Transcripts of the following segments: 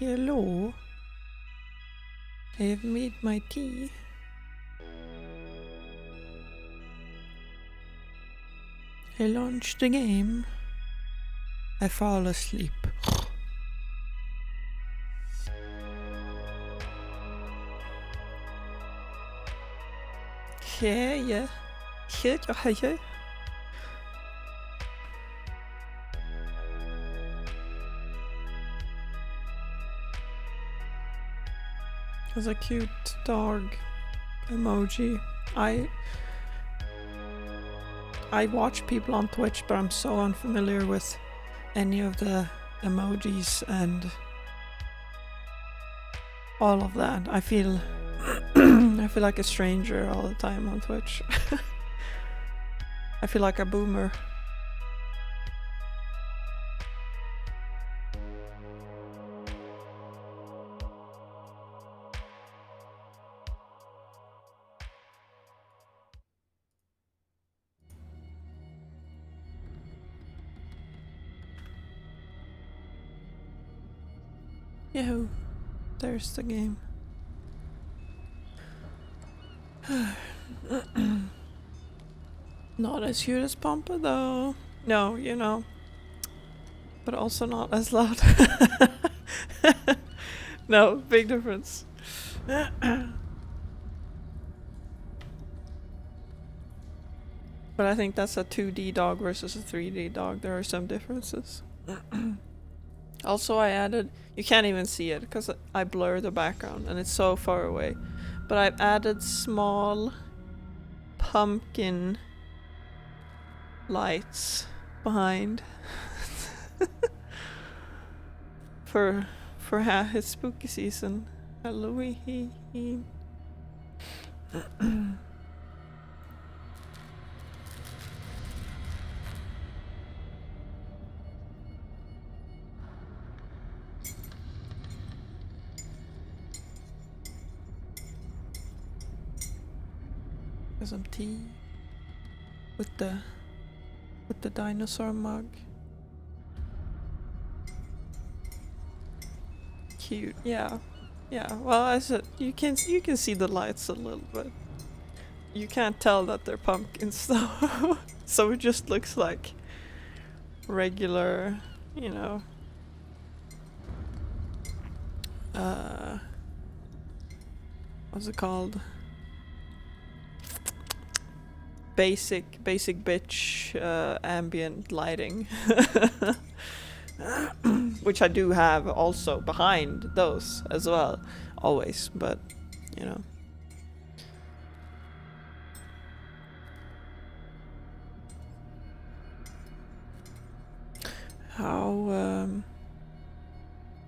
Hello. I have made my tea. I launch the game. I fall asleep. Yeah. There's a cute dog emoji. I watch people on Twitch, but I'm so unfamiliar with any of the emojis and all of that. I feel I feel like a stranger all the time on Twitch. I feel like a boomer. Yahoo! There's the game. Not as cute as Pompa though. No, you know. But also not as loud. No, big difference. But I think that's a 2D dog versus a 3D dog. There are some differences. Also, I added... You can't even see it because I blur the background and it's so far away. But I've added small pumpkin lights behind for it's spooky season. Halloween. Some tea with the dinosaur mug. Cute, yeah. Well, I said you can see the lights a little bit. You can't tell that they're pumpkins though, so it just looks like regular, you know. What's it called? Basic bitch ambient lighting. Which I do have also behind those as well, always, but you know.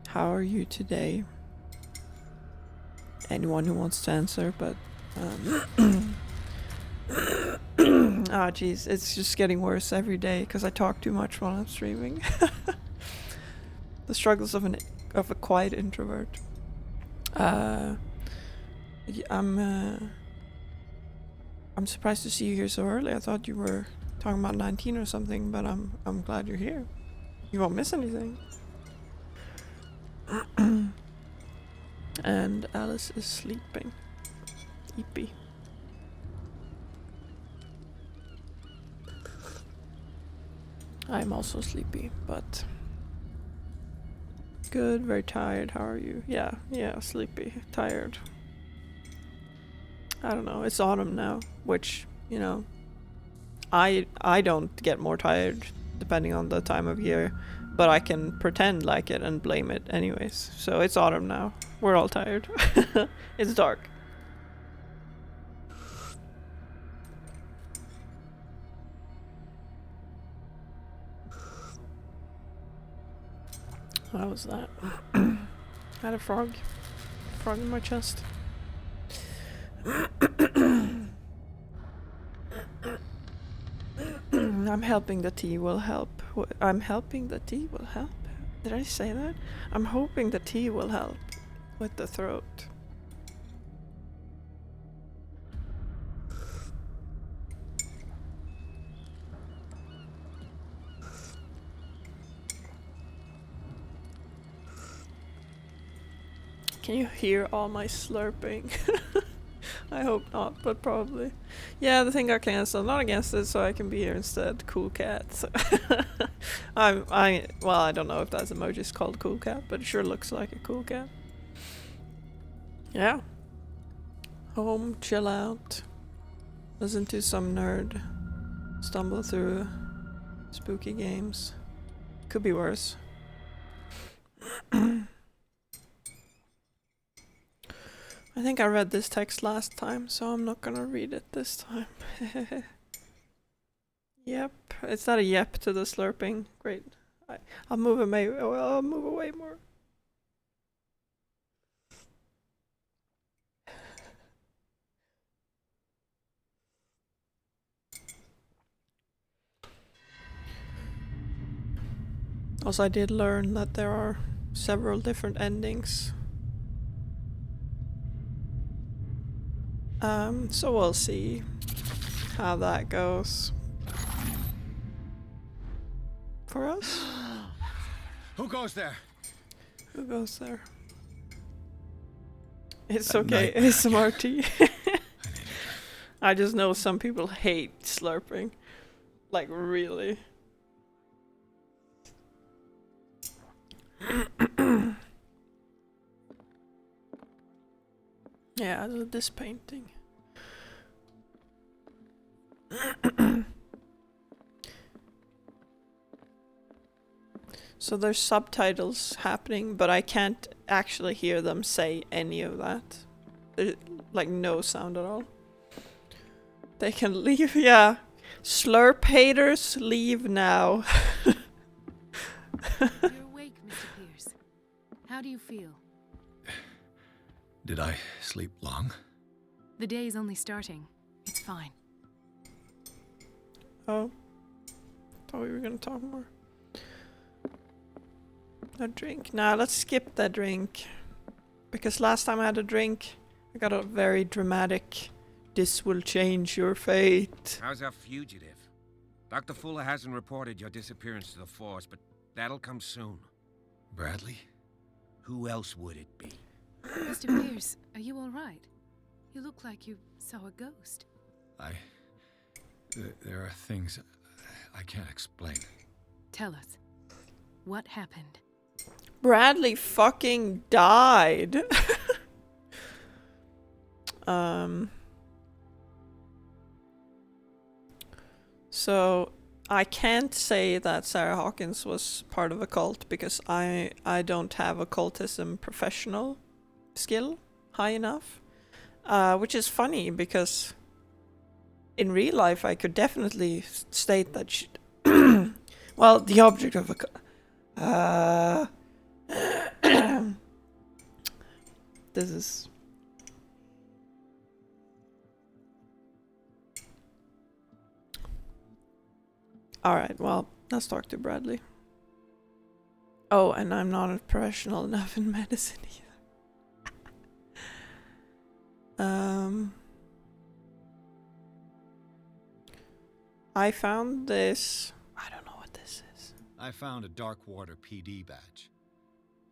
How are you today? Anyone who wants to answer, but oh jeez, it's just getting worse every day because I talk too much while I'm streaming. The struggles of a quiet introvert. I'm surprised to see you here so early. I thought you were talking about 19 or something, but I'm glad you're here. You won't miss anything. And Alice is sleeping. Eepy. I'm also sleepy, but good, very tired. How are you? Yeah, sleepy, tired. I don't know, it's autumn now, which, you know, I don't get more tired depending on the time of year, but I can pretend like it and blame it anyways. So it's autumn now. We're all tired. It's dark. How was that? I had a frog in my chest. I'm helping the tea will help. I'm helping the tea will help? Did I say that? I'm hoping the tea will help with the throat. Can you hear all my slurping? I hope not, but probably. Yeah, the thing got cancelled. Not against it, so I can be here instead. Cool cat. So well, I don't know if that emoji is called cool cat, but it sure looks like a cool cat. Yeah. Home, chill out. Listen to some nerd. Stumble through spooky games. Could be worse. I think I read this text last time, so I'm not gonna read it this time. Yep. Is that a yep to the slurping? Great. I'll move away. I'll move away more. Also, I did learn that there are several different endings. So we'll see how that goes. For us? Who goes there? Who goes there? It's okay, ASMRT. I just know some people hate slurping. Like, really. Yeah, this painting. So there's subtitles happening, but I can't actually hear them say any of that. There's, like, no sound at all. They can leave, yeah. Slurp haters, leave now. You're awake, Mr. Pierce. How do you feel? Did I sleep long? The day is only starting. It's fine. Oh. Thought we were gonna talk more. A drink. Nah, let's skip that drink. Because last time I had a drink, I got a very dramatic, "This will change your fate." How's our fugitive? Dr. Fuller hasn't reported your disappearance to the force, but that'll come soon. Bradley? Who else would it be? Mr. Pierce, are you all right? You look like you saw a ghost. There are things I can't explain. Tell us. What happened? Bradley fucking died. So I can't say that Sarah Hawkins was part of a cult because I don't have occultism professional skill high enough, which is funny because in real life I could definitely state that she well, the object of a this is alright, well, let's talk to Bradley. Oh, and I'm not a professional enough in medicine either. I found this. I don't know what this is. I found a Darkwater PD badge.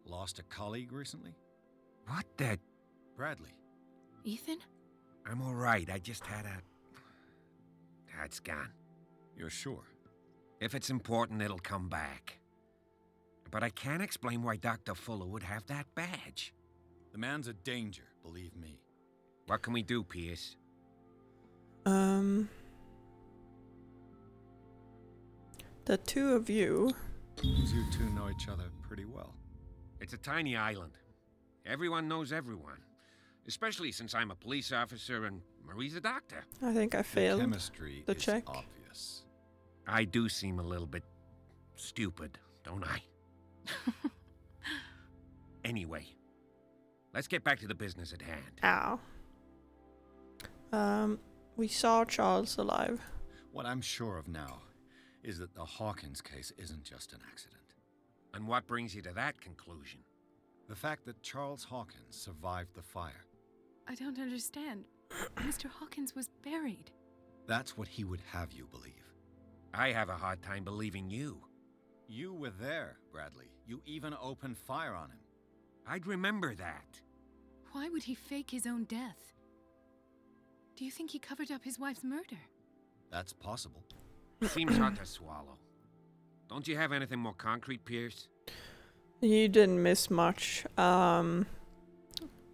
Lost a colleague recently? What the? Bradley. Ethan? I'm all right. I just had a... It's gone. You're sure? If it's important, it'll come back. But I can't explain why Dr. Fuller would have that badge. The man's a danger, believe me. What can we do, Pierce? The two of you. You two know each other pretty well. It's a tiny island. Everyone knows everyone. Especially since I'm a police officer and Marie's a doctor. I think I The failed chemistry the is check. obvious. I do seem a little bit stupid, don't I? Anyway, let's get back to the business at hand. Ow. We saw Charles alive. What I'm sure of now is that the Hawkins case isn't just an accident. And what brings you to that conclusion? The fact that Charles Hawkins survived the fire. I don't understand. Mr. Hawkins was buried. That's what he would have you believe. I have a hard time believing you. You were there, Bradley. You even opened fire on him. I'd remember that. Why would he fake his own death? Do you think he covered up his wife's murder? That's possible. Seems hard to swallow. Don't you have anything more concrete, Pierce? You didn't miss much,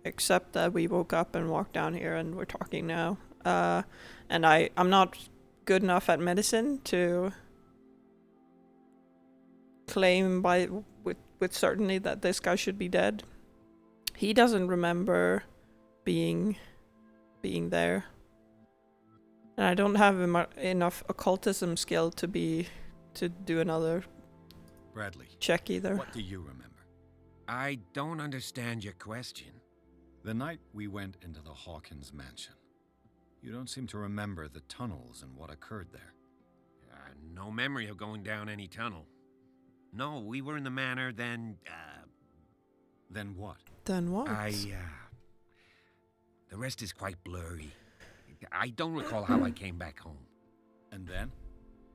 except that we woke up and walked down here and we're talking now. And I'm not good enough at medicine to claim with certainty that this guy should be dead. He doesn't remember being there. And I don't have enough occultism skill to do another Bradley, check either. what do you remember? I don't understand your question. The night we went into the Hawkins mansion. You don't seem to remember the tunnels and what occurred there. No memory of going down any tunnel. No, we were in the manor then, Then what? Then what? The rest is quite blurry. I don't recall how I came back home. And then?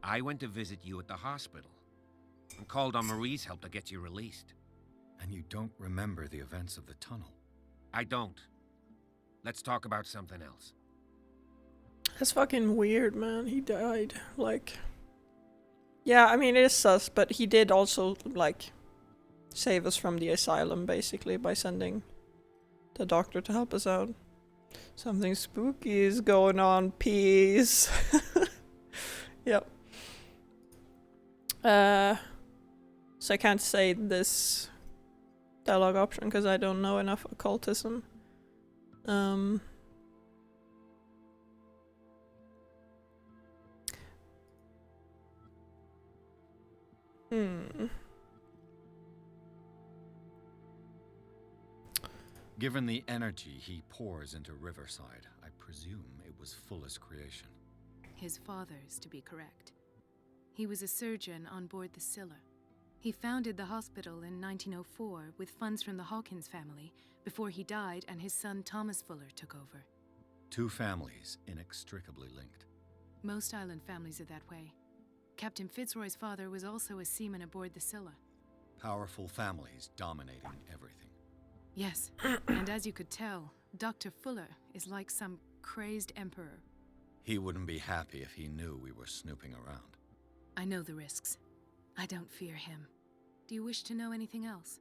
I went to visit you at the hospital and called on Marie's help to get you released. And you don't remember the events of the tunnel? I don't. Let's talk about something else. That's fucking weird, man. He died. Like, yeah, I mean, it is sus, but he did also, like, save us from the asylum, basically, by sending the doctor to help us out. Something spooky is going on, peace. Yep. So I can't say this dialogue option because I don't know enough occultism. Given the energy he pours into Riverside, I presume it was Fuller's creation. His father's, to be correct. He was a surgeon on board the Scylla. He founded the hospital in 1904 with funds from the Hawkins family before he died and his son Thomas Fuller took over. Two families inextricably linked. Most island families are that way. Captain Fitzroy's father was also a seaman aboard the Scylla. Powerful families dominating everything. Yes, and as you could tell, Dr. Fuller is like some crazed emperor. He wouldn't be happy if he knew we were snooping around. I know the risks. I don't fear him. Do you wish to know anything else?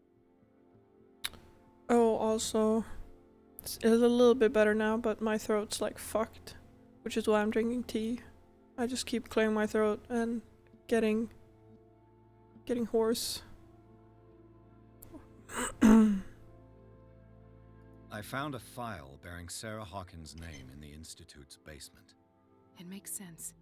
Oh, also, it's a little bit better now, but my throat's like fucked, which is why I'm drinking tea. I just keep clearing my throat and getting hoarse. I found a file bearing Sarah Hawkins' name in the Institute's basement. It makes sense.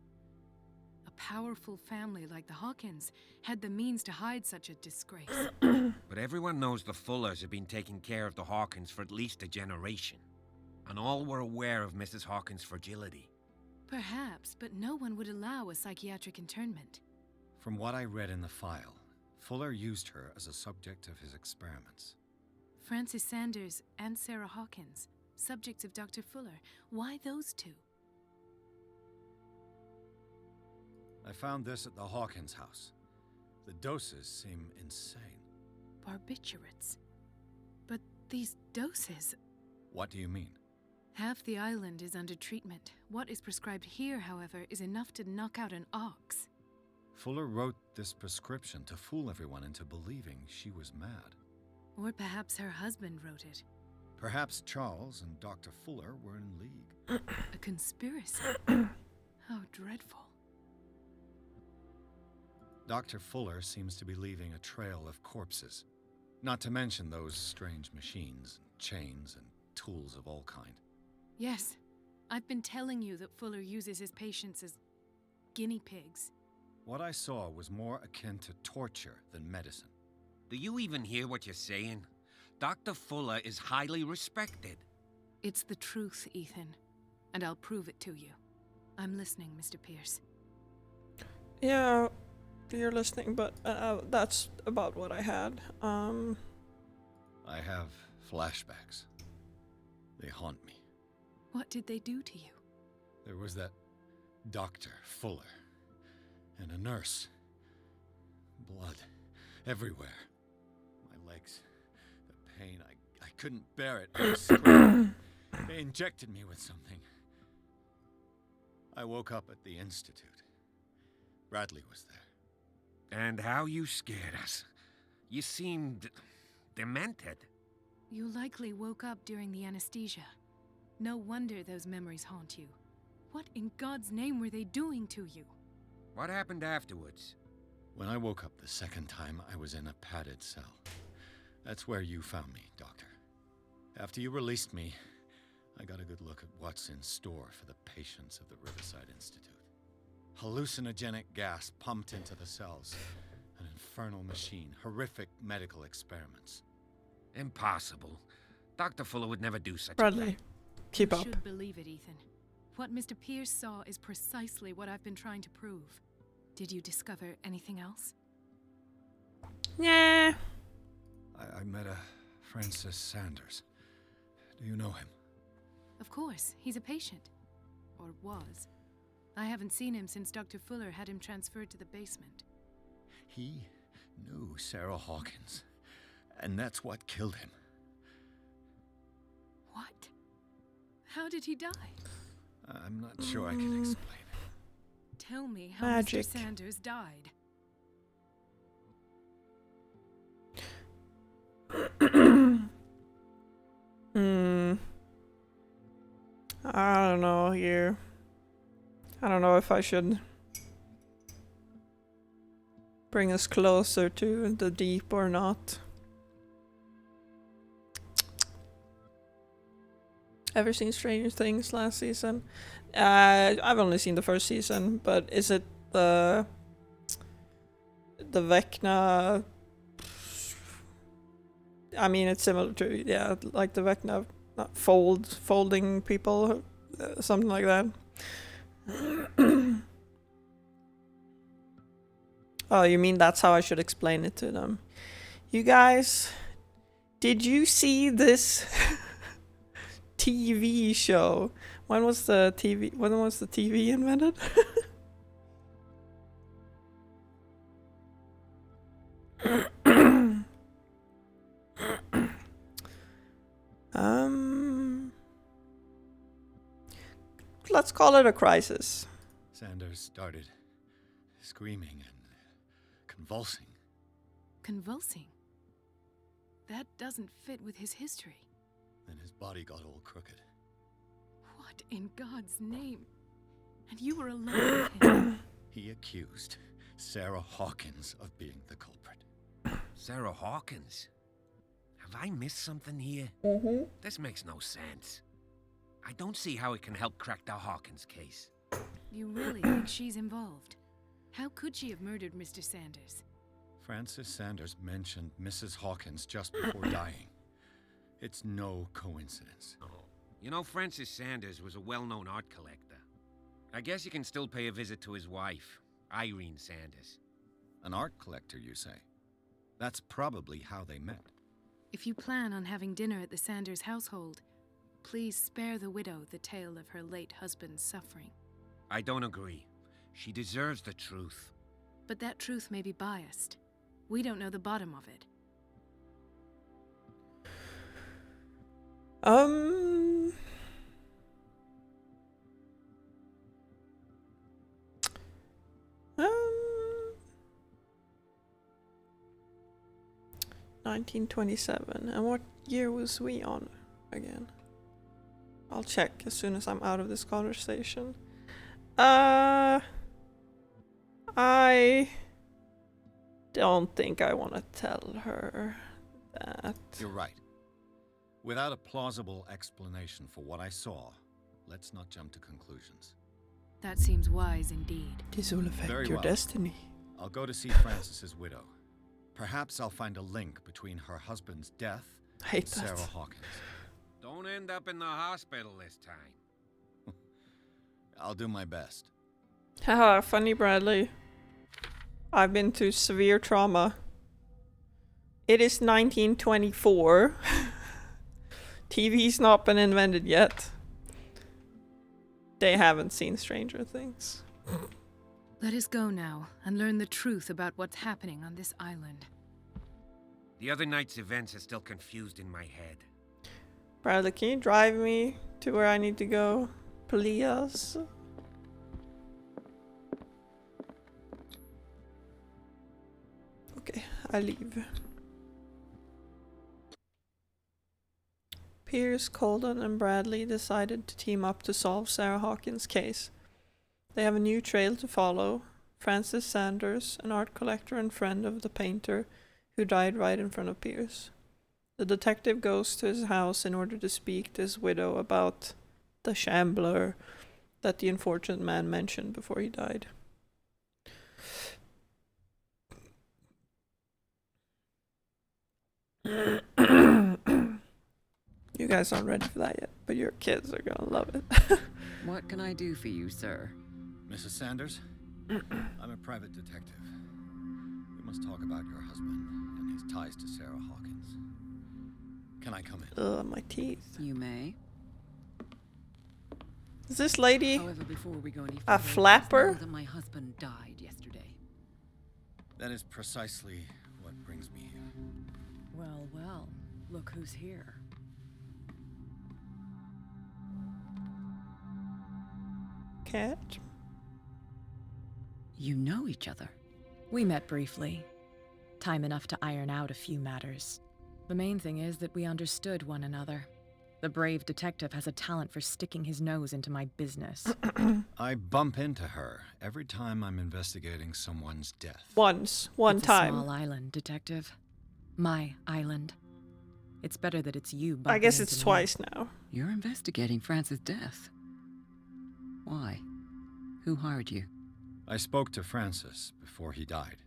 A powerful family like the Hawkins had the means to hide such a disgrace. But everyone knows the Fullers have been taking care of the Hawkins for at least a generation. And all were aware of Mrs. Hawkins' fragility. Perhaps, but no one would allow a psychiatric internment. From what I read in the file, Fuller used her as a subject of his experiments. Francis Sanders and Sarah Hawkins, subjects of Dr. Fuller. Why those two? I found this at the Hawkins house. The doses seem insane. Barbiturates. But these doses... What do you mean? Half the island is under treatment. What is prescribed here, however, is enough to knock out an ox. Fuller wrote this prescription to fool everyone into believing she was mad. Or perhaps her husband wrote it. Perhaps Charles and Dr. Fuller were in league. A conspiracy. How dreadful. Dr. Fuller seems to be leaving a trail of corpses. Not to mention those strange machines, chains, and tools of all kind. Yes. I've been telling you that Fuller uses his patients as guinea pigs. What I saw was more akin to torture than medicine. Do you even hear what you're saying? Dr. Fuller is highly respected. It's the truth, Ethan. And I'll prove it to you. I'm listening, Mr. Pierce. Yeah, you're listening, but that's about what I had. I have flashbacks. They haunt me. What did they do to you? There was that Dr. Fuller and a nurse. Blood everywhere. My legs, the pain, I couldn't bear it. I was screaming. They injected me with something. I woke up at the Institute. Bradley was there. And how you scared us. You seemed demented. You likely woke up during the anesthesia. No wonder those memories haunt you. What in God's name were they doing to you? What happened afterwards? When I woke up the second time, I was in a padded cell. That's where you found me, Doctor. After you released me, I got a good look at what's in store for the patients of the Riverside Institute. Hallucinogenic gas pumped into the cells. An infernal machine. Horrific medical experiments. Impossible. Dr. Fuller would never do such a Bradley, thing. keep You up. should believe it, Ethan. What Mr. Pierce saw is precisely what I've been trying to prove. Did you discover anything else? Yeah. I met a Francis Sanders. Do you know him? Of course, he's a patient. Or was. I haven't seen him since Dr. Fuller had him transferred to the basement. He knew Sarah Hawkins. And that's what killed him. What? How did he die? I'm not sure I can explain. Tell me how Magic. Mr. Sanders died. I don't know here. I don't know if I should bring us closer to the deep or not. Ever seen Stranger Things last season? I've only seen the first season, but is it the Vecna? I mean, it's similar to, yeah, like the Vecna folding people, something like that. Oh, you mean that's how I should explain it to them? You guys, did you see this TV show? When was the TV invented? Let's call it a crisis. Sanders started screaming and convulsing. Convulsing? That doesn't fit with his history. Then his body got all crooked. What in God's name? And you were alone with him. He accused Sarah Hawkins of being the culprit. Sarah Hawkins? Have I missed something here? Mm-hmm. This makes no sense. I don't see how it can help crack the Hawkins case. You really think she's involved? How could she have murdered Mr. Sanders? Francis Sanders mentioned Mrs. Hawkins just before dying. It's no coincidence. You know, Francis Sanders was a well-known art collector. I guess you can still pay a visit to his wife, Irene Sanders. An art collector, you say? That's probably how they met. If you plan on having dinner at the Sanders household, please spare the widow the tale of her late husband's suffering. I don't agree. She deserves the truth. But that truth may be biased. We don't know the bottom of it. Um, 1927. And what year was we on again? I'll check as soon as I'm out of this conversation. I don't think I want to tell her that. You're right. Without a plausible explanation for what I saw, let's not jump to conclusions. That seems wise indeed. This will affect Very your well. destiny. I'll go to see Francis's widow. Perhaps I'll find a link between her husband's death I hate and Sarah that. Hawkins. Don't end up in the hospital this time. I'll do my best. Haha, funny Bradley. I've been through severe trauma. It is 1924. TV's not been invented yet. They haven't seen Stranger Things. Let us go now and learn the truth about what's happening on this island. The other night's events are still confused in my head. Bradley, can you drive me to where I need to go? Please? Okay, I leave. Pierce, Colden, and Bradley decided to team up to solve Sarah Hawkins' case. They have a new trail to follow. Francis Sanders, an art collector and friend of the painter who died right in front of Pierce. The detective goes to his house in order to speak to his widow about the shambler that the unfortunate man mentioned before he died. You guys aren't ready for that yet, but your kids are gonna love it. What can I do for you, sir? Mrs. Sanders? I'm a private detective. We must talk about your husband and his ties to Sarah Hawkins. Can I come in? Ugh, my teeth. You may. Is this lady However, before we go any further, a flapper? know that my husband died yesterday. That is precisely what brings me here. Well, well, look who's here. Cat? You know each other. We met briefly. Time enough to iron out a few matters. The main thing is that we understood one another. The brave detective has a talent for sticking his nose into my business. I bump into her every time I'm investigating someone's death. One It's a time. small island, detective. My island. It's better that it's you I bumping guess it's into me. twice now. You're investigating Francis' death. Why? Who hired you? I spoke to Francis before he died.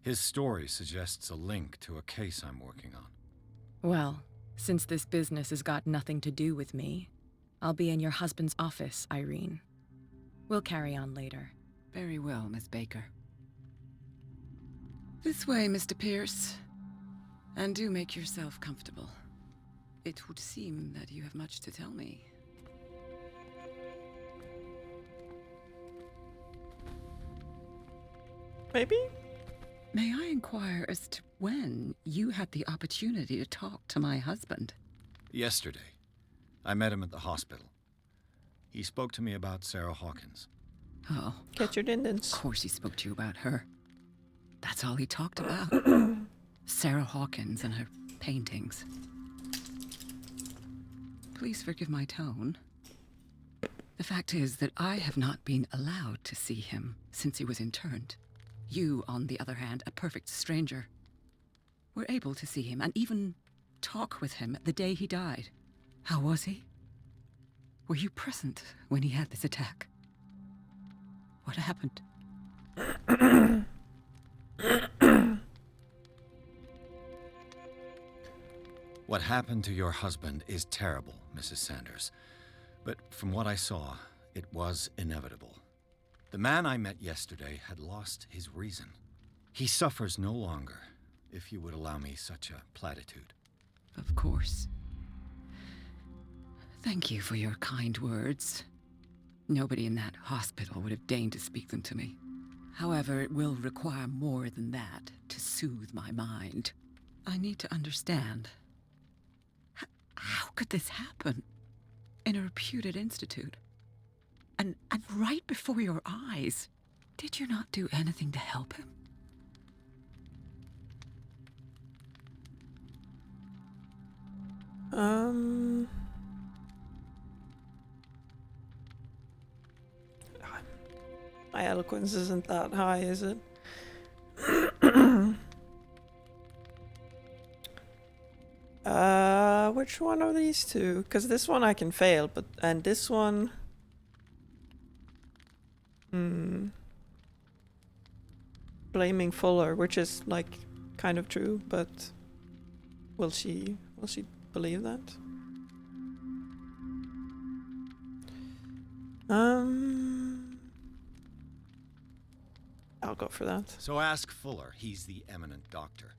His story suggests a link to a case I'm working on. Well, since this business has got nothing to do with me, I'll be in your husband's office, Irene. We'll carry on later. Very well, Miss Baker. This way, Mr. Pierce. And do make yourself comfortable. It would seem that you have much to tell me. Maybe? May I inquire as to when you had the opportunity to talk to my husband? Yesterday, I met him at the hospital. He spoke to me about Sarah Hawkins. Oh, Get your of dindins. course he spoke to you about her. That's all he talked about. Sarah Hawkins and her paintings. Please forgive my tone. The fact is that I have not been allowed to see him since he was interned. You, on the other hand, a perfect stranger, were able to see him and even talk with him the day he died. How was he? Were you present when he had this attack? What happened? What happened to your husband is terrible, Mrs. Sanders. But from what I saw, it was inevitable. The man I met yesterday had lost his reason. He suffers no longer, if you would allow me such a platitude. Of course. Thank you for your kind words. Nobody in that hospital would have deigned to speak them to me. However, it will require more than that to soothe my mind. I need to understand. How could this happen? In a reputed institute? And right before your eyes? Did you not do anything to help him? My eloquence isn't that high, is it? Which one of these two? Because this one I can fail, and this one... Blaming Fuller, which is, like, kind of true, but... Will she believe that? I'll go for that. So ask Fuller, he's the eminent doctor.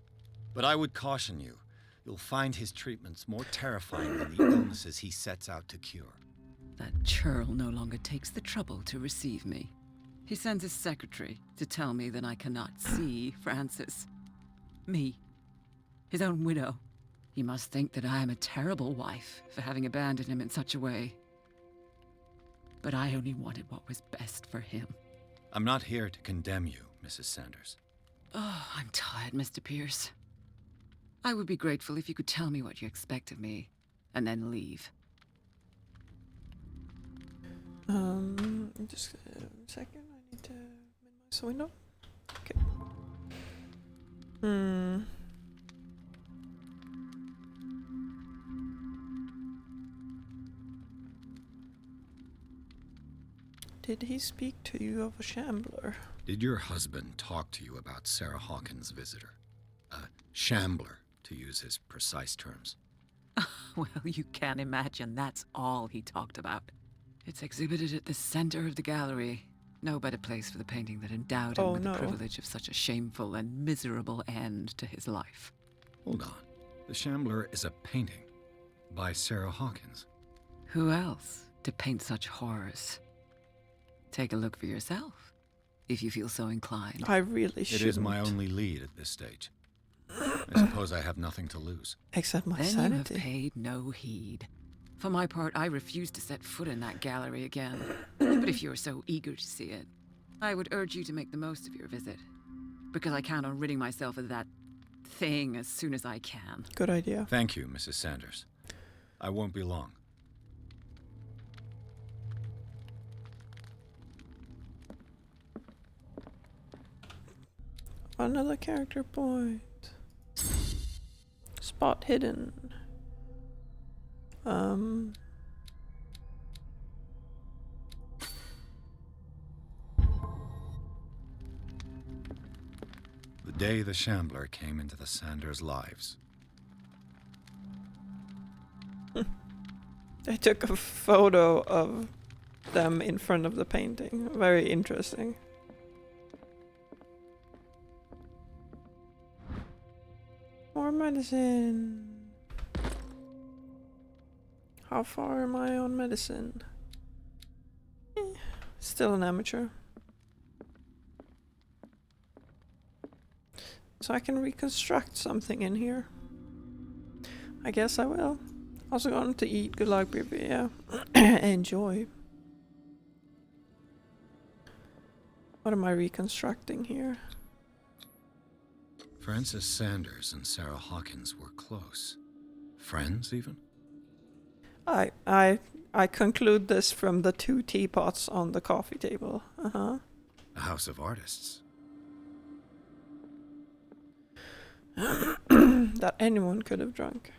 But I would caution you, you'll find his treatments more terrifying than the illnesses he sets out to cure. That churl no longer takes the trouble to receive me. He sends his secretary to tell me that I cannot see Francis. Me, his own widow. He must think that I am a terrible wife for having abandoned him in such a way. But I only wanted what was best for him. I'm not here to condemn you, Mrs. Sanders. Oh, I'm tired, Mr. Pierce. I would be grateful if you could tell me what you expect of me, and then leave. Just a second. I need to minimize the window. Okay. Did he speak to you of a shambler? Did your husband talk to you about Sarah Hawkins' visitor? A shambler, to use his precise terms. Well, you can imagine that's all he talked about. It's exhibited at the center of the gallery. No better place for the painting that endowed him with the privilege of such a shameful and miserable end to his life. Hold on. The Shambler is a painting by Sarah Hawkins. Who else to paint such horrors? Take a look for yourself, if you feel so inclined. I really shouldn't. It is my only lead at this stage. I suppose I have nothing to lose. Except my then sanity. You have paid no heed. For my part, I refuse to set foot in that gallery again. But if you're so eager to see it, I would urge you to make the most of your visit. Because I count on ridding myself of that thing as soon as I can. Good idea. Thank you, Mrs. Sanders. I won't be long. Another character point. Spot hidden. The day the Shambler came into the Sanders' lives. They took a photo of them in front of the painting. Very interesting. More medicine. How far am I on medicine? Still an amateur. So I can reconstruct something in here. I guess I will. Also going to eat. Good luck, baby. Yeah. Enjoy. What am I reconstructing here? Frances Sanders and Sarah Hawkins were close. Friends, even? I conclude this from the 2 teapots on the coffee table. A house of artists. That anyone could have drank.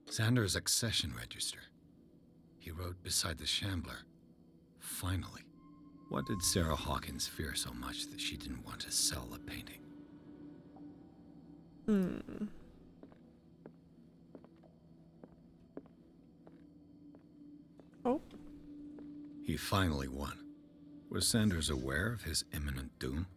Sanders' accession register. He wrote beside the Shambler, "Finally." What did Sarah Hawkins fear so much that she didn't want to sell the painting? Oh. He finally won. Was Sanders aware of his imminent doom?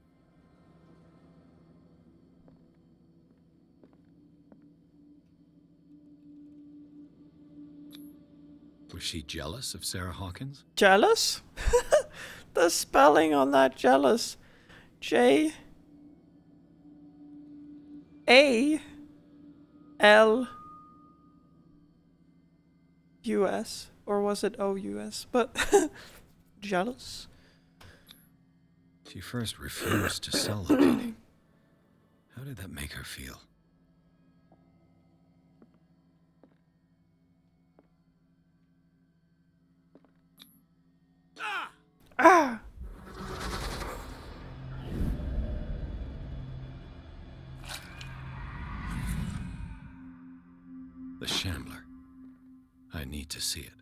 Was she jealous of Sarah Hawkins? Jealous? The spelling on that jealous. J-A-L-U-S. Or was it O-U-S? But jealous? She first refused to sell the painting. How did that make her feel? Ah! The Shambler. I need to see it.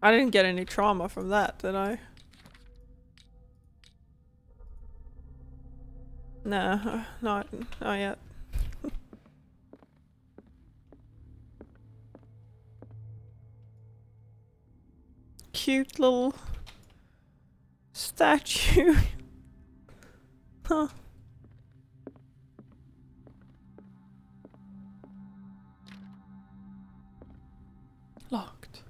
I didn't get any trauma from that, did I? Nah, not yet. Cute little statue. Huh. Locked.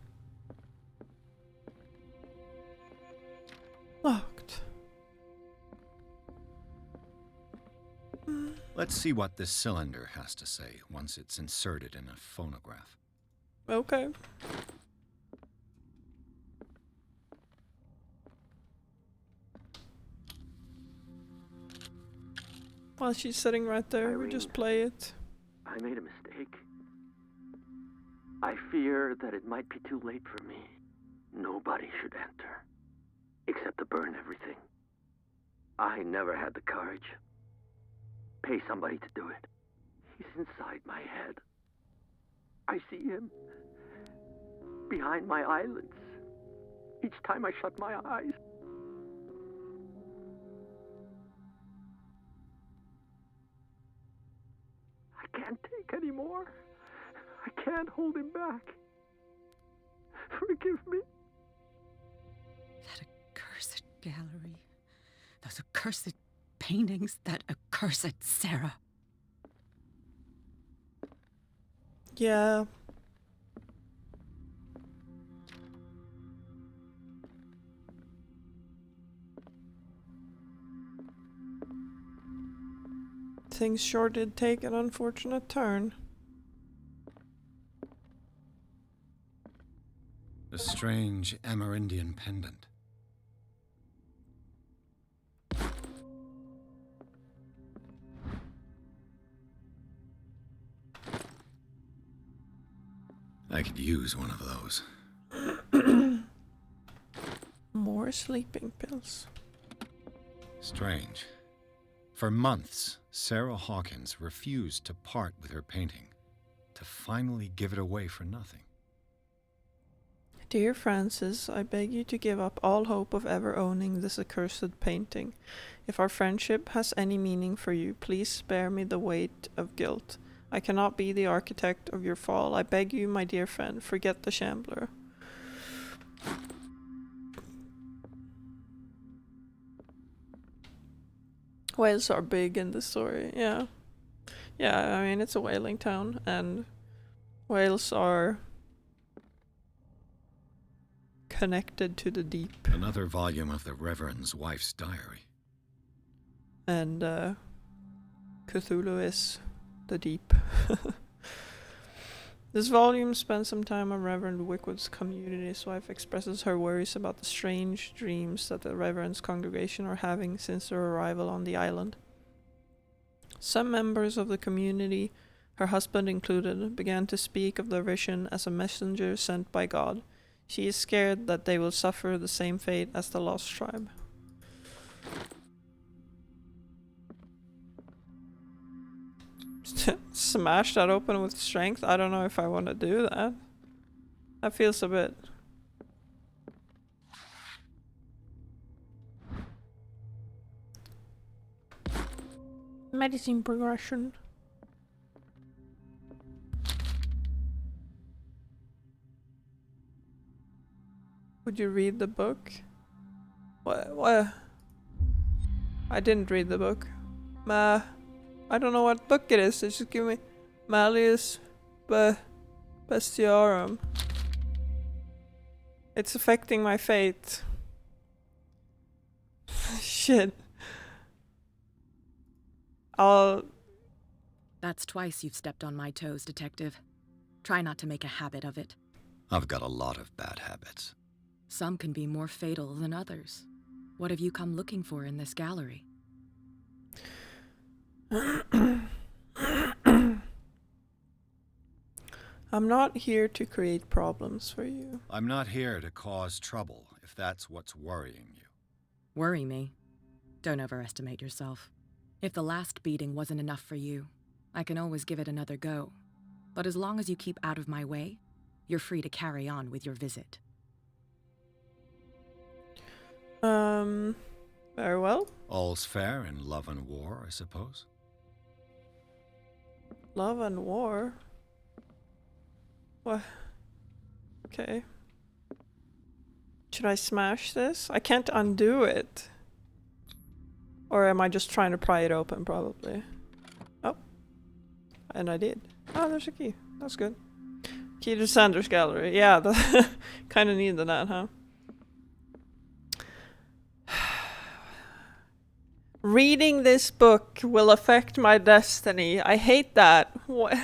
Let's see what this cylinder has to say once it's inserted in a phonograph. Okay. While she's sitting right there, we just play it. I made a mistake. I fear that it might be too late for me. Nobody should enter, except to burn everything. I never had the courage. Pay somebody to do it. He's inside my head. I see him behind my eyelids each time I shut my eyes. I can't take any more. I can't hold him back. Forgive me. That accursed gallery. Those accursed paintings. That accursed Sarah. Yeah. Things sure did take an unfortunate turn. A strange Amerindian pendant. I could use one of those. More sleeping pills. Strange. For months, Sarah Hawkins refused to part with her painting, to finally give it away for nothing. Dear Francis, I beg you to give up all hope of ever owning this accursed painting. If our friendship has any meaning for you, please spare me the weight of guilt. I cannot be the architect of your fall. I beg you, my dear friend, forget the shambler. Whales are big in this story, yeah. Yeah, I mean, it's a whaling town, and whales are connected to the deep. Another volume of the Reverend's wife's diary. And Cthulhu is the deep. This volume spends some time on Reverend Wickwood's community. His wife expresses her worries about the strange dreams that the Reverend's congregation are having since their arrival on the island. Some members of the community, her husband included, began to speak of their vision as a messenger sent by God. She is scared that they will suffer the same fate as the lost tribe. Smash that open with strength? I don't know if I want to do that. That feels a bit... Medicine progression. Would you read the book? What? I didn't read the book. I don't know what book it is. Just give me Malleus Bestiarum. It's affecting my fate. Shit. That's twice you've stepped on my toes, Detective. Try not to make a habit of it. I've got a lot of bad habits. Some can be more fatal than others. What have you come looking for in this gallery? I'm not here to create problems for you. I'm not here to cause trouble, if that's what's worrying you. Worry me? Don't overestimate yourself. If the last beating wasn't enough for you, I can always give it another go. But as long as you keep out of my way, you're free to carry on with your visit. Very well. All's fair in love and war, I suppose. Love and war? What? Okay. Should I smash this? I can't undo it. Or am I just trying to pry it open, probably? Oh. And I did. Oh, there's a key. That's good. Key to Sanders Gallery. Yeah, kind of needed that, huh? Reading this book will affect my destiny. I hate that. What?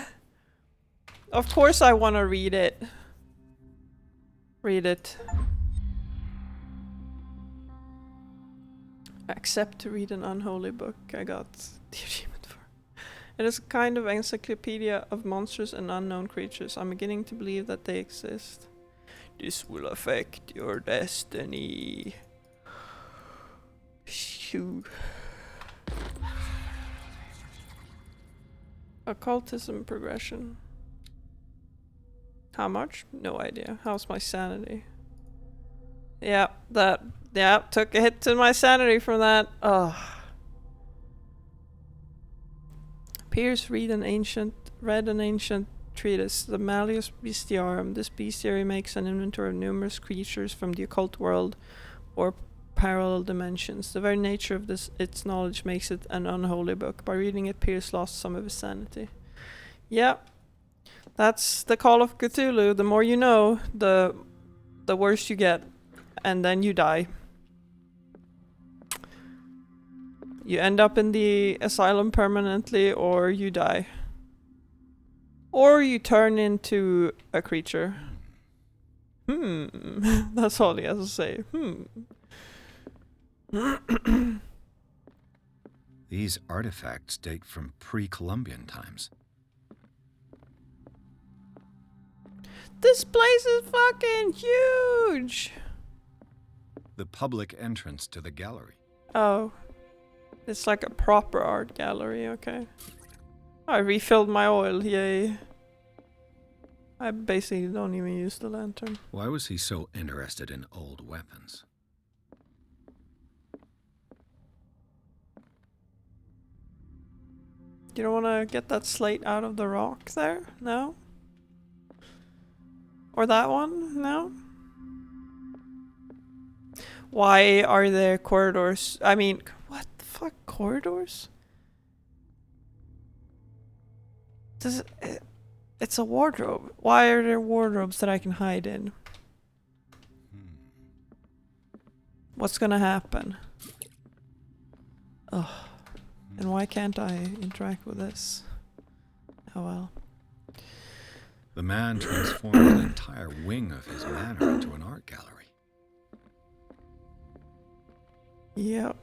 Of course I want to read it. Read it. Accept to read an unholy book. I got the achievement for. It is a kind of encyclopedia of monsters and unknown creatures. I'm beginning to believe that they exist. This will affect your destiny. Shoo. Occultism progression. How much? No idea. How's my sanity? Yeah, took a hit to my sanity from that. Ugh. Pierce read an ancient treatise, the Malleus Bestiarum. This bestiary makes an inventory of numerous creatures from the occult world or parallel dimensions. The very nature of its knowledge makes it an unholy book. By reading it, Pierce lost some of his sanity. Yeah, that's the call of Cthulhu. The more you know, the worse you get. And then you die. You end up in the asylum permanently, or you die. Or you turn into a creature. That's all he has to say. These artifacts date from pre-Columbian times. This place is fucking huge! The public entrance to the gallery. Oh. It's like a proper art gallery, okay. I refilled my oil, yay. I basically don't even use the lantern. Why was he so interested in old weapons? You don't want to get that slate out of the rock there? No? Or that one? No? Why are there corridors? I mean, what the fuck? Corridors? It's a wardrobe. Why are there wardrobes that I can hide in? What's gonna happen? Ugh. And why can't I interact with this? Oh well. The man transformed an entire wing of his manor into an art gallery. Yep.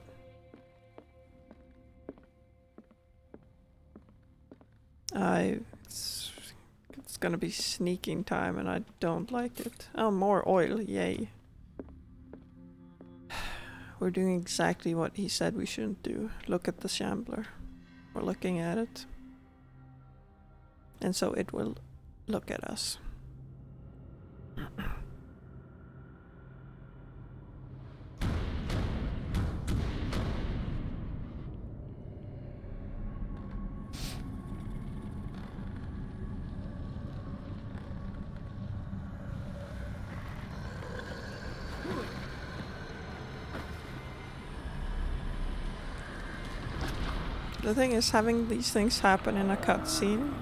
It's gonna be sneaking time and I don't like it. Oh, more oil, yay. We're doing exactly what he said we shouldn't do. Look at the shambler. We're looking at it. And so it will look at us. The thing is, having these things happen in a cutscene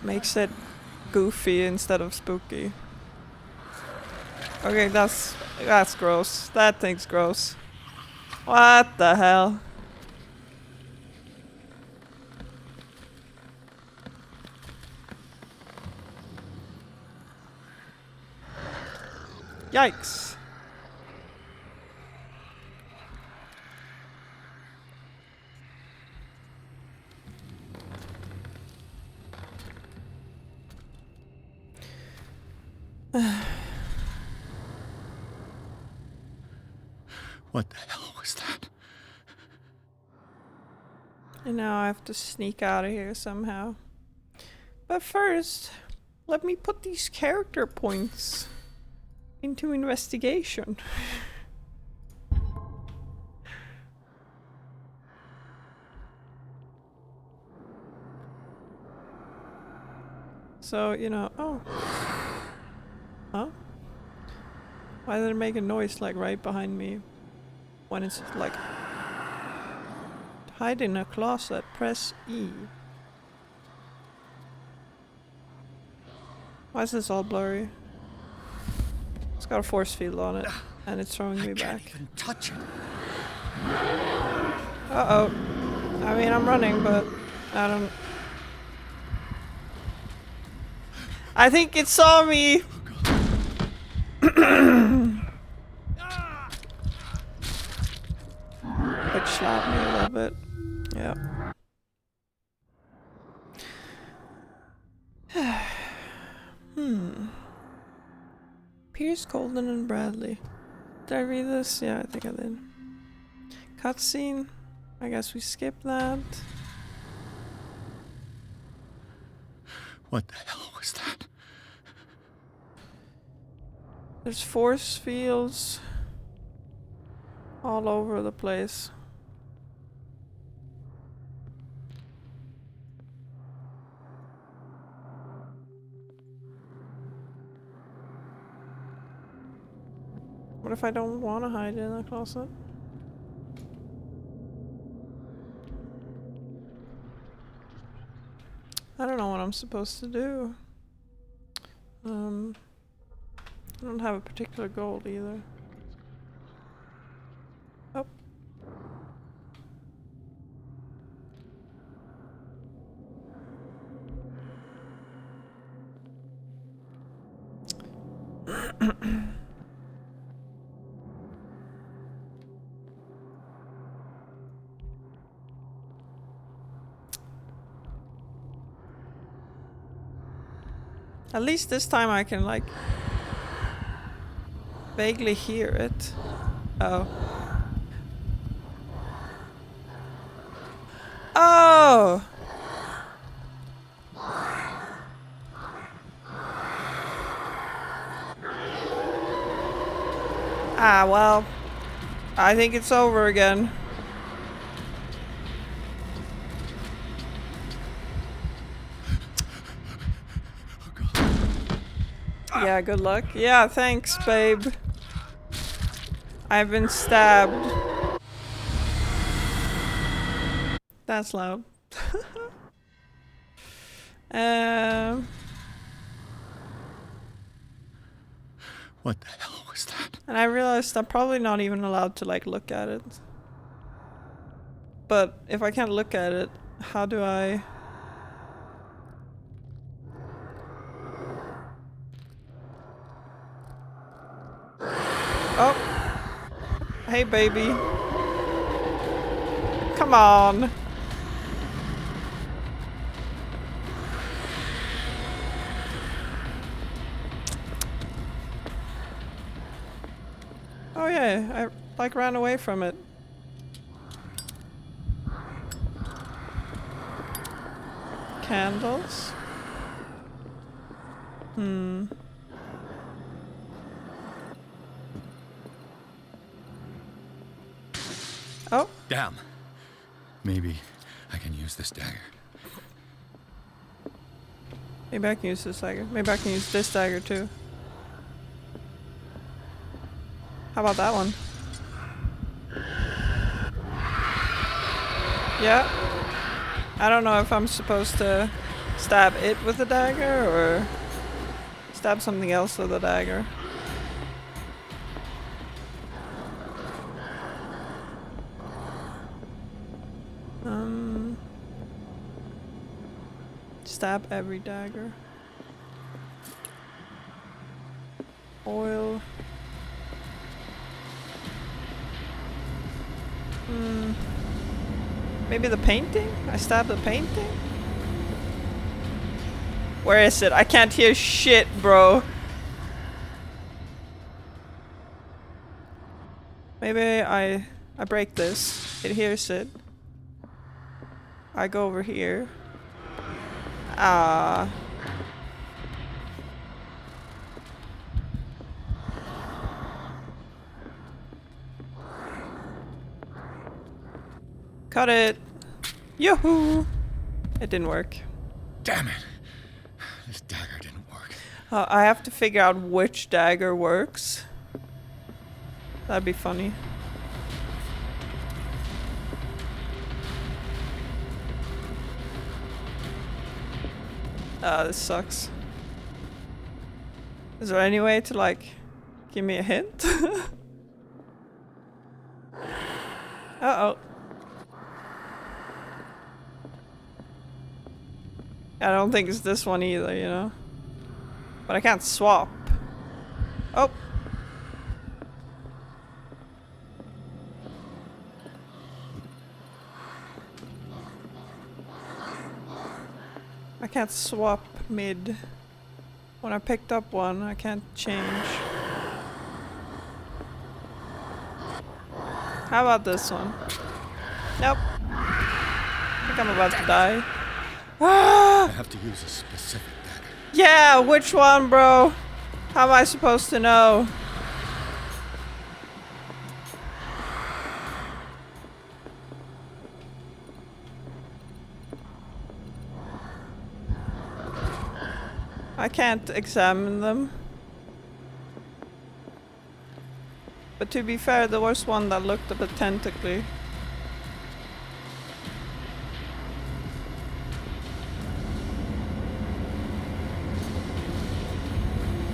makes it goofy instead of spooky. Okay, that's gross. That thing's gross. What the hell? Yikes. What the hell was that? And now I have to sneak out of here somehow. But first, let me put these character points into investigation. So, you know, oh. Huh? Why did it make a noise like right behind me? When it's like hide in a closet, press E. Why is this all blurry? It's got a force field on it and it's throwing me back. I can't even touch it. Uh-oh. I mean, I'm running, but I don't... I think it saw me! It slapped me a little bit. Yeah. Pierce, Colden, and Bradley. Did I read this? Yeah, I think I did. Cutscene. I guess we skip that. What the hell was that? There's force fields all over the place. What if I don't want to hide in a closet? I don't know what I'm supposed to do. I don't have a particular goal either. Oh. At least this time I can like vaguely hear it. Oh. Oh! Ah, well. I think it's over again. Yeah, good luck. Yeah, thanks, babe. I've been stabbed. That's loud. What the hell was that? And I realized I'm probably not even allowed to like look at it. But if I can't look at it, how do I... Oh! Hey, baby. Come on. Oh yeah, I like ran away from it. Candles? Hmm. Oh. Damn. Maybe I can use this dagger. Maybe I can use this dagger. Maybe I can use this dagger too. How about that one? Yeah. I don't know if I'm supposed to stab it with a dagger or stab something else with a dagger. Stab every dagger. Oil. Maybe the painting? I stabbed the painting? Where is it? I can't hear shit, bro. Maybe I break this. It hears it. I go over here. Ah. Cut it. Yoo-hoo. It didn't work. Damn it. This dagger didn't work. I have to figure out which dagger works. That'd be funny. This sucks. Is there any way to like give me a hint? Uh-oh. I don't think it's this one either, you know? But I can't swap. Oh! I can't swap mid. When I picked up one, I can't change. How about this one? Nope. I think I'm about to die. I have to use a specific dagger. Yeah, which one, bro? How am I supposed to know? I can't examine them. But to be fair, there was one that looked a bit tentacly.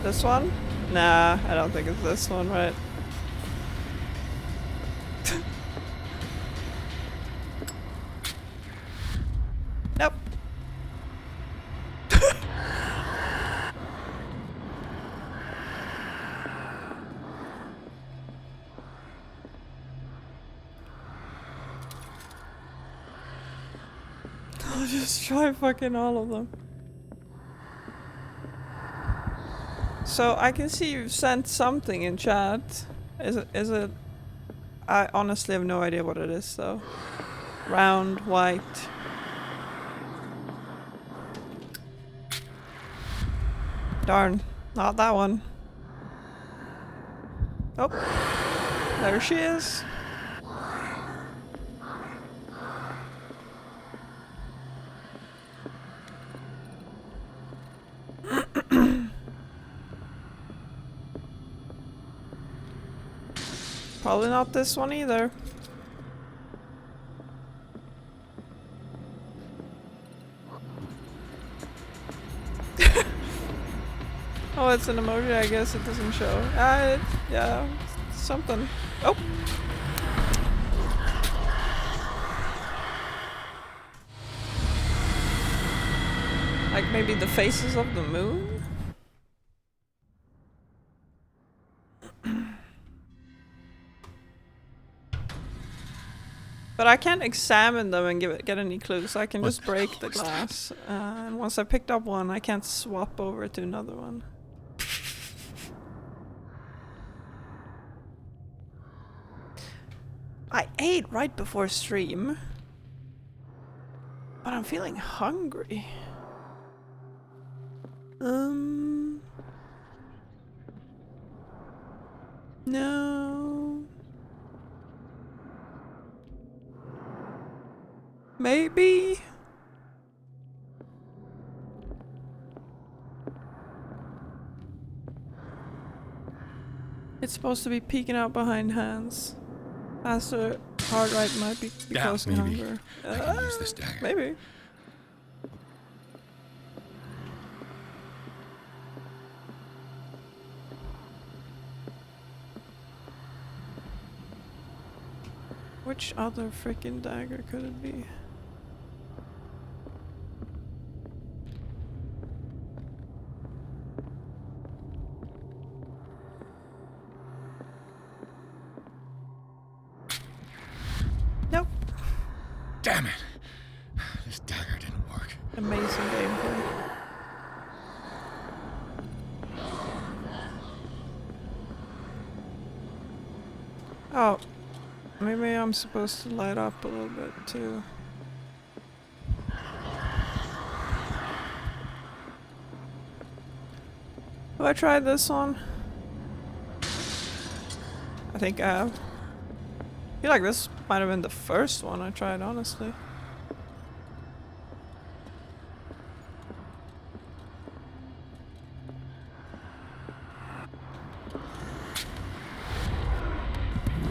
This one? Nah, I don't think it's this one, right? Nope. I'll just try fucking all of them. So I can see you've sent something in chat. Is it? I honestly have no idea what it is though. Round, white. Darn, not that one. Oh, there she is. Probably not this one either. Oh, it's an emoji, I guess it doesn't show. Yeah, something. Oh! Like maybe the faces of the moon? But I can't examine them and get any clues. I can just break the glass. And once I picked up one, I can't swap over to another one. I ate right before stream. But I'm feeling hungry. No. Maybe? It's supposed to be peeking out behind hands. Faster heart rate might be because of maybe. hunger. I can use this dagger. Maybe. Which other freaking dagger could it be? Nope. Damn it! This dagger didn't work. Amazing gameplay. Oh. Maybe I'm supposed to light up a little bit too. Have I tried this one? I think I have. I feel like this might have been the first one I tried, honestly.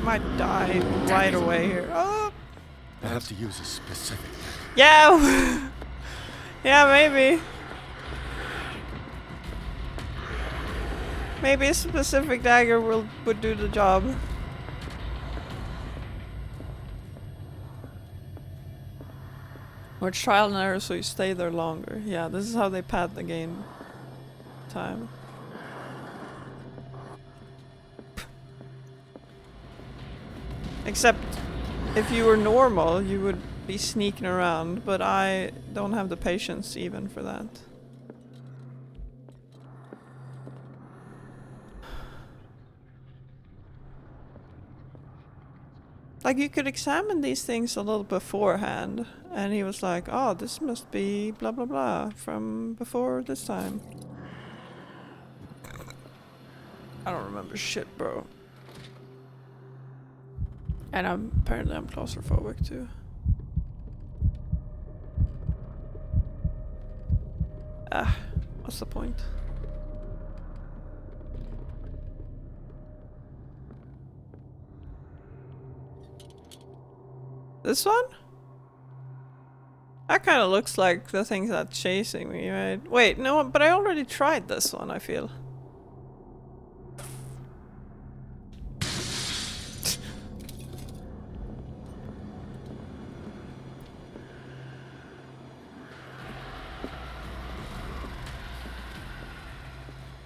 Might die right away here. Oh! I have to use a specific dagger. Yeah! Yeah, maybe. Maybe a specific dagger would do the job. Or trial and error so you stay there longer. Yeah, this is how they pad the game time. Except if you were normal, you would be sneaking around, but I don't have the patience even for that. Like, you could examine these things a little beforehand, and he was like, oh, this must be blah blah blah from before this time. I don't remember shit, bro. And apparently I'm claustrophobic too. Ah, what's the point? This one? That kind of looks like the thing that's chasing me, right? Wait, no, but I already tried this one, I feel.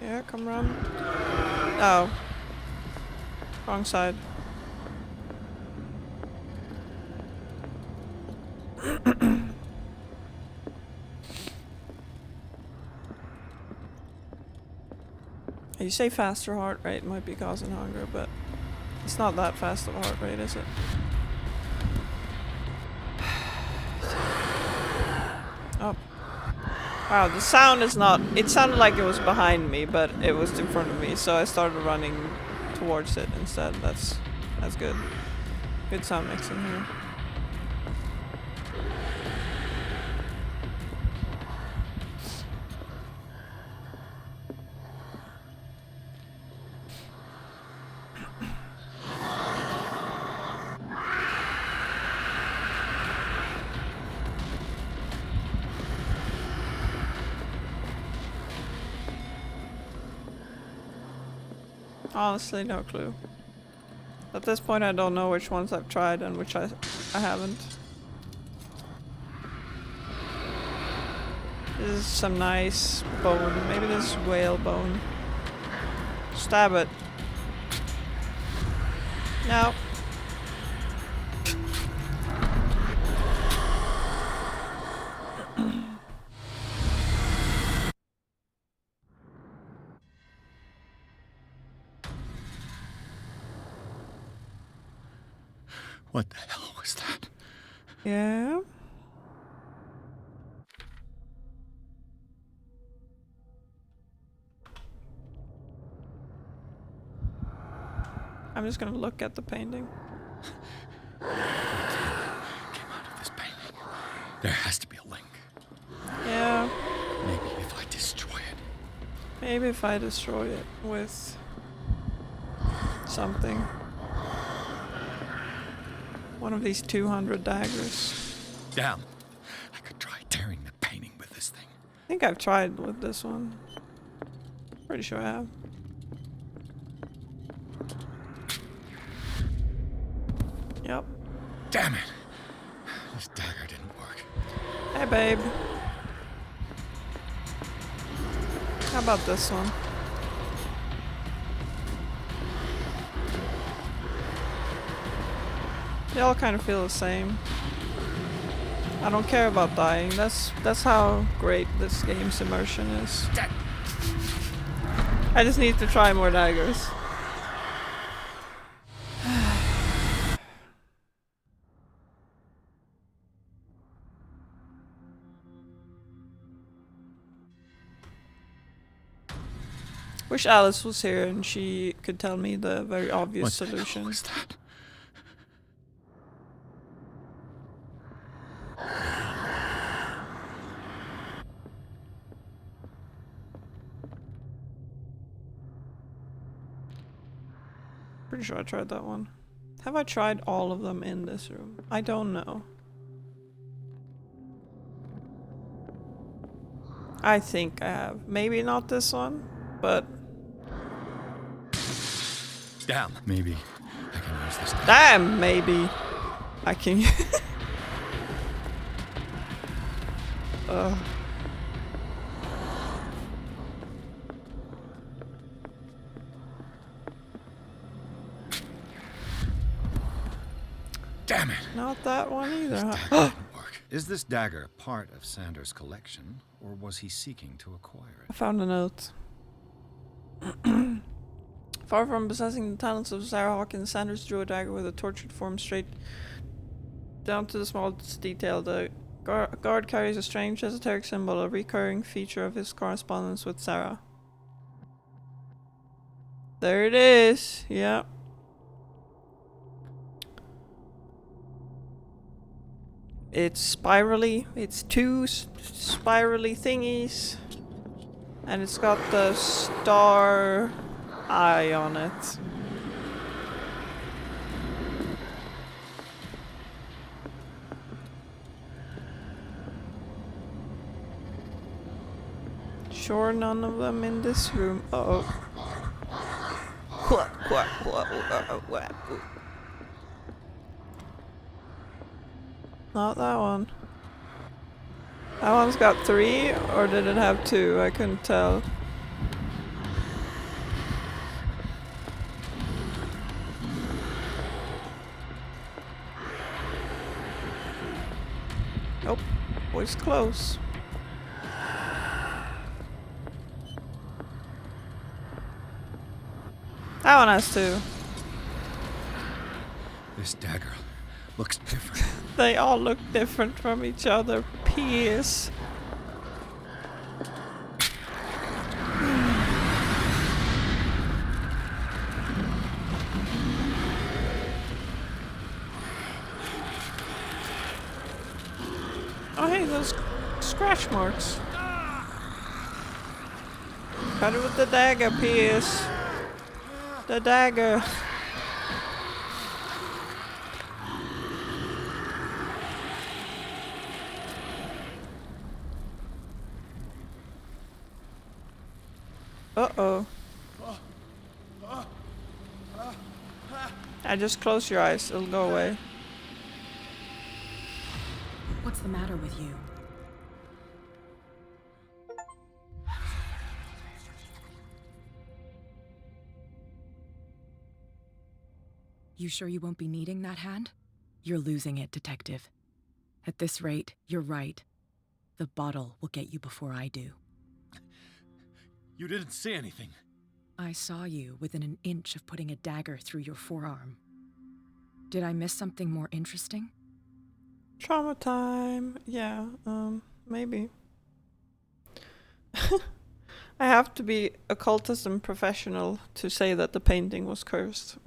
Yeah, come around. Oh. Wrong side. You say faster heart rate might be causing hunger, but it's not that fast of a heart rate, is it? Oh. Wow, the sound is not... It sounded like it was behind me, but it was in front of me, so I started running towards it instead. That's good. Good sound mixing here. Honestly, no clue. At this point, I don't know which ones I've tried and which I haven't. This is some nice bone. Maybe this is whale bone. Stab it. No. What the hell was that? Yeah. I'm just gonna look at the painting. Came out of this painting. There has to be a link. Yeah. Maybe if I destroy it. Maybe if I destroy it with something. One of these 200 daggers. Damn. I could try tearing the painting with this thing. I think I've tried with this one. Pretty sure I have. Yep. Damn it. This dagger didn't work. Hey, babe. How about this one? They all kind of feel the same. I don't care about dying. That's how great this game's immersion is. I just need to try more daggers. Wish Alice was here and she could tell me the very obvious solution. What was that? Pretty sure I tried that one. Have I tried all of them in this room? I don't know. I think I have. Maybe not this one, but... Damn. Maybe I can use this dagger. Damn, maybe I can... Ugh. Damn it! Not that one either. This Huh? dagger didn't work. Is this dagger part of Sanders' collection, or was he seeking to acquire I it? found a note. Far from possessing the talents of Sarah Hawkins, Sanders drew a dagger with a tortured form straight down to the smallest detail. The guard carries a strange esoteric symbol, a recurring feature of his correspondence with Sarah. There it is. Yeah. It's spirally. It's two spirally thingies. And it's got the star eye on it. Sure, none of them in this room. Uh-oh. Not that one. That one's got 3, or did it have 2? I couldn't tell. Nope. Was close. That one has 2. This dagger looks different. They all look different from each other. Pierce. Oh hey, those scratch marks. Cut it with the dagger, Pierce. The dagger. Uh-oh. Just close your eyes, it'll go away. What's the matter with you? You sure you won't be needing that hand? You're losing it, Detective. At this rate, you're right. The bottle will get you before I do. You didn't see anything. I saw you within an inch of putting a dagger through your forearm. Did I miss something more interesting? Trauma time. Yeah, maybe. I have to be occultism professional to say that the painting was cursed.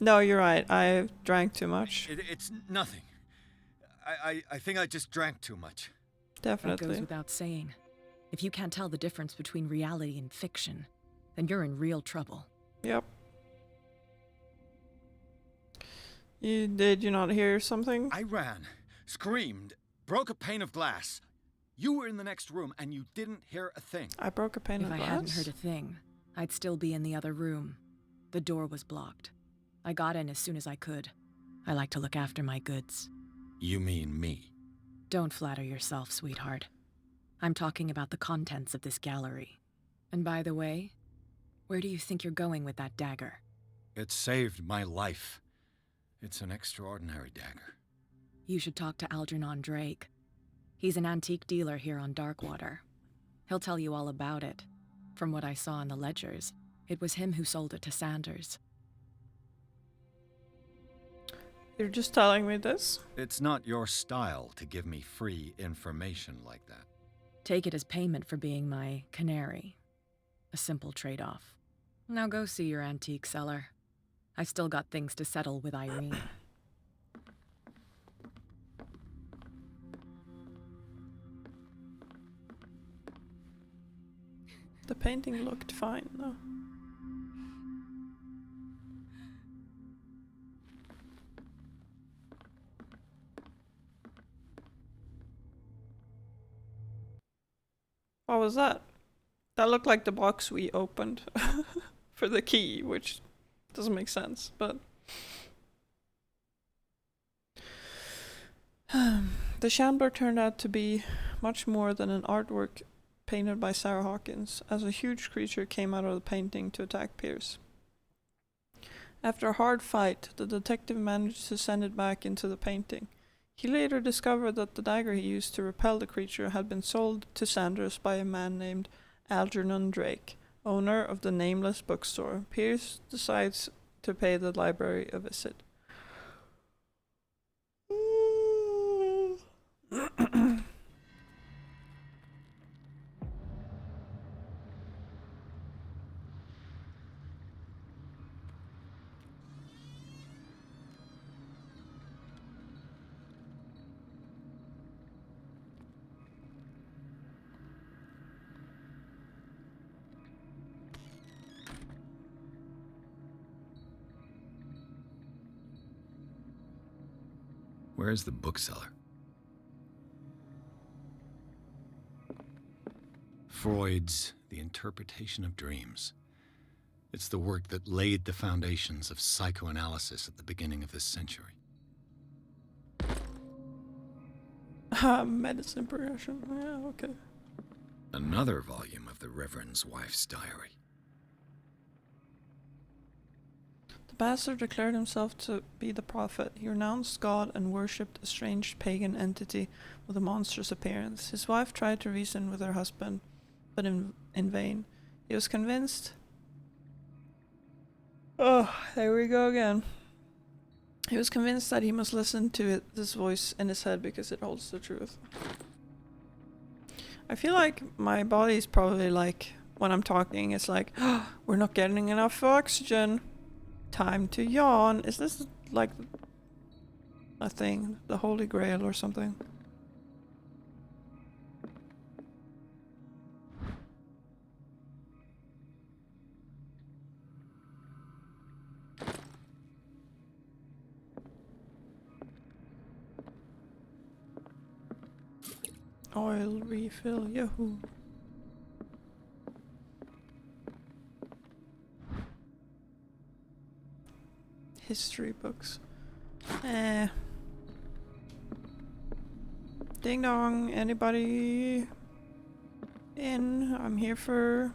No, you're right. I drank too much. It's nothing. I think I just drank too much. That Definitely. goes without saying. If you can't tell the difference between reality and fiction, then you're in real trouble. Yep. Did you not hear something? I ran, screamed, broke a pane of glass. You were in the next room and you didn't hear a thing. I broke a pane If of I glass. hadn't heard a thing, I'd still be in the other room. The door was blocked. I got in as soon as I could. I like to look after my goods. You mean me? Don't flatter yourself, sweetheart. I'm talking about the contents of this gallery. And by the way, where do you think you're going with that dagger? It saved my life. It's an extraordinary dagger. You should talk to Algernon Drake. He's an antique dealer here on Darkwater. He'll tell you all about it. From what I saw in the ledgers, it was him who sold it to Sanders. You're just telling me this? It's not your style to give me free information like that. Take it as payment for being my canary. A simple trade-off. Now go see your antique seller. I've still got things to settle with Irene. The painting looked fine, though. What was that? That looked like the box we opened for the key, which Doesn't make sense, but the Shambler turned out to be much more than an artwork painted by Sarah Hawkins, as a huge creature came out of the painting to attack Pierce. After a hard fight, the detective managed to send it back into the painting. He later discovered that the dagger he used to repel the creature had been sold to Sanders by a man named Algernon Drake, owner of the nameless bookstore. Pierce decides to pay the library a visit. Where's the bookseller? Freud's The Interpretation of Dreams. It's the work that laid the foundations of psychoanalysis at the beginning of this century. Medicine progression. Yeah, okay. Another volume of the Reverend's wife's diary. The bastard declared himself to be the prophet. He renounced God and worshipped a strange pagan entity with a monstrous appearance. His wife tried to reason with her husband, but in vain. He was convinced... Oh, there we go again. He was convinced that he must listen to this voice in his head because it holds the truth. I feel like my body's probably like, when I'm talking, it's like, oh, we're not getting enough oxygen. Time to yawn. Is this like a thing? The Holy Grail or something? Oil refill, yahoo. History books. Ding dong, anybody in? I'm here for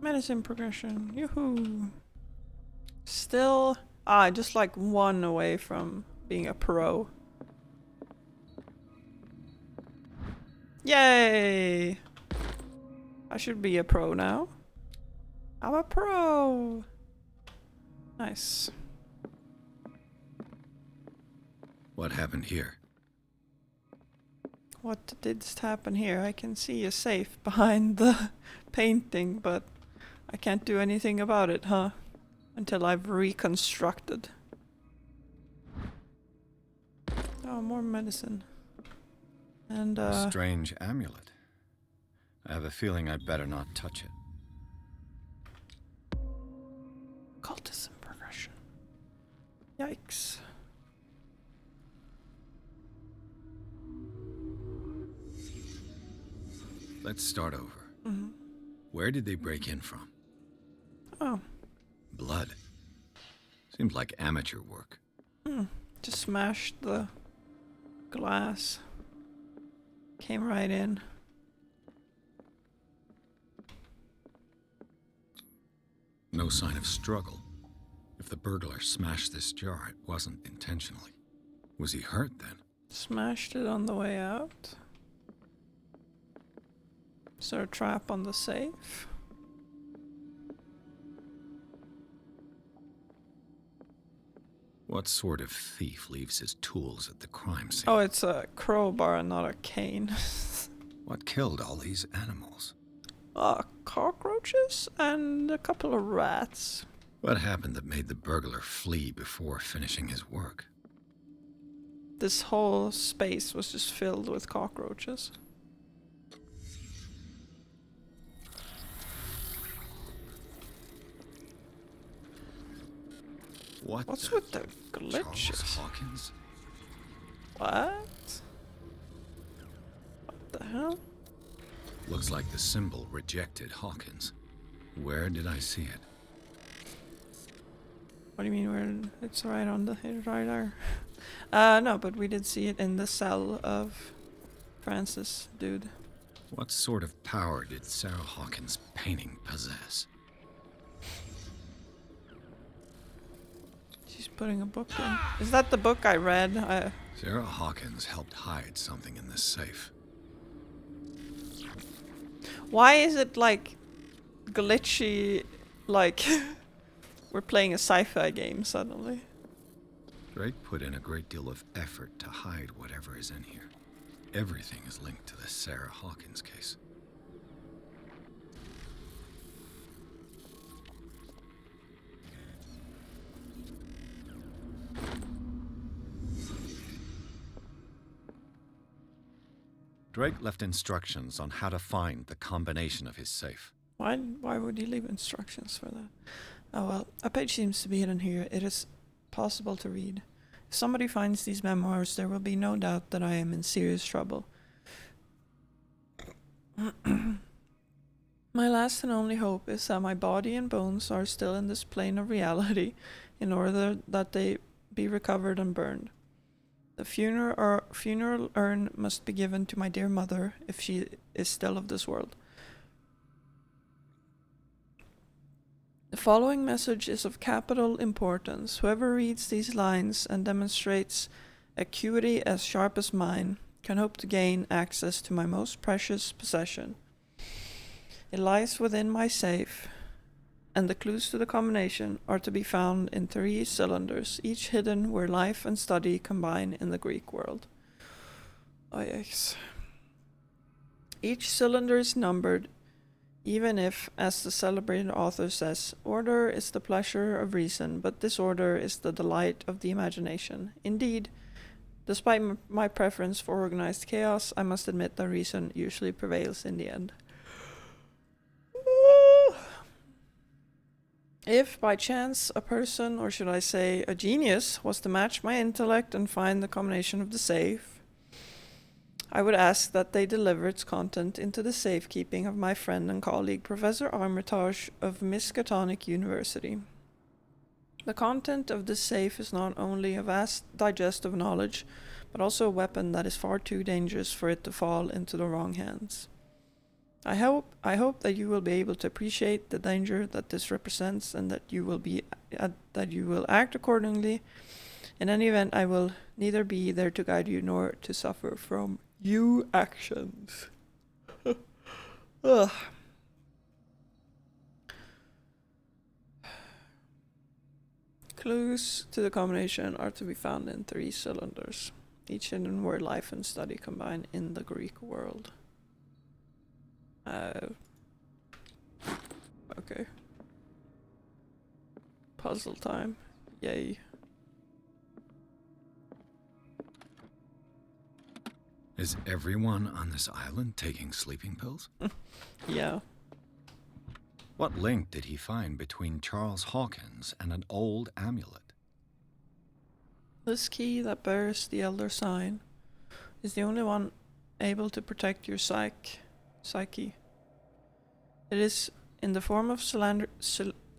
medicine progression, yoo-hoo. Still, just like one away from being a pro. Yay! I should be a pro now. I'm a pro! Nice. What happened here? What did happen here? I can see a safe behind the painting, but I can't do anything about it, huh? Until I've reconstructed. Oh, more medicine. And, A strange amulet. I have a feeling I'd better not touch it. Cultism progression. Yikes. Let's start over. Mm-hmm. Where did they break in from? Oh. Blood. Seems like amateur work. Just smashed the glass. Came right in. No sign of struggle. If the burglar smashed this jar, it wasn't intentionally. Was he hurt then? Smashed it on the way out. Is there a trap on the safe? What sort of thief leaves his tools at the crime scene? Oh, it's a crowbar and not a cane. What killed all these animals? Cockroaches and a couple of rats. What happened that made the burglar flee before finishing his work? This whole space was just filled with cockroaches. What's with the glitches? Charles Hawkins? What? What the hell? Looks like the symbol rejected Hawkins. Where did I see it? What do you mean where? It's right on the right there. No, but we did see it in the cell of Francis, dude. What sort of power did Sarah Hawkins' painting possess? She's putting a book in. Is that the book I read? Sarah Hawkins helped hide something in this safe. Why is it like glitchy, like we're playing a sci-fi game suddenly? Drake put in a great deal of effort to hide whatever is in here. Everything is linked to the Sarah Hawkins case. Drake left instructions on how to find the combination of his safe. Why would he leave instructions for that? Oh well, a page seems to be hidden here. It is possible to read. If somebody finds these memoirs, there will be no doubt that I am in serious trouble. My last and only hope is that my body and bones are still in this plane of reality in order that they be recovered and burned. The funeral urn must be given to my dear mother if she is still of this world. The following message is of capital importance. Whoever reads these lines and demonstrates acuity as sharp as mine can hope to gain access to my most precious possession. It lies within my safe, and the clues to the combination are to be found in 3 cylinders, each hidden where life and study combine in the Greek world. Oh yes. Each cylinder is numbered, even if, as the celebrated author says, order is the pleasure of reason, but disorder is the delight of the imagination. Indeed, despite my preference for organized chaos, I must admit that reason usually prevails in the end. If by chance a person, or should I say a genius, was to match my intellect and find the combination of the safe, I would ask that they deliver its content into the safekeeping of my friend and colleague, Professor Armitage of Miskatonic University. The content of this safe is not only a vast digest of knowledge, but also a weapon that is far too dangerous for it to fall into the wrong hands. I hope that you will be able to appreciate the danger that this represents, and that you will act accordingly. In any event, I will neither be there to guide you nor to suffer from your actions. Ugh. Clues to the combination are to be found in 3 cylinders, each hidden where life and study combine in the Greek world. Okay. Puzzle time. Yay. Is everyone on this island taking sleeping pills? Yeah. What link did he find between Charles Hawkins and an old amulet? This key that bears the Elder Sign is the only one able to protect your psyche. It is in the form of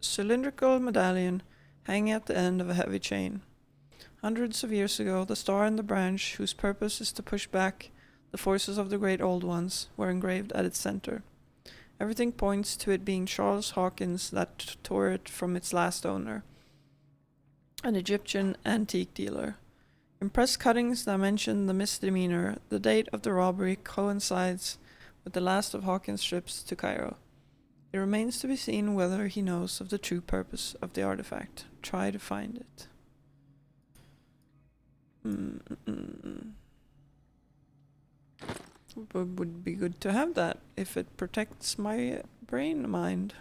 cylindrical medallion hanging at the end of a heavy chain. Hundreds of years ago, the star and the branch, whose purpose is to push back the forces of the great old ones, were engraved at its center. Everything points to it being Charles Hawkins that tore it from its last owner, an Egyptian antique dealer. In press cuttings that mention the misdemeanor, the date of the robbery coincides with the last of Hawkins' trips to Cairo. It remains to be seen whether he knows of the true purpose of the artifact. Try to find it. Would be good to have that if it protects my brain mind.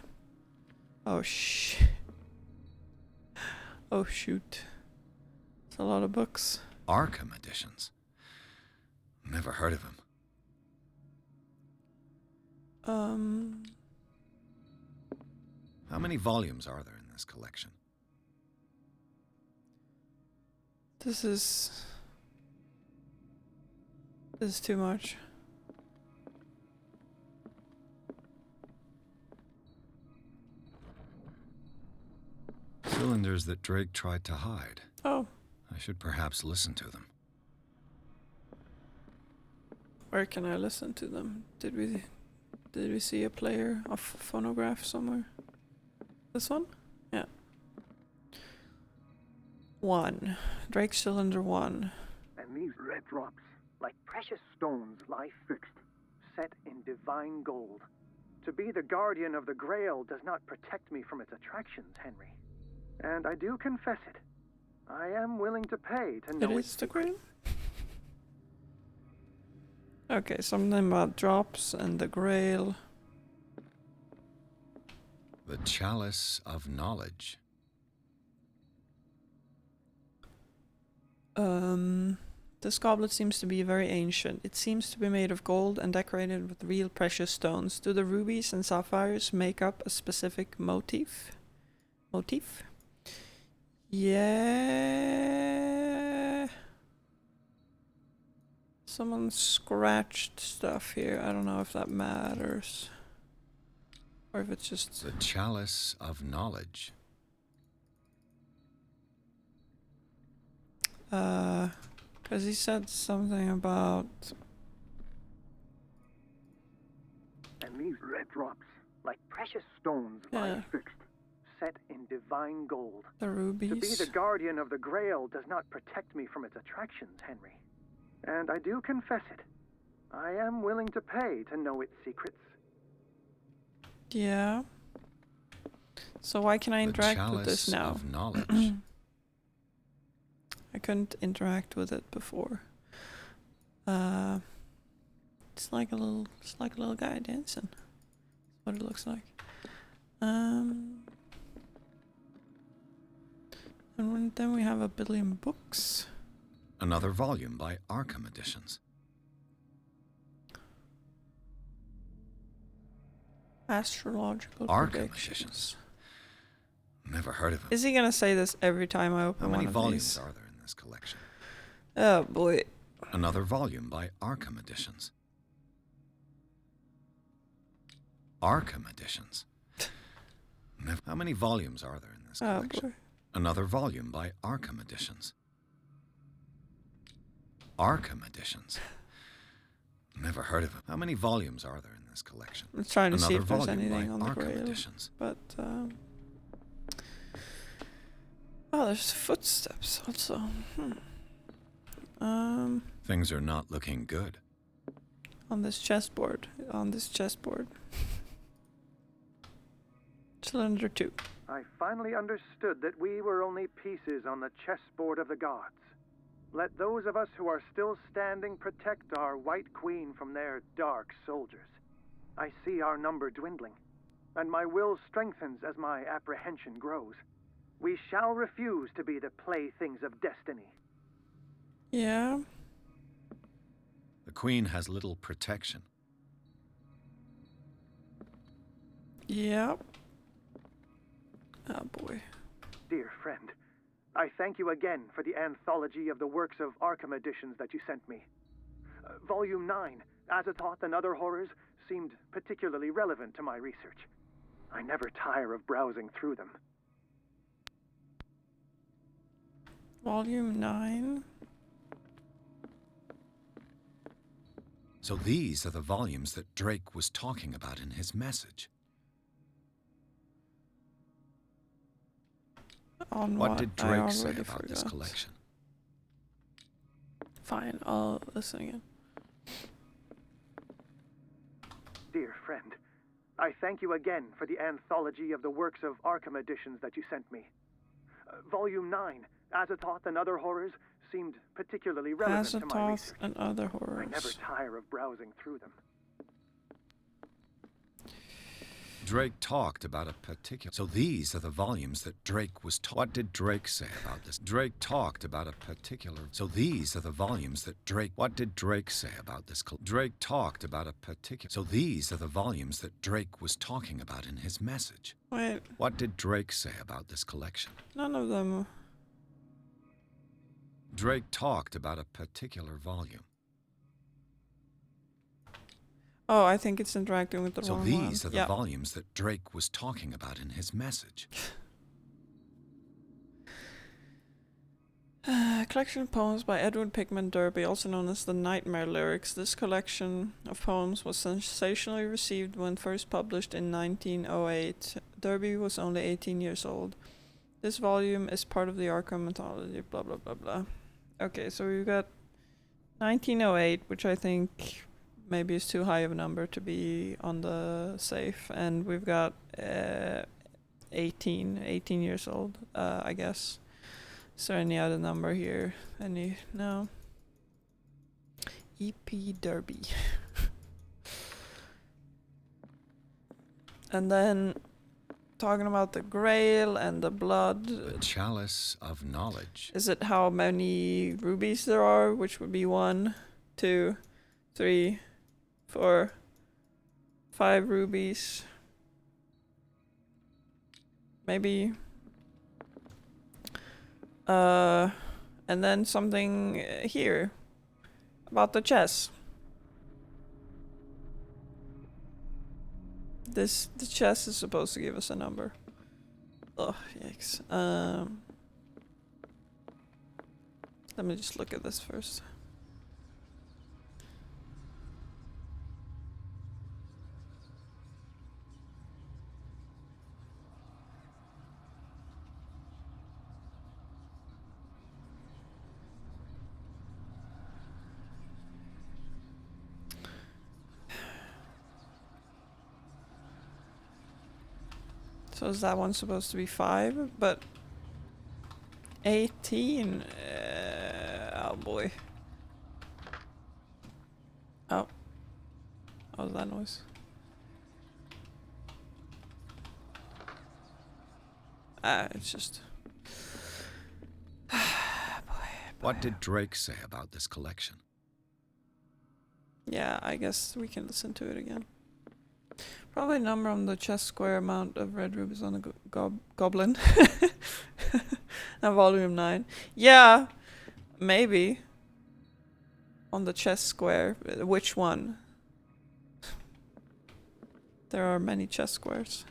Oh oh shoot. It's a lot of books. Arkham editions. Never heard of him. How many volumes are there in this collection? This is too much. answers that Drake tried to hide. Oh, I should perhaps listen to them. where can I listen to them? Did we see a player of phonograph somewhere? This one? Yeah. 1. Drake Cylinder 1. And these red drops, like precious stones, lie fixed, set in divine gold. To be the guardian of the Grail does not protect me from its attractions, Henry. And I do confess it. I am willing to pay to know It its is the Grail? Okay, something about drops and the Grail. The Chalice of Knowledge. This goblet seems to be very ancient. It seems to be made of gold and decorated with real precious stones. Do the rubies and sapphires make up a specific motif? Yeah. Someone scratched stuff here. I don't know if that matters. Or if it's just... The Chalice of Knowledge. Because he said something about... And these red drops, like precious stones, lie fixed, set in divine gold. The rubies. To be the guardian of the Grail does not protect me from its attractions, Henry. And I do confess it. I am willing to pay to know its secrets. Yeah. So why can I interact with this now? The Chalice of Knowledge. I couldn't interact with it before. It's like a little guy dancing. That's what it looks like. And then we have a billion books. Another volume by Arkham Editions. Astrological Arkham predictions. Editions. Never heard of him. Is he gonna say this every time I open How one many of volumes these? are there in this collection? Oh boy. Another volume by Arkham Editions. Arkham Editions. How many volumes are there in this Oh collection? boy. Another volume by Arkham Editions. Arkham Editions. Never heard of him. How many volumes are there in this collection? I'm trying to see Another if there's volume anything by on the Arkham Grail. Editions. But oh, there's footsteps also. Things are not looking good. On this chessboard. Cylinder 2. I finally understood that we were only pieces on the chessboard of the gods. Let those of us who are still standing protect our White Queen from their dark soldiers. I see our number dwindling, and my will strengthens as my apprehension grows. We shall refuse to be the playthings of destiny. Yeah. The Queen has little protection. Yep. Oh boy. Dear friend, I thank you again for the anthology of the works of Arkham Editions that you sent me. Volume 9, Azathoth and Other Horrors, seemed particularly relevant to my research. I never tire of browsing through them. Volume 9. So these are the volumes that Drake was talking about in his message. On What did I Drake say already about this forgot. collection? Fine, I'll listen again. Dear friend, I thank you again for the anthology of the works of Arkham Editions that you sent me. Volume 9, Azathoth and Other Horrors, seemed particularly relevant to my Azathoth research. and Other Horrors. I never tire of browsing through them. Drake talked about a particular... So these are the volumes that Drake was... What did Drake say about this? Drake talked about a particular... So these are the volumes that Drake... What did Drake say about this? Drake talked about a particular... So these are the volumes that Drake was talking about in his message. Wait, What did Drake say about this collection? none of them. Drake talked about a particular volume. Oh, I think it's interacting with the So wrong one. these are the volumes that Drake was talking about in his message. A collection of poems by Edward Pickman Derby, also known as the Nightmare Lyrics. This collection of poems was sensationally received when first published in 1908. Derby was only 18 years old. This volume is part of the Arkham mythology, blah blah blah blah. Okay, so we've got 1908, which I think maybe is too high of a number to be on the safe, and we've got 18 years old, I guess. Is there any other number here? No. E.P. Derby. And then talking about the Grail and the blood. The Chalice of Knowledge. Is it how many rubies there are? Which would be 1, 2, 3, 4, 5 rubies. Maybe. And then something here about the chess. The chess is supposed to give us a number. Oh, yikes. Let me just look at this first. So is that one supposed to be 5? But 18? Oh boy. Oh. What was that noise? It's just... What did Drake say about this collection? Yeah, I guess we can listen to it again. Probably a number on the chess square, amount of red rubies on the goblin. Now volume 9. Yeah, maybe. On the chess square. Which one? There are many chess squares.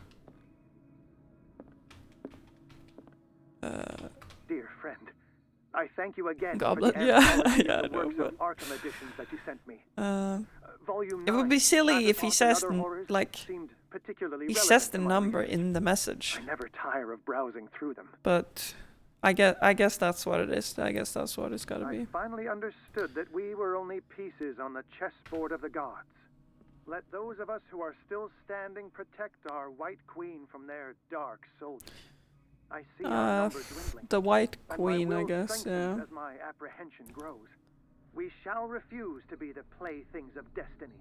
Dear friend, I thank you again Goblin, for the yeah. anthology Yeah, I of know, works but... of Arkham editions that you sent me. Volume It would 9, be silly if he Abaddon says, and Other Horrors, like, seemed particularly he relevant says the to my number research. in the message. I never tire of browsing through them. But I guess that's what it is. I guess that's what it's gotta I be. finally understood that we were only pieces on the chessboard of the gods. Let those of us who are still standing protect our White Queen from their dark soldiers. I see our number dwindling. The White and my Queen, I will guess, strengthens yeah. as my apprehension grows. We shall refuse to be the playthings of destiny.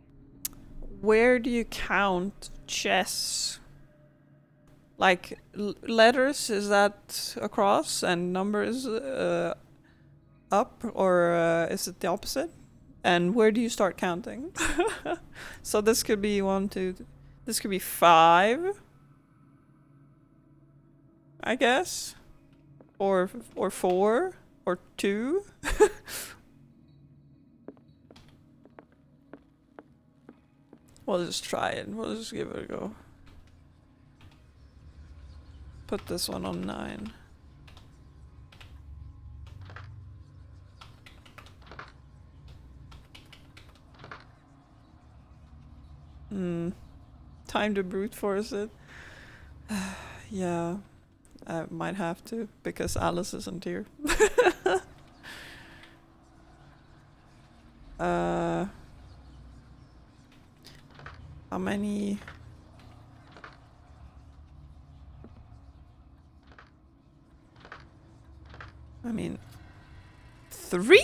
Where do you count chess? Like, letters, is that across and numbers up, or is it the opposite? And where do you start counting? So this could be 1, 2, this could be 5, I guess, or 4, or 2. We'll just try it. We'll just give it a go. Put this one on 9. Time to brute force it. Yeah, I might have to, because Alice isn't here. How many? I mean, 3?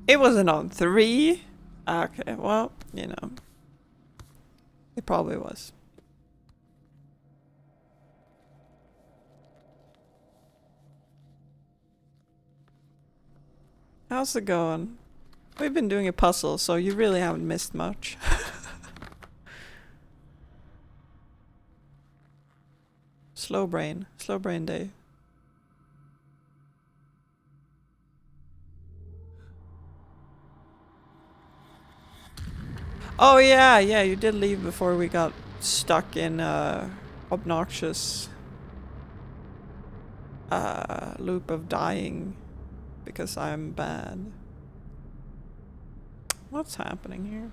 It wasn't on 3? Okay, well, you know. It probably was. How's it going? We've been doing a puzzle, so you really haven't missed much. Slow brain day. Oh yeah, you did leave before we got stuck in obnoxious loop of dying because I'm bad. What's happening here?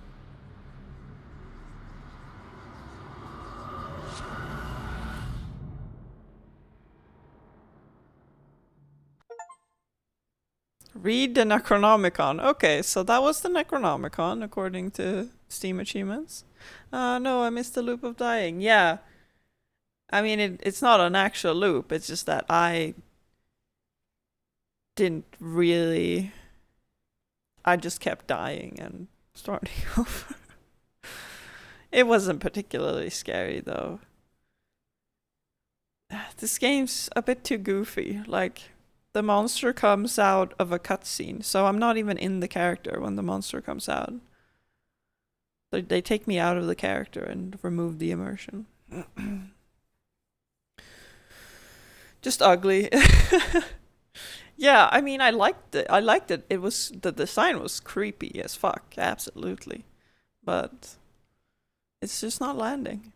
Read the Necronomicon. Okay, so that was the Necronomicon according to Steam achievements. No, I missed the loop of dying. Yeah. I mean, it's not an actual loop. It's just that I didn't really... I just kept dying and starting over. It wasn't particularly scary, though. This game's a bit too goofy. Like, the monster comes out of a cutscene, so I'm not even in the character when the monster comes out. They take me out of the character and remove the immersion. Just ugly. Yeah, I mean, I liked it. The design was creepy as fuck, absolutely. But it's just not landing.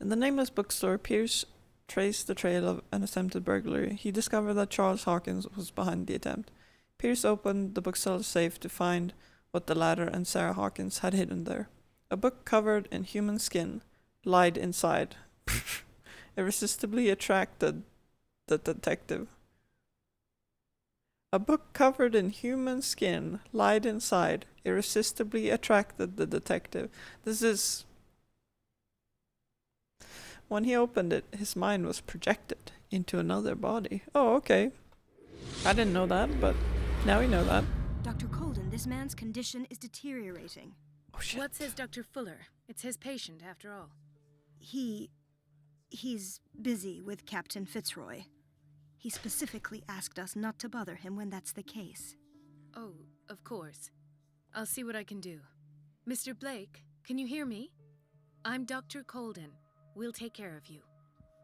In the nameless bookstore, Pierce traced the trail of an attempted burglary. He discovered that Charles Hawkins was behind the attempt. Pierce opened the bookseller's safe to find what the latter and Sarah Hawkins had hidden there. A book covered in human skin lied inside. Irresistibly attracted the detective. A book covered in human skin lied inside, irresistibly attracted the detective. This is... When he opened it, his mind was projected into another body. Oh, okay. I didn't know that, but now we know that. Dr. Colden, this man's condition is deteriorating. Oh, shit. What says Dr. Fuller? It's his patient, after all. He's busy with Captain Fitzroy. He specifically asked us not to bother him when that's the case. Oh, of course. I'll see what I can do. Mr. Blake, can you hear me? I'm Dr. Colden. We'll take care of you.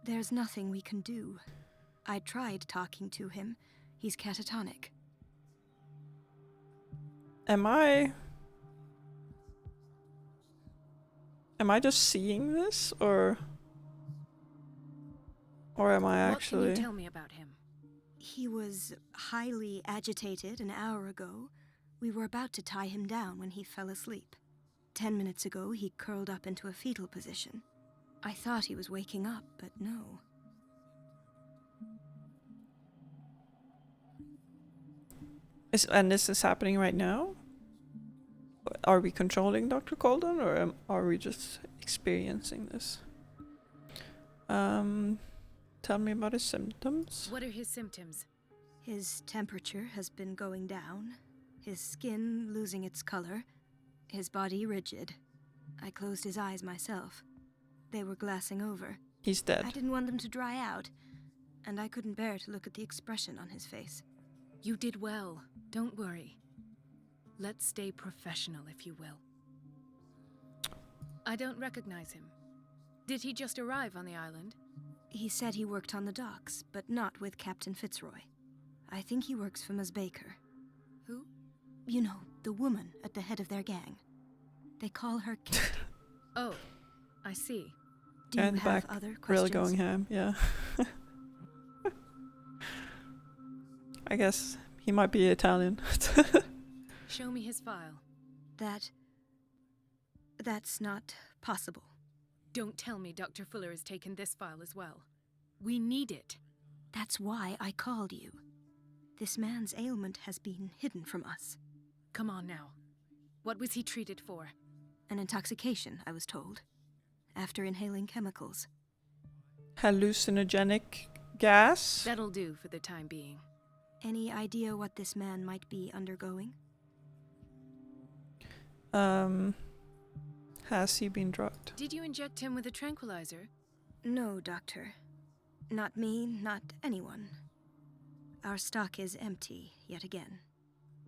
There's nothing we can do. I tried talking to him. He's catatonic. Am I just seeing this, or am I actually... What can you tell me about him? He was highly agitated an hour ago. We were about to tie him down when he fell asleep. 10 minutes ago, he curled up into a fetal position. I thought he was waking up, but no. And this is happening right now? Are we controlling Dr. Colden, or are we just experiencing this? Tell me about his symptoms. What are his symptoms? His temperature has been going down, his skin losing its color, his body rigid. I closed his eyes myself. They were glassing over. He's dead. I didn't want them to dry out, and I couldn't bear to look at the expression on his face. You did well. Don't worry. Let's stay professional, if you will. I don't recognize him. Did he just arrive on the island? He said he worked on the docks, but not with Captain Fitzroy. I think he works for Ms. Baker. Who? You know, the woman at the head of their gang. They call her Kate. Oh, I see. Do you And have back, other questions? really going ham, yeah. I guess he might be Italian. Show me his file. That's not possible. Don't tell me Dr. Fuller has taken this file as well. We need it. That's why I called you. This man's ailment has been hidden from us. Come on now. What was he treated for? An intoxication, I was told. After inhaling chemicals. Hallucinogenic gas? That'll do for the time being. Any idea what this man might be undergoing? Has he been drugged? Did you inject him with a tranquilizer? No, Doctor. Not me, not anyone. Our stock is empty, yet again.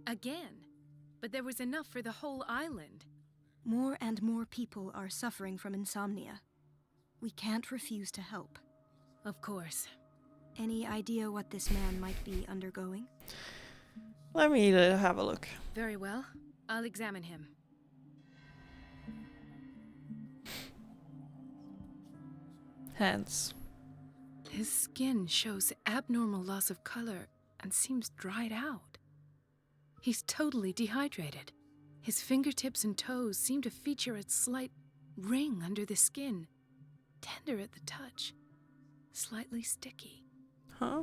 Again? But there was enough for the whole island. More and more people are suffering from insomnia. We can't refuse to help. Of course. Any idea what this man might be undergoing? Let me have a look. Very well. I'll examine him. Hands. His skin shows abnormal loss of color and seems dried out. He's totally dehydrated. His fingertips and toes seem to feature a slight ring under the skin. Tender at the touch. Slightly sticky. Huh?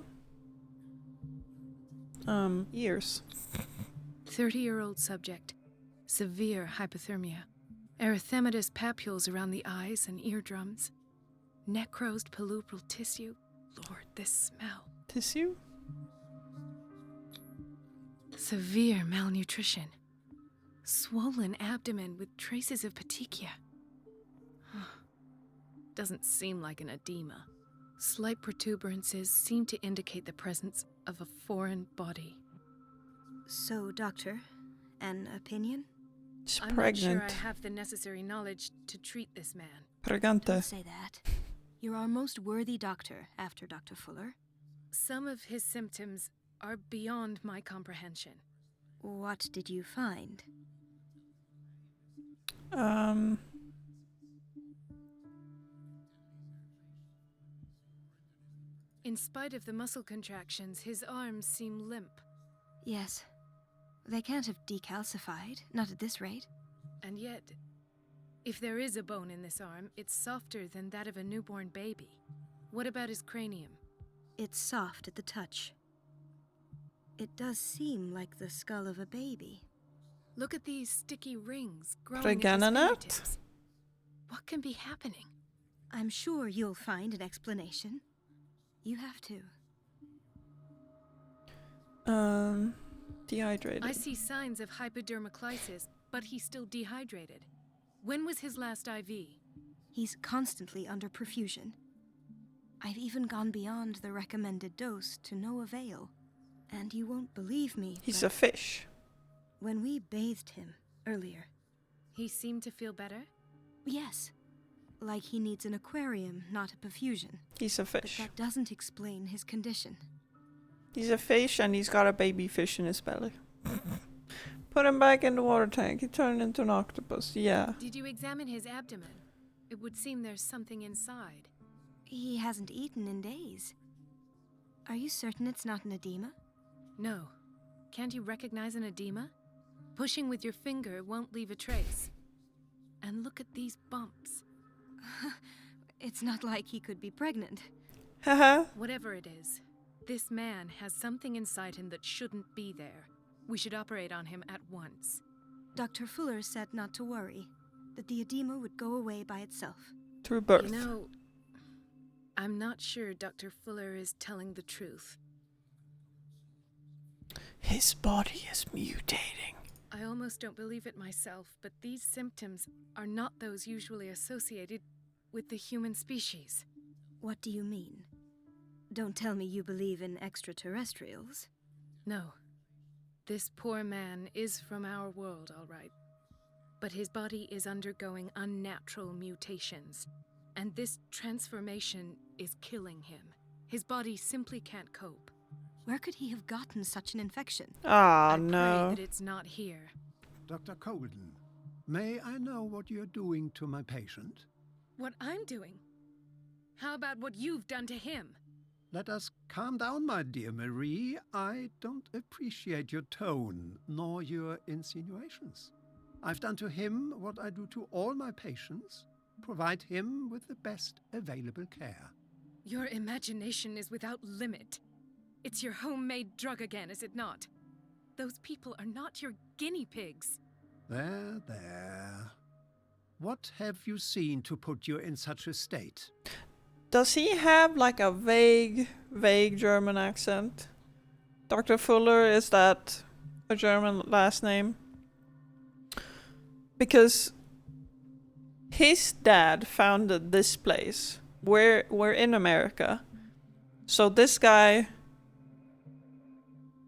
Ears. 30-year-old subject. Severe hypothermia. Erythematous papules around the eyes and eardrums. Necrosed palpebral tissue. Lord, this smell. Tissue? Severe malnutrition. Swollen abdomen with traces of petechia. Doesn't seem like an edema. Slight protuberances seem to indicate the presence of a foreign body. So, Doctor, an opinion? She's I'm pregnant. not sure I have the necessary knowledge to treat this man. Don't Pregante. say that. You're our most worthy doctor after Dr. Fuller. Some of his symptoms are beyond my comprehension. What did you find? In spite of the muscle contractions, his arms seem limp. Yes. They can't have decalcified, not at this rate. And yet, if there is a bone in this arm, it's softer than that of a newborn baby. What about his cranium? It's soft at the touch. It does seem like the skull of a baby. Look at these sticky rings growing at his Pregnant? fingertips. What can be happening? I'm sure you'll find an explanation. You have to. Dehydrated. I see signs of hypodermoclysis, but he's still dehydrated. When was his last IV? He's constantly under perfusion. I've even gone beyond the recommended dose to no avail. And you won't believe me, He's but a fish. when we bathed him earlier, He seemed to feel better? yes, like he needs an aquarium, not a perfusion. He's a But fish. that doesn't explain his condition. He's a fish and he's got a baby fish in his belly. Put him back in the water tank. He turned into an octopus. Yeah. Did you examine his abdomen? It would seem there's something inside. He hasn't eaten in days. Are you certain it's not an edema? No. Can't you recognize an edema? Pushing with your finger won't leave a trace. And look at these bumps. It's not like he could be pregnant. Haha. Whatever it is, this man has something inside him that shouldn't be there. We should operate on him at once. Dr. Fuller said not to worry, that the edema would go away by itself. Through birth. You know, I'm not sure Dr. Fuller is telling the truth. His body is mutating. I almost don't believe it myself, but these symptoms are not those usually associated with the human species. What do you mean? Don't tell me you believe in extraterrestrials. No. This poor man is from our world, all right. But his body is undergoing unnatural mutations, and this transformation is killing him. His body simply can't cope. Where could he have gotten such an infection? Ah, I pray no. that it's not here. Dr. Colden, may I know what you're doing to my patient? What I'm doing? How about what you've done to him? Let us calm down, my dear Marie. I don't appreciate your tone, nor your insinuations. I've done to him what I do to all my patients, provide him with the best available care. Your imagination is without limit. It's your homemade drug again, is it not? Those people are not your guinea pigs. There, there. What have you seen to put you in such a state? Does he have like a vague German accent? Dr. Fuller, is that a German last name? Because his dad founded this place. We're in America. So this guy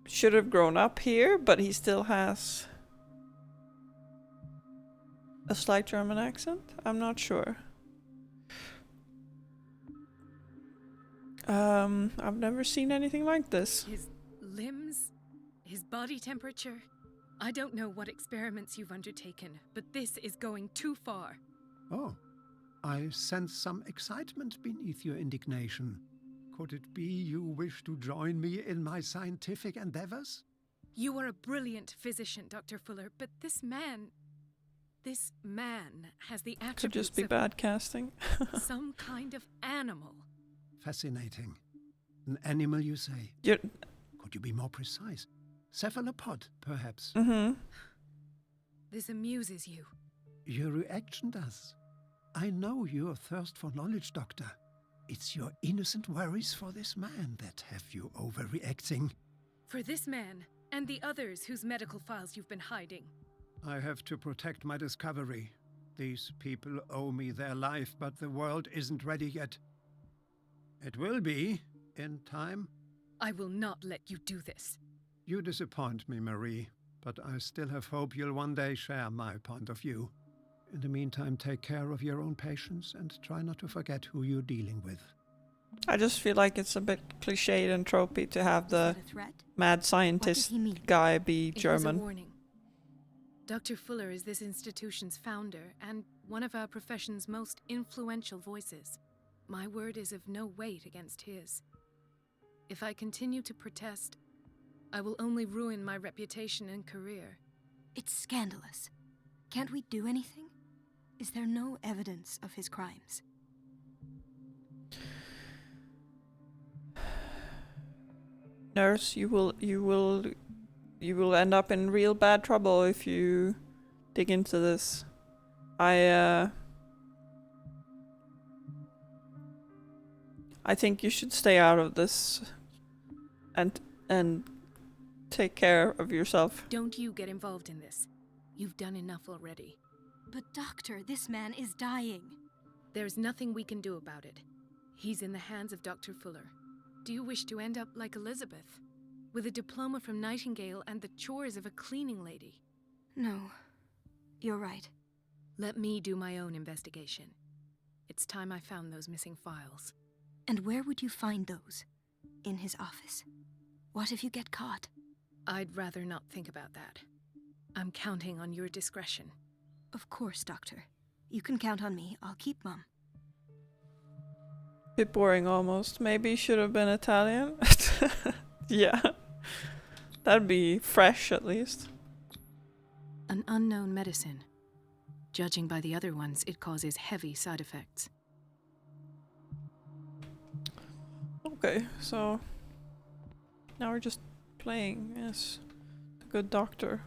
should have grown up here, but he still has a slight German accent? I'm not sure. I've never seen anything like this. His limbs? His body temperature? I don't know what experiments you've undertaken, but this is going too far. Oh, I sense some excitement beneath your indignation. Could it be you wish to join me in my scientific endeavors? You are a brilliant physician, Dr. Fuller, but this man has the attributes Could just be of bad casting. some kind of animal. Fascinating. An animal, you say? You're... Could you be more precise? Cephalopod, perhaps? Mm-hmm. This amuses you. Your reaction does. I know your thirst for knowledge, Doctor. It's your innocent worries for this man that have you overreacting. For this man, and the others whose medical files you've been hiding. I have to protect my discovery. These people owe me their life, but the world isn't ready yet. It will be, in time. I will not let you do this. You disappoint me, Marie, but I still have hope you'll one day share my point of view. In the meantime, take care of your own patients and try not to forget who you're dealing with. I just feel like it's a bit cliched and tropey to have the Is that a threat? mad scientist What did he mean? guy be It was a German. warning. Dr. Fuller is this institution's founder and one of our profession's most influential voices. My word is of no weight against his. If I continue to protest, I will only ruin my reputation and career. It's scandalous. Can't we do anything? Is there no evidence of his crimes? Nurse, you will end up in real bad trouble if you dig into this. I think you should stay out of this and take care of yourself. Don't you get involved in this. You've done enough already. But doctor, this man is dying. There's nothing we can do about it. He's in the hands of Dr. Fuller. Do you wish to end up like Elizabeth? With a diploma from Nightingale and the chores of a cleaning lady? No, you're right. Let me do my own investigation. It's time I found those missing files. And where would you find those? In his office? What if you get caught? I'd rather not think about that. I'm counting on your discretion. Of course, Doctor. You can count on me. I'll keep Mum. Bit boring almost. Maybe should have been Italian. Yeah. That'd be fresh at least. An unknown medicine. Judging by the other ones, it causes heavy side effects. Okay, so now we're just playing as the good doctor.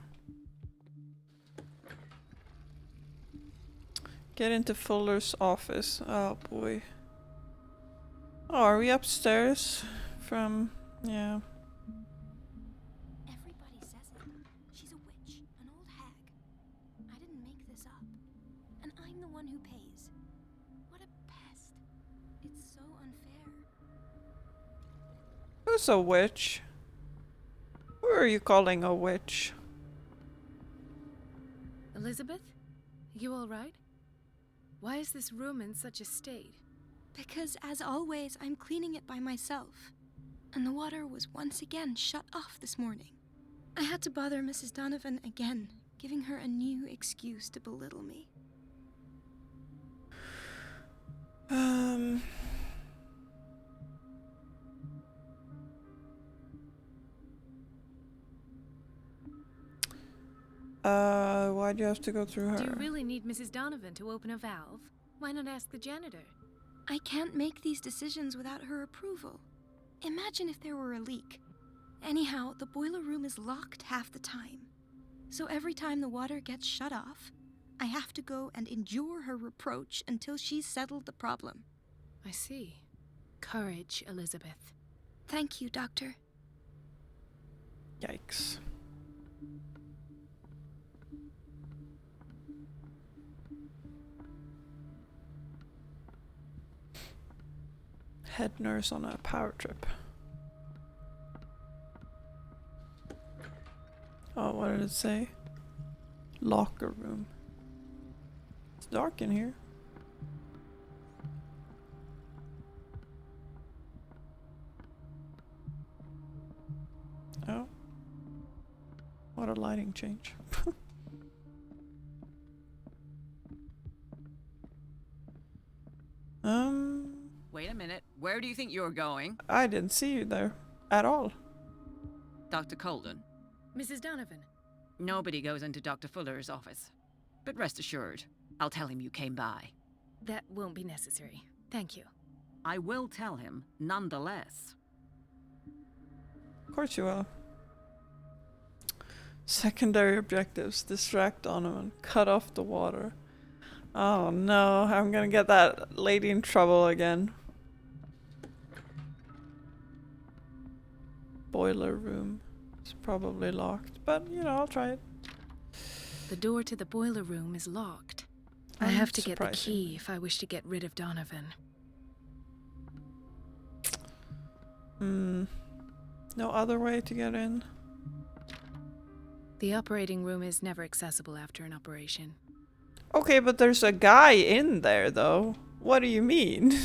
Get into Fuller's office. Oh boy. Oh, are we upstairs from... yeah. Everybody says it. She's a witch, an old hag. I didn't make this up. And I'm the one who pays. What a pest. It's so unfair. Who's a witch? Who are you calling a witch? Elizabeth? You alright? Why is this room in such a state? Because, as always, I'm cleaning it by myself. And the water was once again shut off this morning. I had to bother Mrs. Donovan again, giving her a new excuse to belittle me. Why do you have to go through her? Do you really need Mrs. Donovan to open a valve? Why not ask the janitor? I can't make these decisions without her approval. Imagine if there were a leak. Anyhow, the boiler room is locked half the time. So every time the water gets shut off, I have to go and endure her reproach until she's settled the problem. I see. Courage, Elizabeth. Thank you, Doctor. Yikes. Head nurse on a power trip. Oh, what did it say? Locker room. It's dark in here. Oh. What a lighting change. Wait a minute. Where do you think you're going? I didn't see you there at all. Dr. Colden? Mrs. Donovan. Nobody goes into Dr. Fuller's office. But rest assured, I'll tell him you came by. That won't be necessary. Thank you. I will tell him, nonetheless. Of course you will. Secondary objectives. Distract Donovan. Cut off the water. Oh no, I'm gonna get that lady in trouble again. Boiler room. It's probably locked, but you know, I'll try it. The door to the boiler room is locked. I have to get the key if I wish to get rid of Donovan. No other way to get in? The operating room is never accessible after an operation. Okay, but there's a guy in there, though. What do you mean?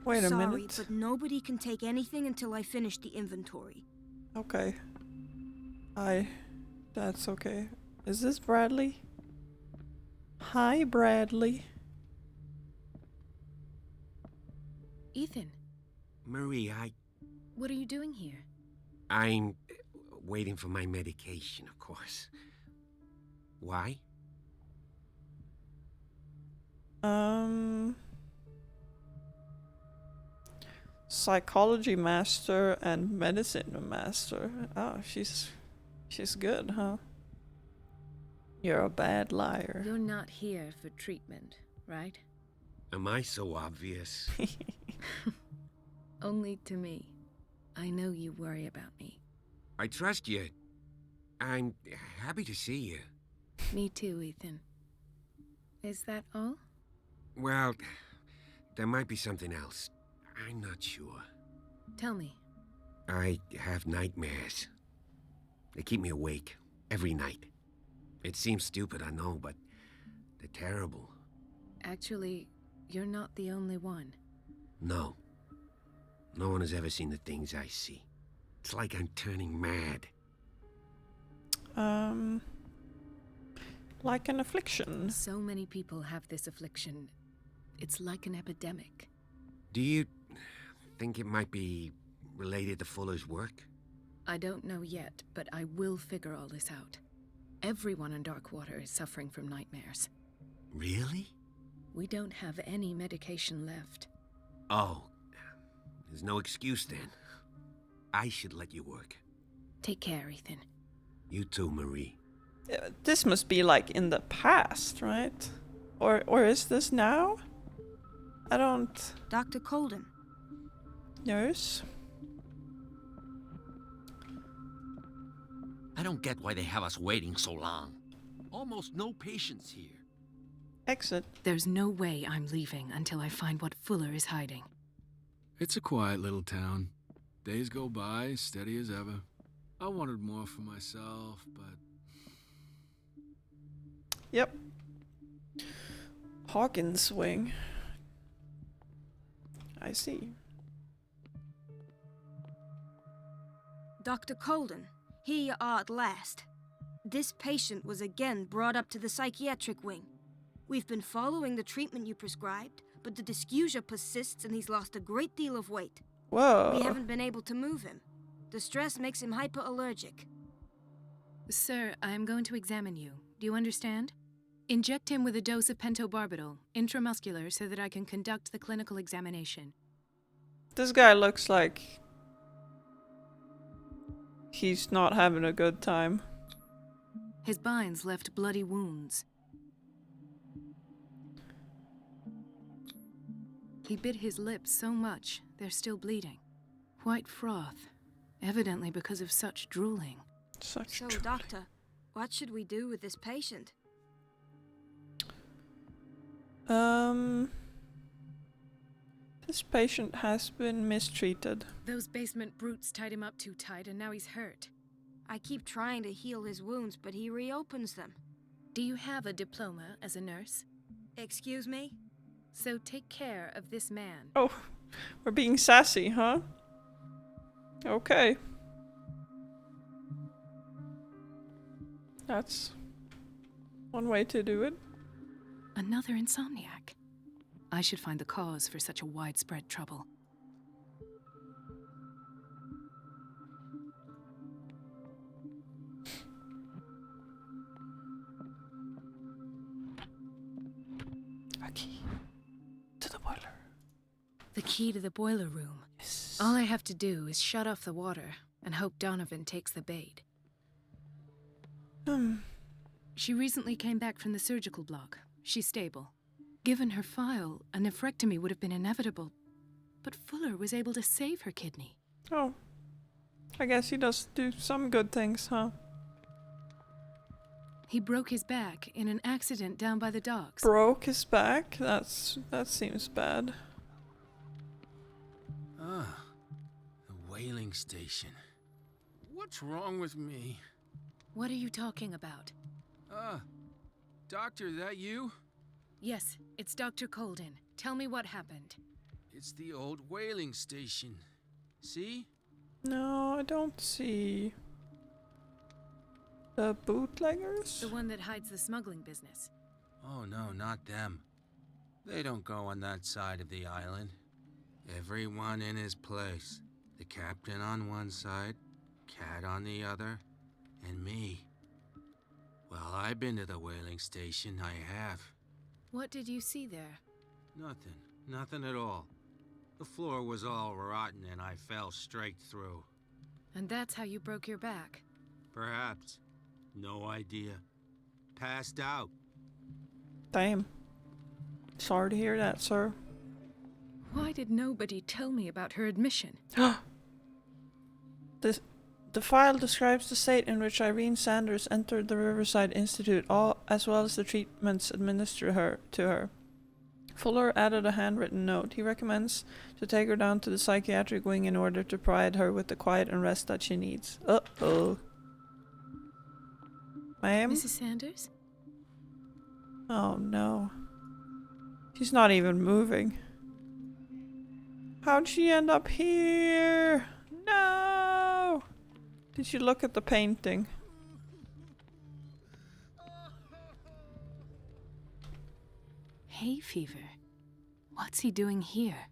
Wait a Sorry, minute. but nobody can take anything until I finish the inventory. Okay. That's okay. Is this Bradley? Hi, Bradley. Ethan, Marie, what are you doing here? I'm waiting for my medication, of course. Why? Psychology master and medicine master. Oh, she's good, huh? You're a bad liar. You're not here for treatment, right? Am I so obvious? Only to me. I know you worry about me. I trust you. I'm happy to see you. Me too, Ethan. Is that all? Well, there might be something else. I'm not sure. Tell me. I have nightmares. They keep me awake every night. It seems stupid, I know, but they're terrible. Actually, you're not the only one. No. No one has ever seen the things I see. It's like I'm turning mad. Like an affliction. So many people have this affliction. It's like an epidemic. Do you think it might be related to Fuller's work? I don't know yet, but I will figure all this out. Everyone in Darkwater is suffering from nightmares. Really? We don't have any medication left. Oh, there's no excuse then. I should let you work. Take care, Ethan. You too, Marie. This must be like in the past, right? Or is this now? I don't... Dr. Colden. Nurse? I don't get why they have us waiting so long. Almost no patients here. Exit. There's no way I'm leaving until I find what Fuller is hiding. It's a quiet little town. Days go by, steady as ever. I wanted more for myself, but... Yep. Hawkins wing. I see. Dr. Colden, here you are at last. This patient was again brought up to the psychiatric wing. We've been following the treatment you prescribed, but the dysgeusia persists and he's lost a great deal of weight. Whoa. We haven't been able to move him. The stress makes him hyperallergic. Sir, I am going to examine you. Do you understand? Inject him with a dose of pentobarbital, intramuscular, so that I can conduct the clinical examination. This guy looks like he's not having a good time. His binds left bloody wounds. He bit his lips so much, they're still bleeding. White froth, evidently because of such drooling. So, doctor, what should we do with this patient? This patient has been mistreated. Those basement brutes tied him up too tight and now he's hurt. I keep trying to heal his wounds, but he reopens them. Do you have a diploma as a nurse? Excuse me? So take care of this man. Oh, we're being sassy, huh? Okay. That's one way to do it. Another insomniac. I should find the cause for such a widespread trouble. A key to the boiler. The key to the boiler room. Yes. All I have to do is shut off the water and hope Donovan takes the bait. She recently came back from the surgical block. She's stable. Given her file, a nephrectomy would have been inevitable. But Fuller was able to save her kidney. Oh. I guess he does do some good things, huh? He broke his back in an accident down by the docks. Broke his back? That seems bad. Ah, the whaling station. What's wrong with me? What are you talking about? Doctor, that you? Yes, it's Dr. Colden. Tell me what happened. It's the old whaling station. See? No, I don't see. The bootleggers? The one that hides the smuggling business. Oh no, not them. They don't go on that side of the island. Everyone in his place. The captain on one side, Cat on the other, and me. Well, I've been to the whaling station, I have. What did you see there? Nothing at all. The floor was all rotten and I fell straight through. And that's how you broke your back? Perhaps. No idea. Passed out. Damn. Sorry to hear that, sir. Why did nobody tell me about her admission? The file describes the state in which Irene Sanders entered the Riverside Institute, as well as the treatments administered to her. Fuller added a handwritten note. He recommends to take her down to the psychiatric wing in order to provide her with the quiet and rest that she needs. Uh-oh. Ma'am? Mrs. Sanders? Oh no. She's not even moving. How'd she end up here? No! Did you look at the painting? Hay fever. What's he doing here?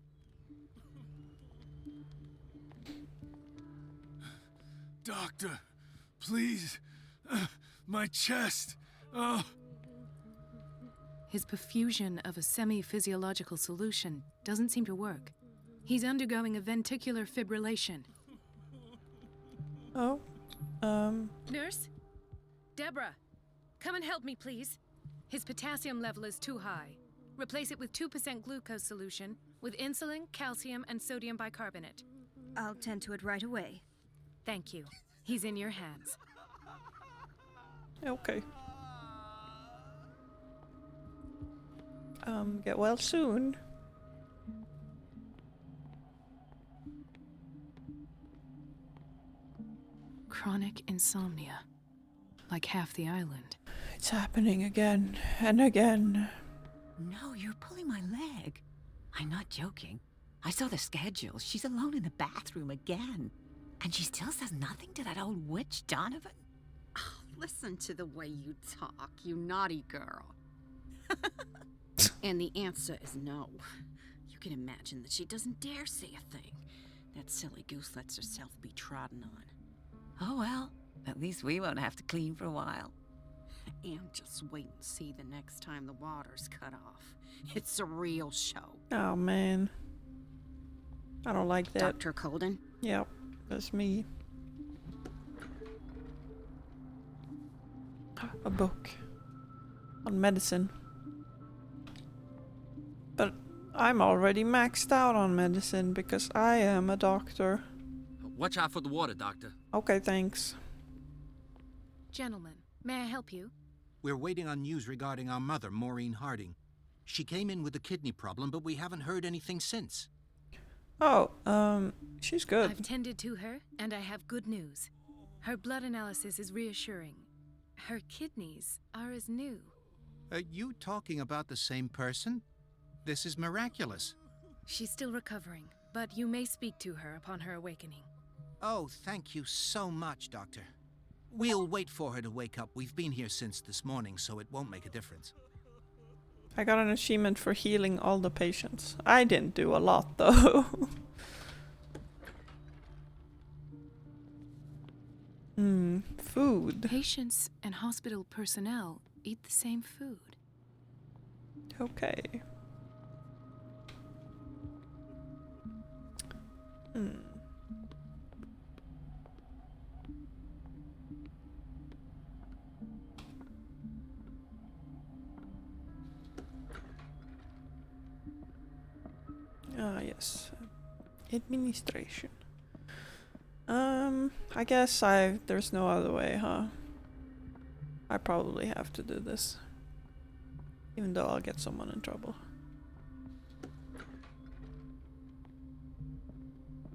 Doctor, please. My chest. Oh. His perfusion of a semi-physiological solution doesn't seem to work. He's undergoing a ventricular fibrillation. Oh. Nurse? Deborah, come and help me, please. His potassium level is too high. Replace it with 2% glucose solution with insulin, calcium, and sodium bicarbonate. I'll tend to it right away. Thank you. He's in your hands. Okay. Get well soon. Chronic insomnia. Like half the island. It's happening again and again. No, you're pulling my leg. I'm not joking. I saw the schedule. She's alone in the bathroom again. And she still says nothing to that old witch, Donovan. Oh, listen to the way you talk, you naughty girl. And the answer is no. You can imagine that she doesn't dare say a thing. That silly goose lets herself be trodden on. Oh well, at least we won't have to clean for a while. And just wait and see the next time the water's cut off. It's a real show. Oh man. I don't like that. Dr. Colden? Yep, that's me. A book on medicine. But I'm already maxed out on medicine because I am a doctor. Watch out for the water, Doctor. Okay, thanks. Gentlemen, may I help you? We're waiting on news regarding our mother, Maureen Harding. She came in with a kidney problem, but we haven't heard anything since. Oh, she's good. I've tended to her, and I have good news. Her blood analysis is reassuring. Her kidneys are as new. Are you talking about the same person? This is miraculous. She's still recovering, but you may speak to her upon her awakening. Oh, thank you so much, Doctor. We'll wait for her to wake up. We've been here since this morning, so it won't make a difference. I got an achievement for healing all the patients. I didn't do a lot though. Food. Patients and hospital personnel eat the same food. Okay. Ah, yes. Administration. I guess there's no other way, huh? I probably have to do this. Even though I'll get someone in trouble.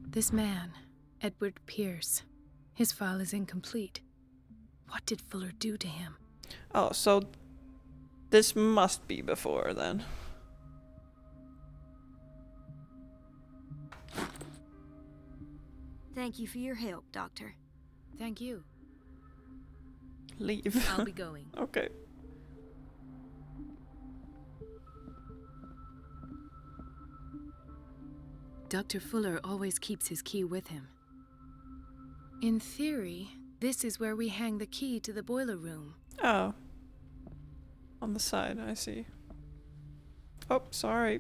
This man, Edward Pierce, his file is incomplete. What did Fuller do to him? Oh, so this must be before then. Thank you for your help, Doctor. Thank you. Leave. I'll be going. Okay. Dr. Fuller always keeps his key with him. In theory, this is where we hang the key to the boiler room. Oh. On the side, I see. Oh, sorry.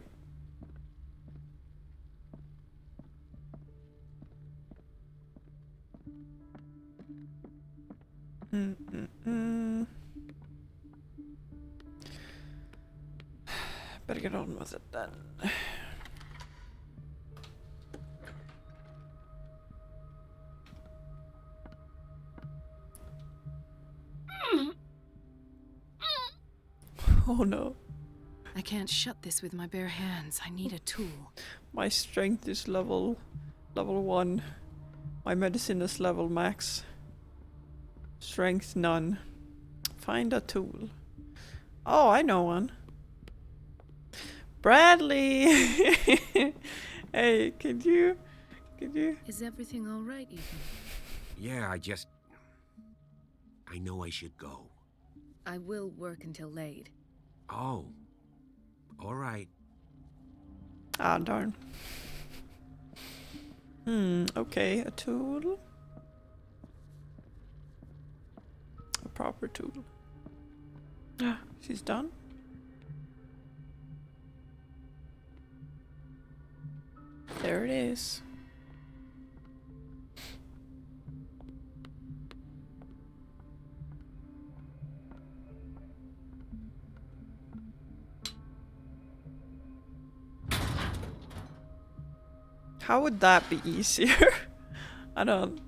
Better get on with it then. Oh no. I can't shut this with my bare hands. I need a tool. My strength is level 1. My medicine is level max. Strength none. Find a tool. Oh, I know one. Bradley! Hey, could you? Is everything all right, Ethan? Yeah, I know I should go. I will work until late. Oh. All right. Ah, darn. Okay, a tool. A proper tool. She's done. There it is. How would that be easier? I don't...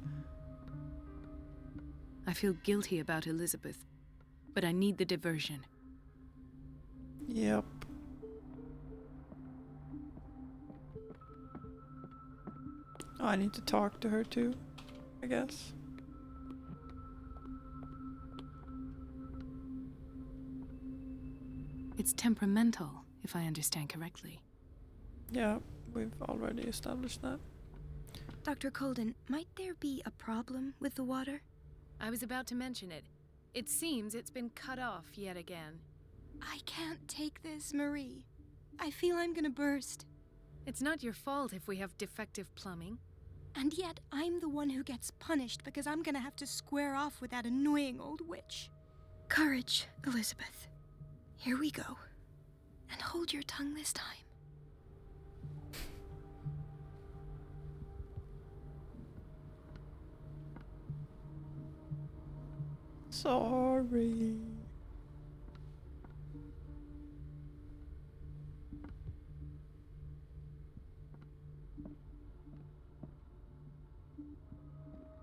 I feel guilty about Elizabeth, but I need the diversion. Yep. Oh, I need to talk to her too, I guess. It's temperamental, if I understand correctly. Yeah, we've already established that. Dr. Colden, might there be a problem with the water? I was about to mention it. It seems it's been cut off yet again. I can't take this, Marie. I feel I'm gonna burst. It's not your fault if we have defective plumbing. And yet, I'm the one who gets punished because I'm gonna have to square off with that annoying old witch. Courage, Elizabeth. Here we go. And hold your tongue this time. Sorry.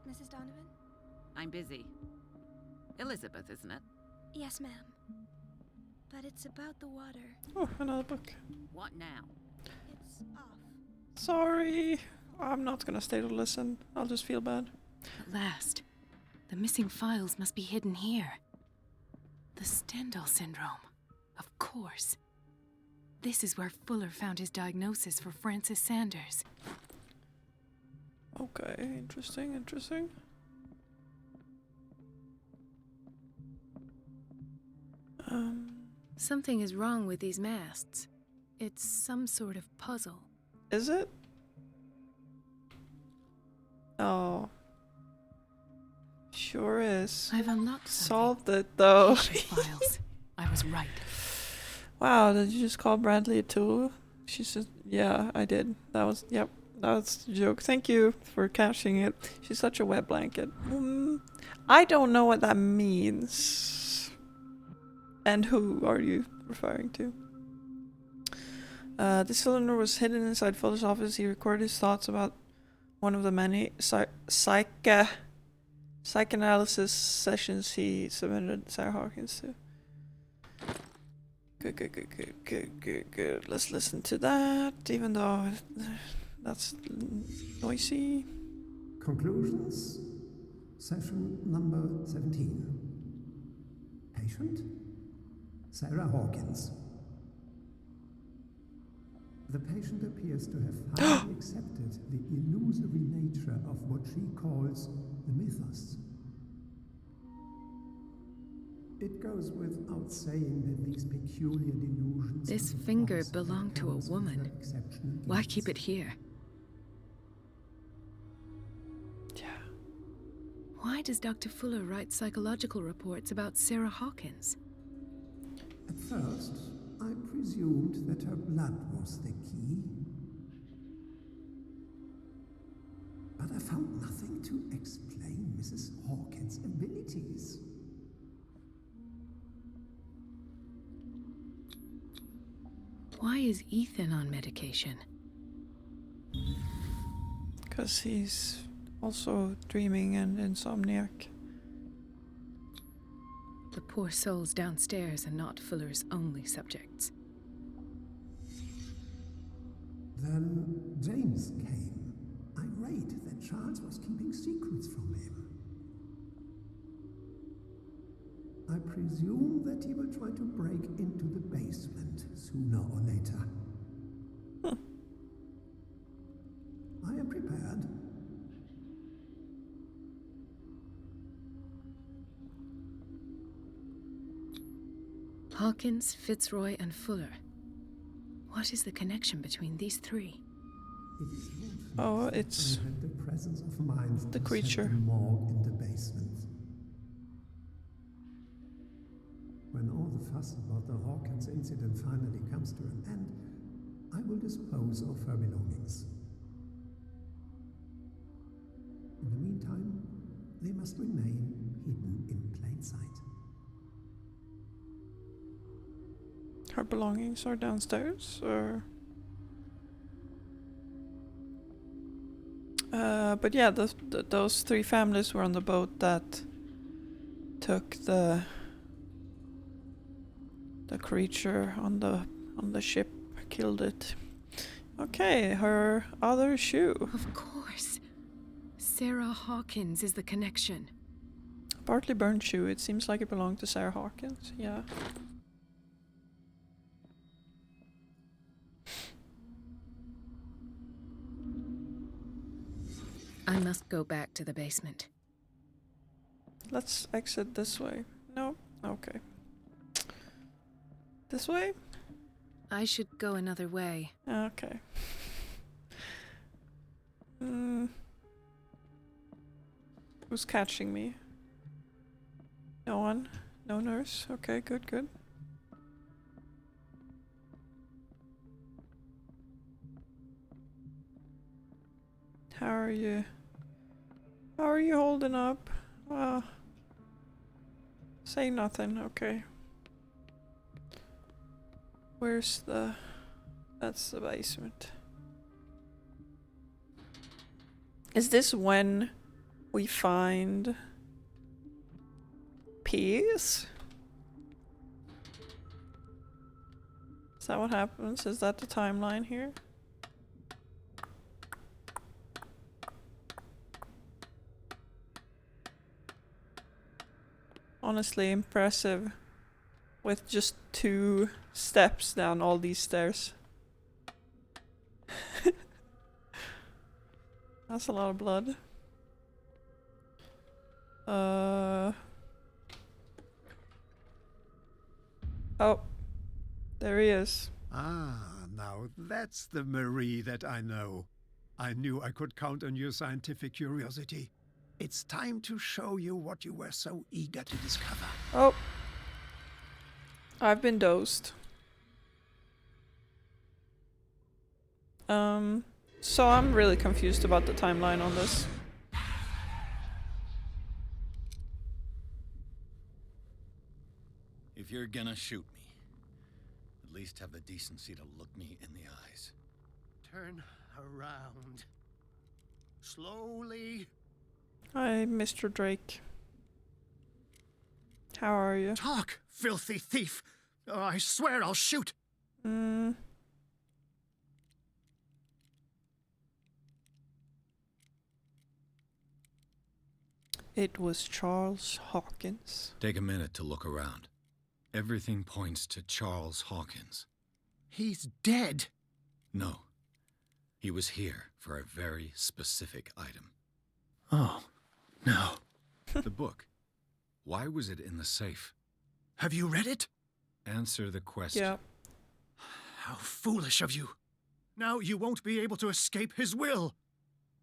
Mrs. Donovan? I'm busy. Elizabeth, isn't it? Yes, ma'am. But it's about the water. Oh, another book. What now? It's off. Sorry. I'm not gonna stay to listen. I'll just feel bad. At last. The missing files must be hidden here. The Stendhal syndrome. Of course. This is where Fuller found his diagnosis for Francis Sanders. Okay, interesting. Something is wrong with these masts. It's some sort of puzzle. Is it? Oh. Sure is. I've unlocked Solved it though. files. I was right. Wow, did you just call Bradley a tool? She said, yeah, I did. That was, yep, that was the joke. Thank you for catching it. She's such a wet blanket. I don't know what that means. And who are you referring to? The cylinder was hidden inside Fuller's office. He recorded his thoughts about one of the many psychoanalysis sessions he submitted Sarah Hawkins to. Good. Let's listen to that, even though that's noisy. Conclusions. Session number 17. Patient? Sarah Hawkins. The patient appears to have finally accepted the illusory nature of what she calls the mythos. It goes without saying that these peculiar delusions... This finger belonged to a woman. Why keep it here? Yeah. Why does Dr. Fuller write psychological reports about Sarah Hawkins? At first, I presumed that her blood was the key. But I found nothing to explain Mrs. Hawkins' abilities. Why is Ethan on medication? Because he's also dreaming and insomniac. The poor souls downstairs are not Fuller's only subjects. Then James came, irate that Charles was keeping secrets from him. I presume that he will try to break into the basement sooner or later. I am prepared. Hawkins, Fitzroy, and Fuller. What is the connection between these three? Oh, it's the presence of mind the creature. Morgue in the basement. When all the fuss about the Hawkins incident finally comes to an end, I will dispose of her belongings. In the meantime, they must remain hidden in plain sight. Her belongings are downstairs, or... but yeah, those three families were on the boat that took the creature on the ship, killed it. Okay, her other shoe. Of course. Sarah Hawkins is the connection. Partly burned shoe. It seems like it belonged to Sarah Hawkins. Yeah. I must go back to the basement. Let's exit this way. No? Okay. This way? I should go another way. Okay. Who's catching me? No one? No nurse? Okay, good. How are you? How are you holding up? Say nothing, okay. Where's the... That's the basement. Is this when we find peas? Is that what happens? Is that the timeline here? Honestly impressive with just 2 steps down all these stairs. That's a lot of blood. Oh. There he is. Ah, now that's the Marie that I know. I knew I could count on your scientific curiosity. It's time to show you what you were so eager to discover. Oh. I've been dosed. So I'm really confused about the timeline on this. If you're gonna shoot me, at least have the decency to look me in the eyes. Turn around. Slowly. Hi, Mr. Drake. How are you? Talk, filthy thief! Oh, I swear I'll shoot! It was Charles Hawkins. Take a minute to look around. Everything points to Charles Hawkins. He's dead! No. He was here for a very specific item. Oh, no. The book. Why was it in the safe? Have you read it? Answer the question. Yeah. How foolish of you. Now you won't be able to escape his will.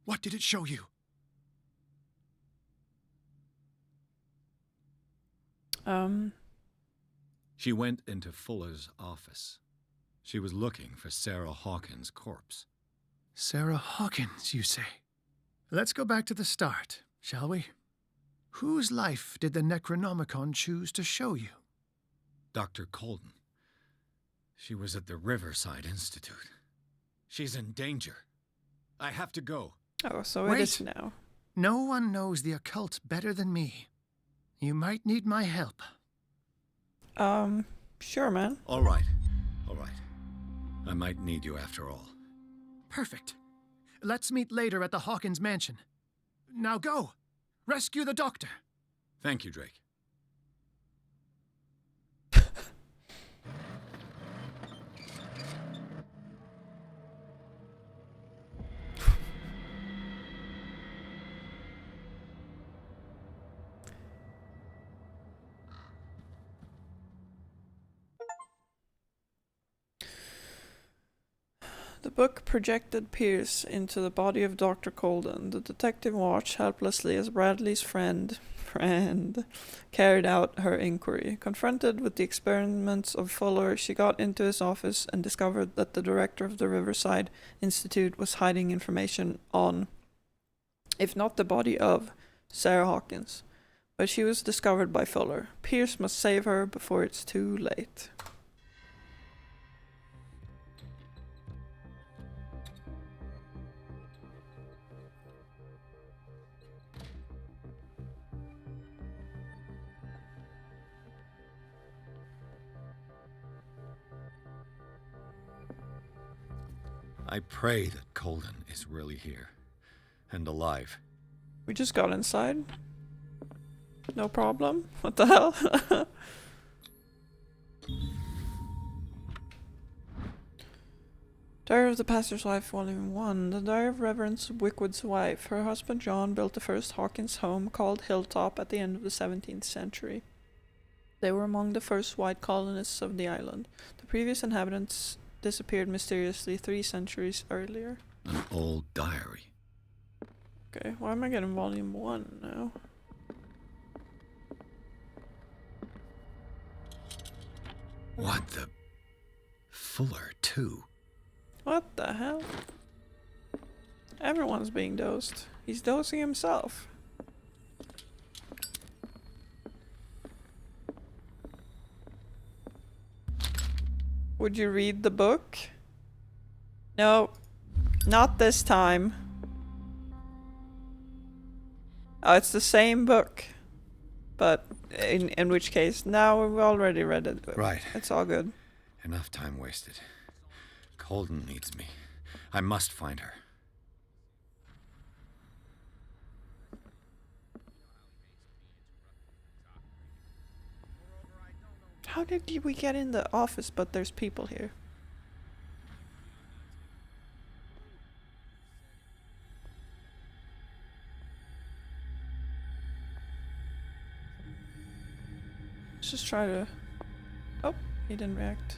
What did it show you? She went into Fuller's office. She was looking for Sarah Hawkins' corpse. Sarah Hawkins, you say? Let's go back to the start, shall we? Whose life did the Necronomicon choose to show you? Dr. Colden. She was at the Riverside Institute. She's in danger. I have to go. Oh, so Wait. it is now. No one knows the occult better than me. You might need my help. Sure, man. All right. All right. I might need you after all. Perfect. Let's meet later at the Hawkins mansion. Now go! Rescue the doctor! Thank you, Drake. The book projected Pierce into the body of Dr. Colden. The detective watched helplessly as Bradley's friend carried out her inquiry. Confronted with the experiments of Fuller, she got into his office and discovered that the director of the Riverside Institute was hiding information on, if not the body of, Sarah Hawkins. But she was discovered by Fuller. Pierce must save her before it's too late. I pray that Colden is really here. And alive. We just got inside. No problem. What the hell? Diary of the Pastor's Wife, Volume 1. The Diary of Reverend Wickwood's wife. Her husband John built the first Hawkins home, called Hilltop, at the end of the 17th century. They were among the first white colonists of the island. The previous inhabitants disappeared mysteriously 3 centuries earlier. An old diary. Okay, why am I getting Volume 1 now? What the... Fuller, too. What the hell? Everyone's being dosed. He's dosing himself. Would you read the book? No, not this time. Oh, it's the same book. But in which case, now we've already read it. Right. It's all good. Enough time wasted. Colden needs me. I must find her. How did we get in the office but there's people here? Let's just try to... Oh, he didn't react.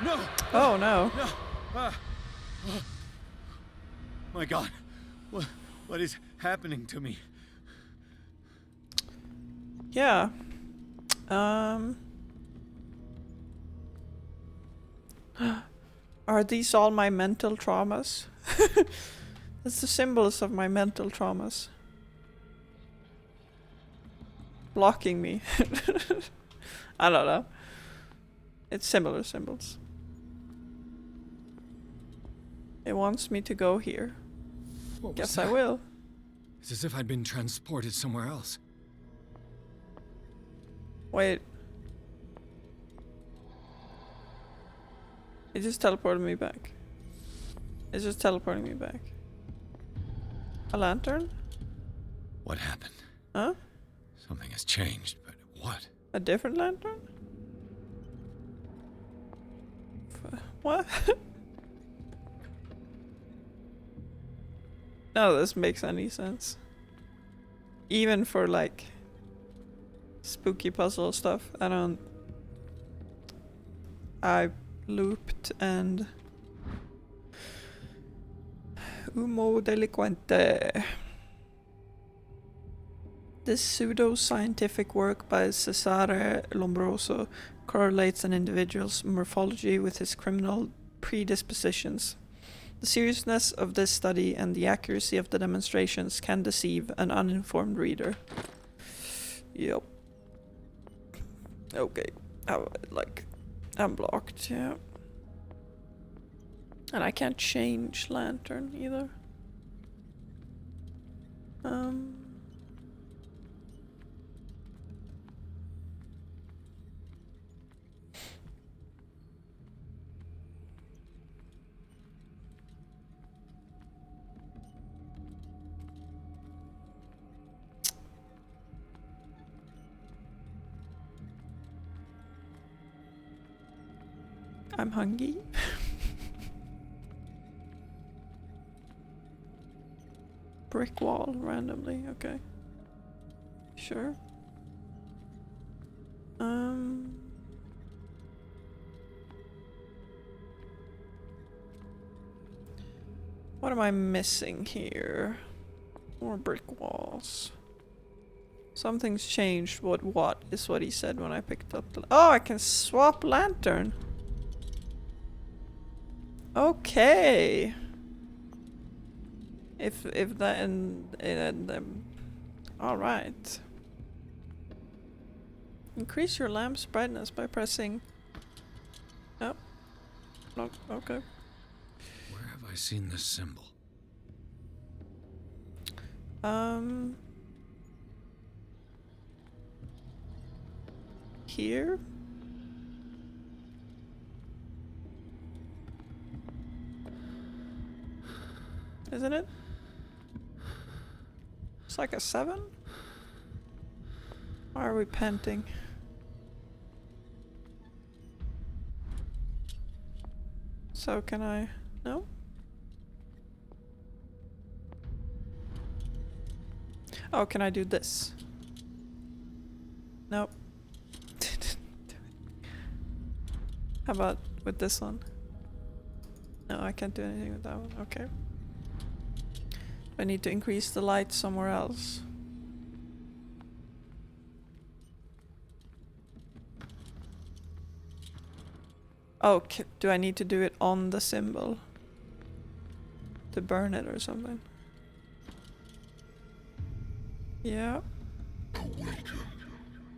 No! Oh no. No! My God. What is happening to me? Yeah. Are these all my mental traumas? It's the symbols of my mental traumas. Blocking me. I don't know. It's similar symbols. It wants me to go here. What was Guess that? I will. It's as if I'd been transported somewhere else. Wait. It just teleported me back. It's just teleporting me back. A lantern? What happened? Huh? Something has changed, but what? A different lantern? What? None of this makes any sense. Even for like spooky puzzle stuff, I looped and Umo delinquente. This pseudo-scientific work by Cesare Lombroso correlates an individual's morphology with his criminal predispositions. The seriousness of this study and the accuracy of the demonstrations can deceive an uninformed reader. Yep. Okay. I'm blocked, yeah. And I can't change lantern either. I'm hungry. Brick wall randomly, okay. Sure. What am I missing here? More brick walls. Something's changed. What is what he said when I picked up the... Oh, I can swap lantern. Okay. If that and all right. Increase your lamp's brightness by pressing. Oh. No. Okay. Where have I seen this symbol? Here. Isn't it? It's like a 7? Why are we panting? So can I... No? Oh, can I do this? Nope. How about with this one? No, I can't do anything with that one. Okay. I need to increase the light somewhere else. Oh, do I need to do it on the symbol? To burn it or something? Yeah. Awaken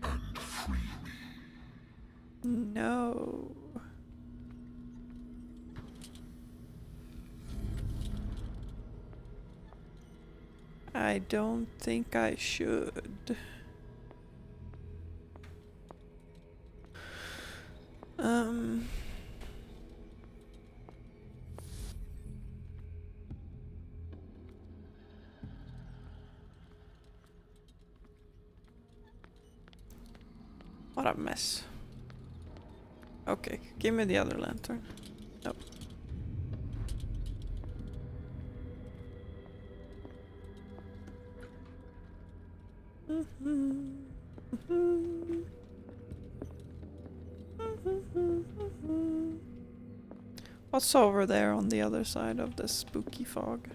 and free me. No. I don't think I should. What a mess. Okay, give me the other lantern. Nope. What's over there on the other side of this spooky fog?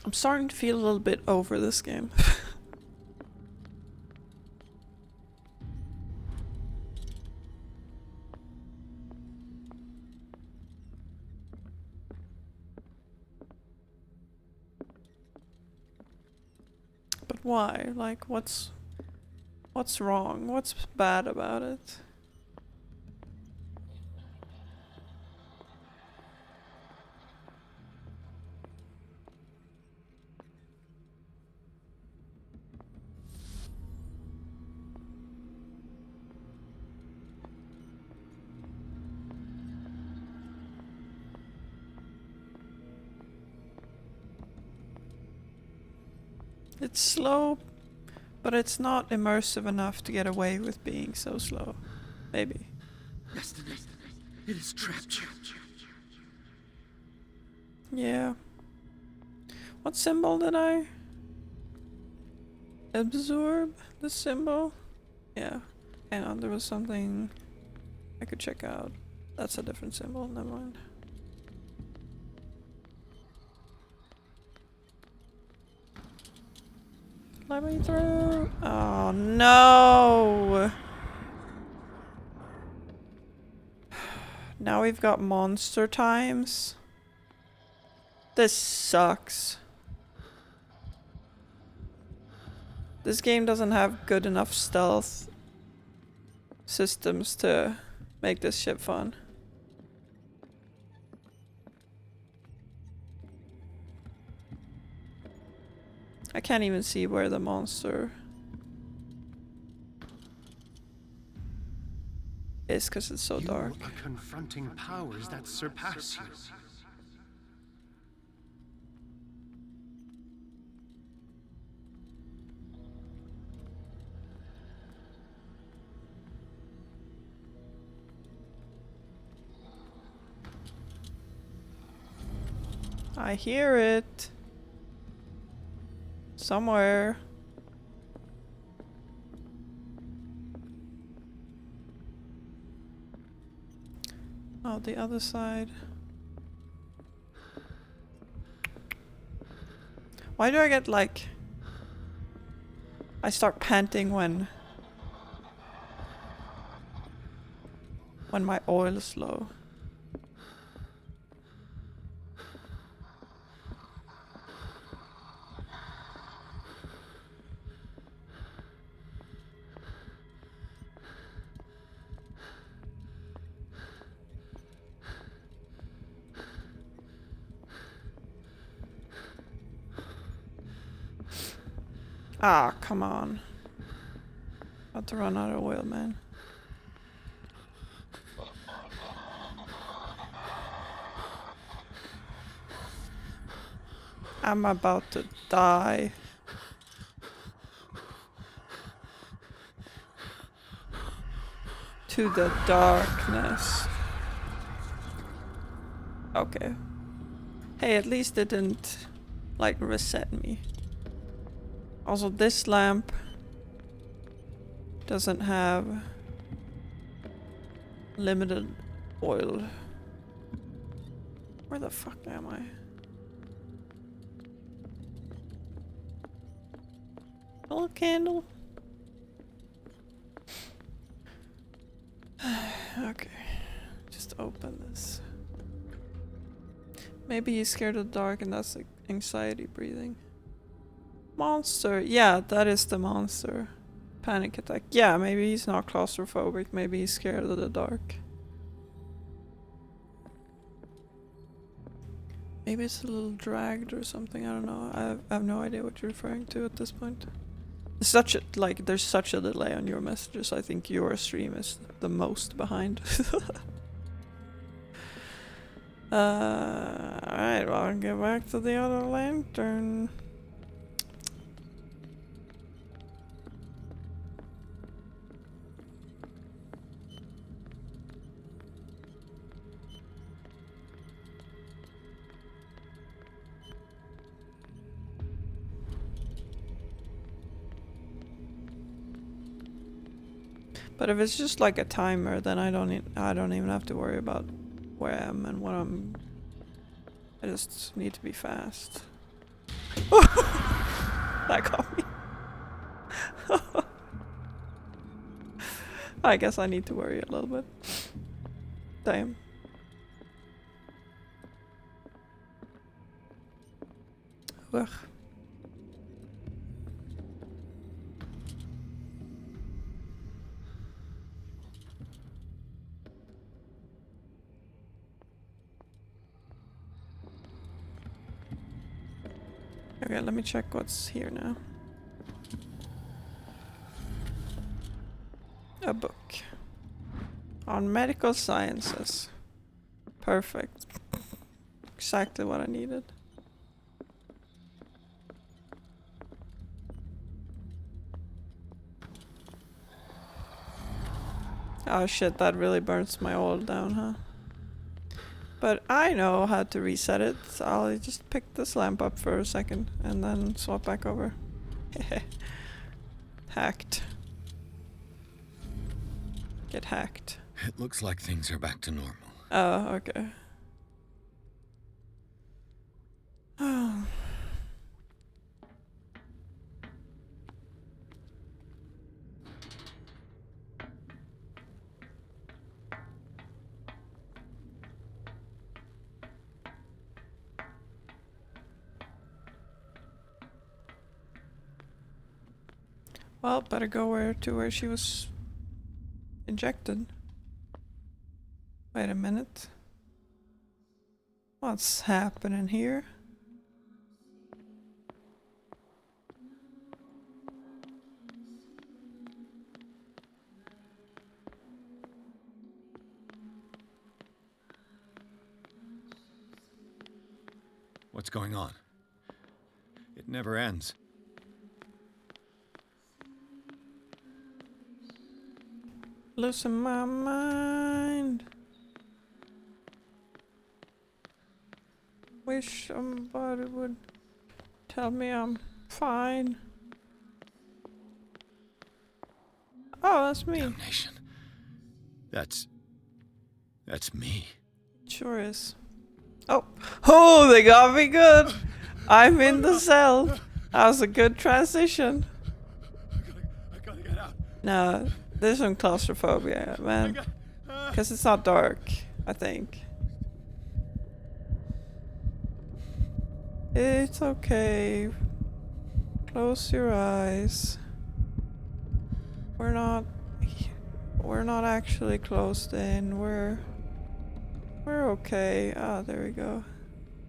I'm starting to feel a little bit over this game. But why? Like, what's wrong? What's bad about it? It's slow, but it's not immersive enough to get away with being so slow. Maybe. Destiny, it has trapped you. Yeah. What symbol did I absorb? The symbol? Yeah. Hang on, there was something I could check out. That's a different symbol, never mind. Let me through. Oh no! Now we've got monster times. This sucks. This game doesn't have good enough stealth systems to make this shit fun. I can't even see where the monster is because it's so dark. You are confronting powers that surpass you. I hear it. Somewhere. Oh, the other side. Why do I get like... I start panting when my oil is low. Ah, come on. About to run out of oil, man. I'm about to die. To the darkness. Okay. Hey, at least it didn't, like, reset me. Also, this lamp doesn't have limited oil. Where the fuck am I? Hello, candle. Okay, just open this. Maybe he's scared of the dark and that's like anxiety breathing. Monster. Yeah, that is the monster. Panic attack. Yeah, maybe he's not claustrophobic. Maybe he's scared of the dark. Maybe it's a little dragged or something. I don't know. I have no idea what you're referring to at this point. Such a, like, there's such a delay on your messages. I think your stream is the most behind. Alright, well, I'll get back to the other lantern. But if it's just like a timer, then I don't even have to worry about where I am and what I'm. I just need to be fast. That got me. I guess I need to worry a little bit. Damn. Ugh. Okay, let me check what's here now. A book. On medical sciences. Perfect. Exactly what I needed. Oh shit, that really burns my oil down, huh? But I know how to reset it, so I'll just pick this lamp up for a second and then swap back over. Hacked. Get hacked. It looks like things are back to normal. Oh, okay. Oh. Well, better go where she was injected. Wait a minute. What's happening here? What's going on? It never ends. Losing my mind. Wish somebody would tell me I'm fine. Oh, that's me. Damnation. That's me. It sure is. Oh, they got me good. I'm in the cell. That was a good transition. I gotta get out. No, there's some claustrophobia, man. Because it's not dark, I think. It's okay. Close your eyes. We're not actually closed in. We're okay. Ah, there we go.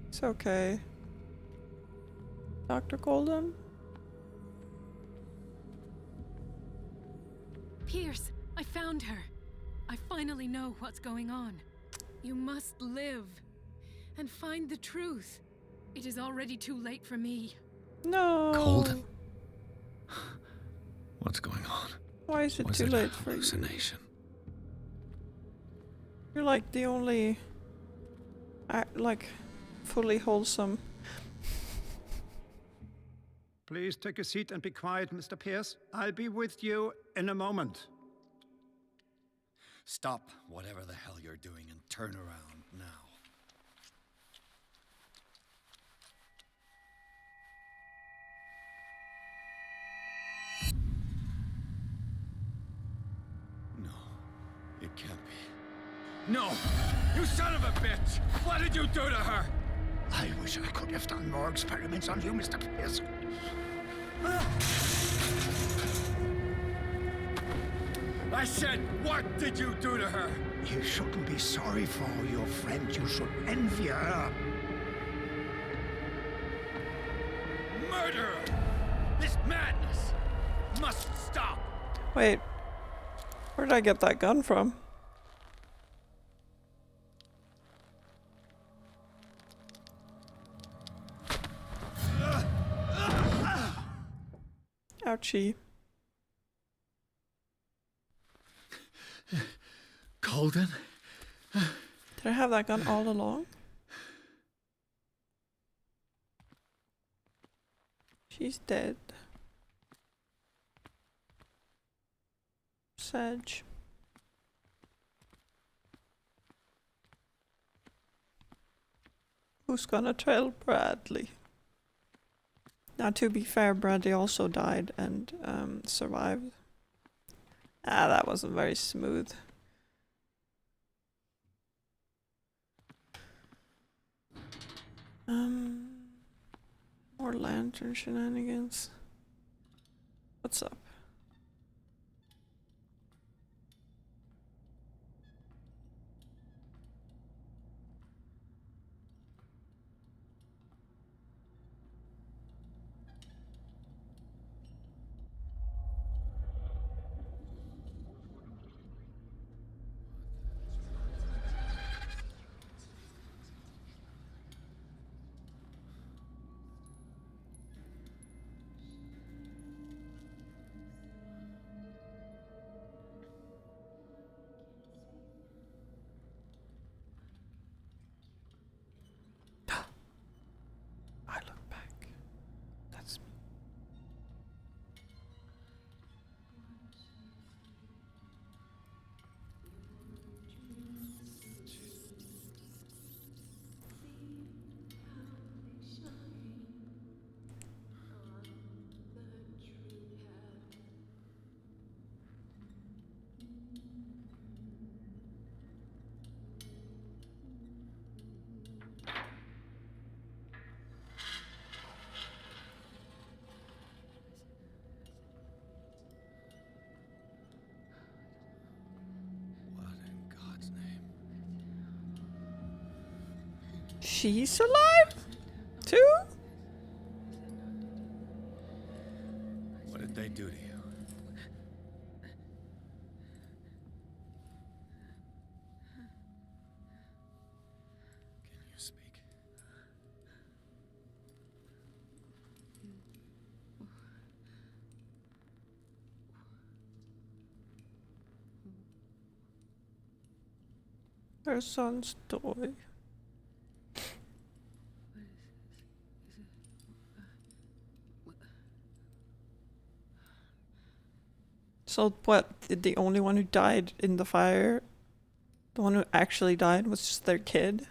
It's okay. Dr. Golden? Pierce, I found her. I finally know what's going on. You must live and find the truth. It is already too late for me. No. Golden? What's going on? Why is it too late for you? Hallucination. You're like the only, like, fully wholesome. Please take a seat and be quiet, Mr. Pierce. I'll be with you in a moment. Stop whatever the hell you're doing and turn around now. No, it can't be. No! You son of a bitch! What did you do to her? I wish I could have done more experiments on you, Mr. Pierce. I said, what did you do to her? You shouldn't be sorry for your friend. You should envy her. Murderer! This madness must stop! Wait. Where did I get that gun from? Ouchie. Golden? Did I have that gun all along? She's dead. edge. Who's gonna tell Bradley? Now, to be fair, Bradley also died and survived. Ah, that wasn't very smooth. More lantern shenanigans. What's up? I look back. That's me. She's alive? Too? What did they do to you? Can you speak? Her son's toy. So what, did the only one who died in the fire, the one who actually died, was just their kid?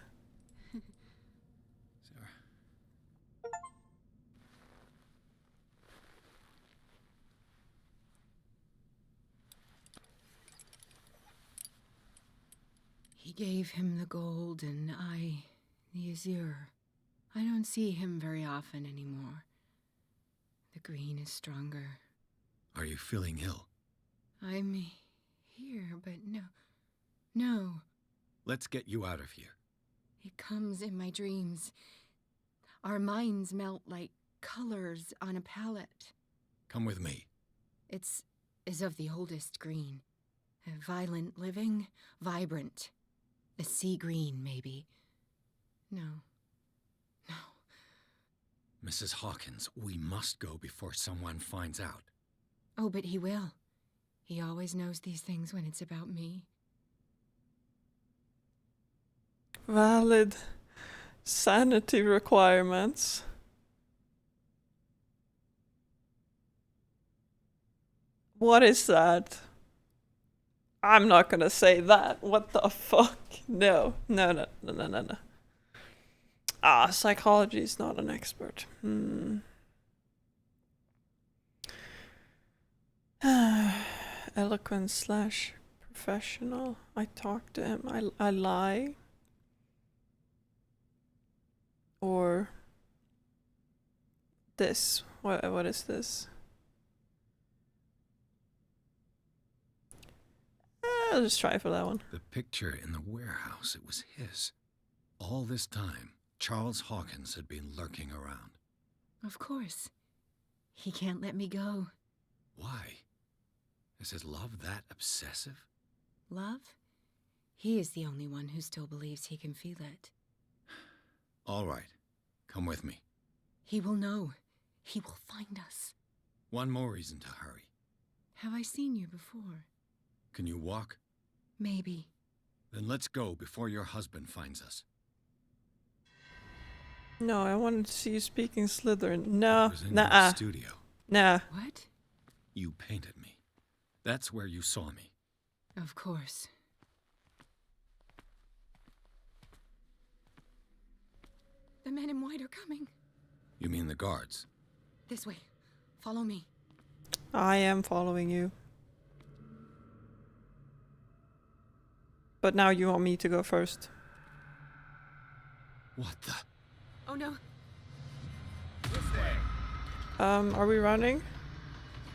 He gave him the gold and I the azure. I don't see him very often anymore. The green is stronger. Are you feeling ill? I'm here, but no. Let's get you out of here. It comes in my dreams. Our minds melt like colors on a palette. Come with me. It's as of the oldest green. Violent living, vibrant. A sea green, maybe. No. Mrs. Hawkins, we must go before someone finds out. Oh, but he will. He always knows these things when it's about me. Valid sanity requirements. What is that? I'm not gonna say that. What the fuck? No. Ah, psychology is not an expert. Eloquent / professional. I talk to him. I lie. Or this. What is this? I'll just try for that one. The picture in the warehouse, it was his. All this time, Charles Hawkins had been lurking around. Of course. He can't let me go. Why? Is his love that obsessive? Love? He is the only one who still believes he can feel it. All right. Come with me. He will know. He will find us. One more reason to hurry. Have I seen you before? Can you walk? Maybe. Then let's go before your husband finds us. No, I wanted to see you speaking Slytherin. No, I was in nah. your studio. Nah. What? You painted me. That's where you saw me. Of course. The men in white are coming. You mean the guards? This way. Follow me. I am following you. But now you want me to go first. What the? Oh no. Are we running?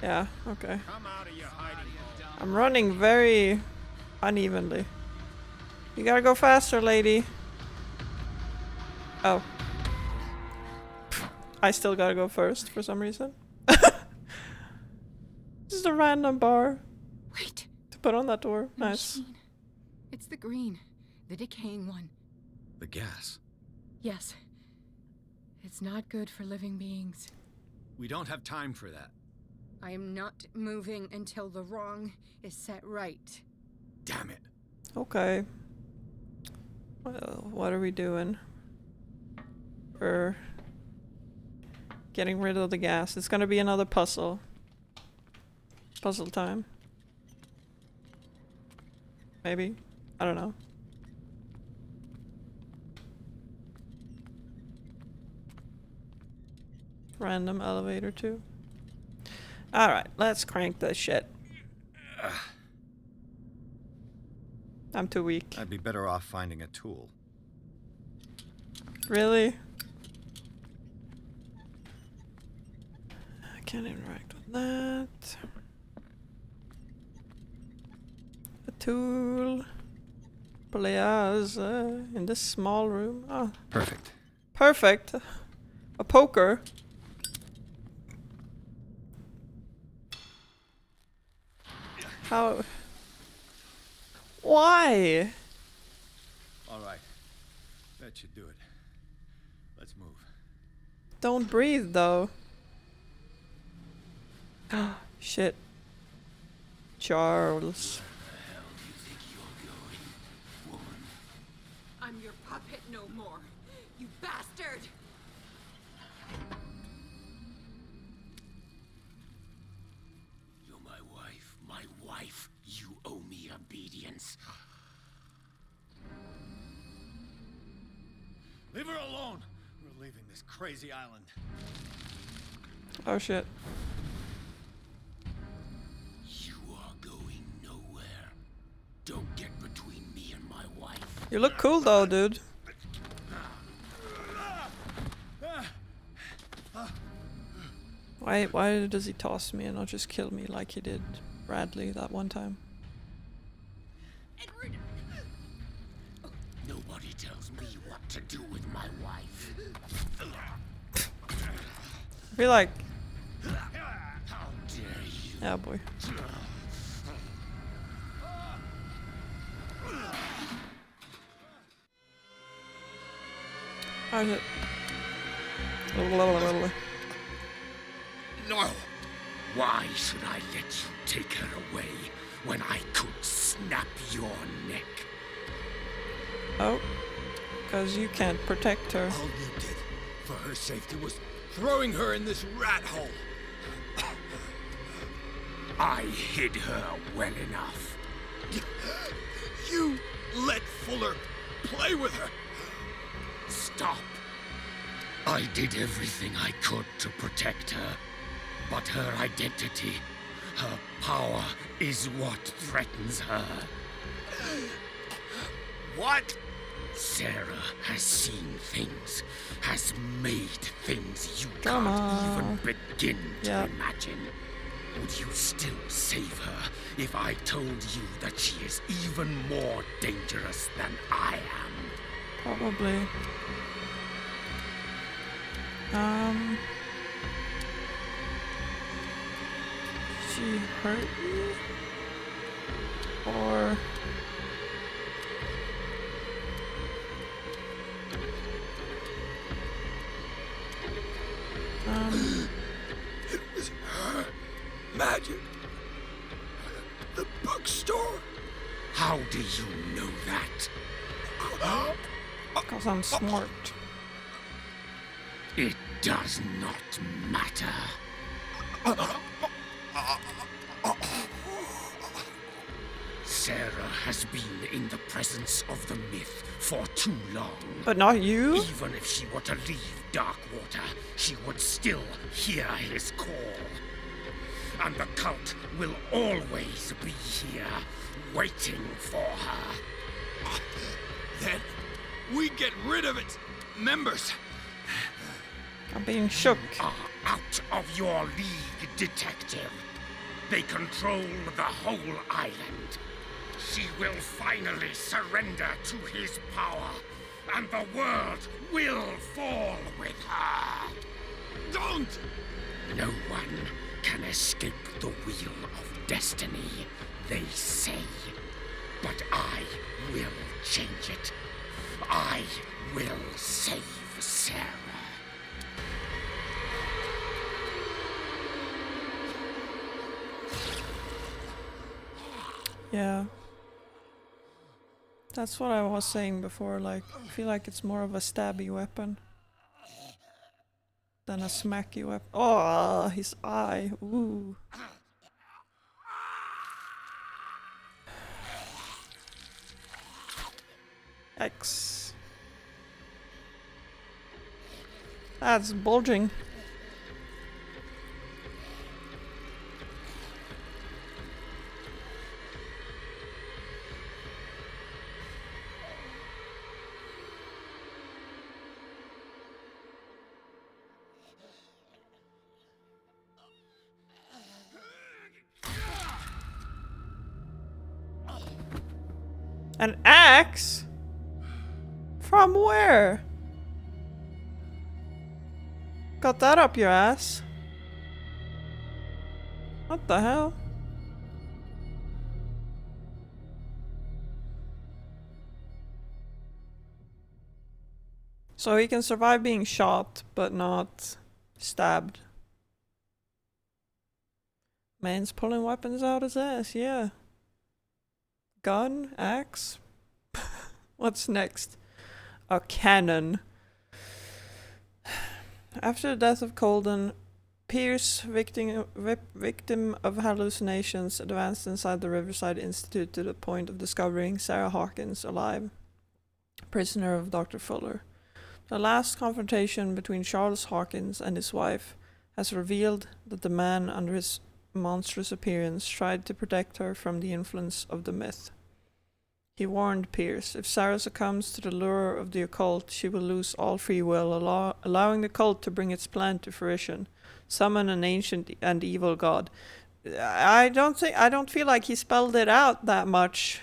Yeah, okay. Come out of your hiding hole. I'm running very unevenly. You gotta go faster, lady. Oh. I still gotta go first for some reason. Just a random bar. Wait. To put on that door. The Nice. machine. It's the green. The decaying one. The gas. Yes. It's not good for living beings. We don't have time for that. I am not moving until the wrong is set right. Damn it. Okay. Well, what are we doing? We're getting rid of the gas. It's gonna be another puzzle. Puzzle time. Maybe. I don't know. Random elevator too. Alright, let's crank this shit. I'm too weak. I'd be better off finding a tool. Really? I can't interact with that. A tool. Please, in this small room. Oh. Perfect. Perfect. A poker. How? Why? All right. That should do it. Let's move. Don't breathe though. Shit. Charles. I'm your puppet no more, you bastard! You're my wife. My wife. You owe me obedience. Leave her alone. We're leaving this crazy island. Oh shit. You are going nowhere. Don't get between me and my wife. You look cool though, dude. Why does he toss me and not just kill me like he did Bradley that one time? Edward! Nobody tells me what to do with my wife. I feel like... How dare you? Yeah, boy. How's it? No! Why should I let you take her away when I could snap your neck? Oh. Because you can't protect her. All you did for her safety was throwing her in this rat hole. I hid her well enough. You let Fuller play with her. Stop. I did everything I could to protect her. But her identity, her power, is what threatens her. What? Sarah has seen things, has made things you Come can't on. even begin to Yep. imagine. Would you still save her if I told you that she is even more dangerous than I am? Probably. She hurt you? Or... It was her magic. The bookstore. How do you know that? Because I'm smart. It does not matter. Sarah has been in the presence of the myth for too long. But not you? Even if she were to leave Darkwater, she would still hear his call. And the cult will always be here, waiting for her. Then we get rid of its members. I'm being shook. Are out of your league, detective. They control the whole island. She will finally surrender to his power, and the world will fall with her. Don't! No one can escape the wheel of destiny, they say. But I will change it. I will save Sarah. Yeah. That's what I was saying before, like, I feel like it's more of a stabby weapon than a smacky weapon. Oh, his eye. Ooh. X. That's bulging. An axe? From where? Got that up your ass? What the hell? So he can survive being shot, but not stabbed. Man's pulling weapons out his ass, yeah. Gun? Axe? What's next? A cannon. After the death of Colden, Pierce, victim of hallucinations, advanced inside the Riverside Institute to the point of discovering Sarah Hawkins alive, prisoner of Dr. Fuller. The last confrontation between Charles Hawkins and his wife has revealed that the man under his monstrous appearance tried to protect her from the influence of the myth. He warned Pierce, if Sarah succumbs to the lure of the occult, she will lose all free will, allowing the cult to bring its plan to fruition, summon an ancient and evil god. I don't feel like he spelled it out that much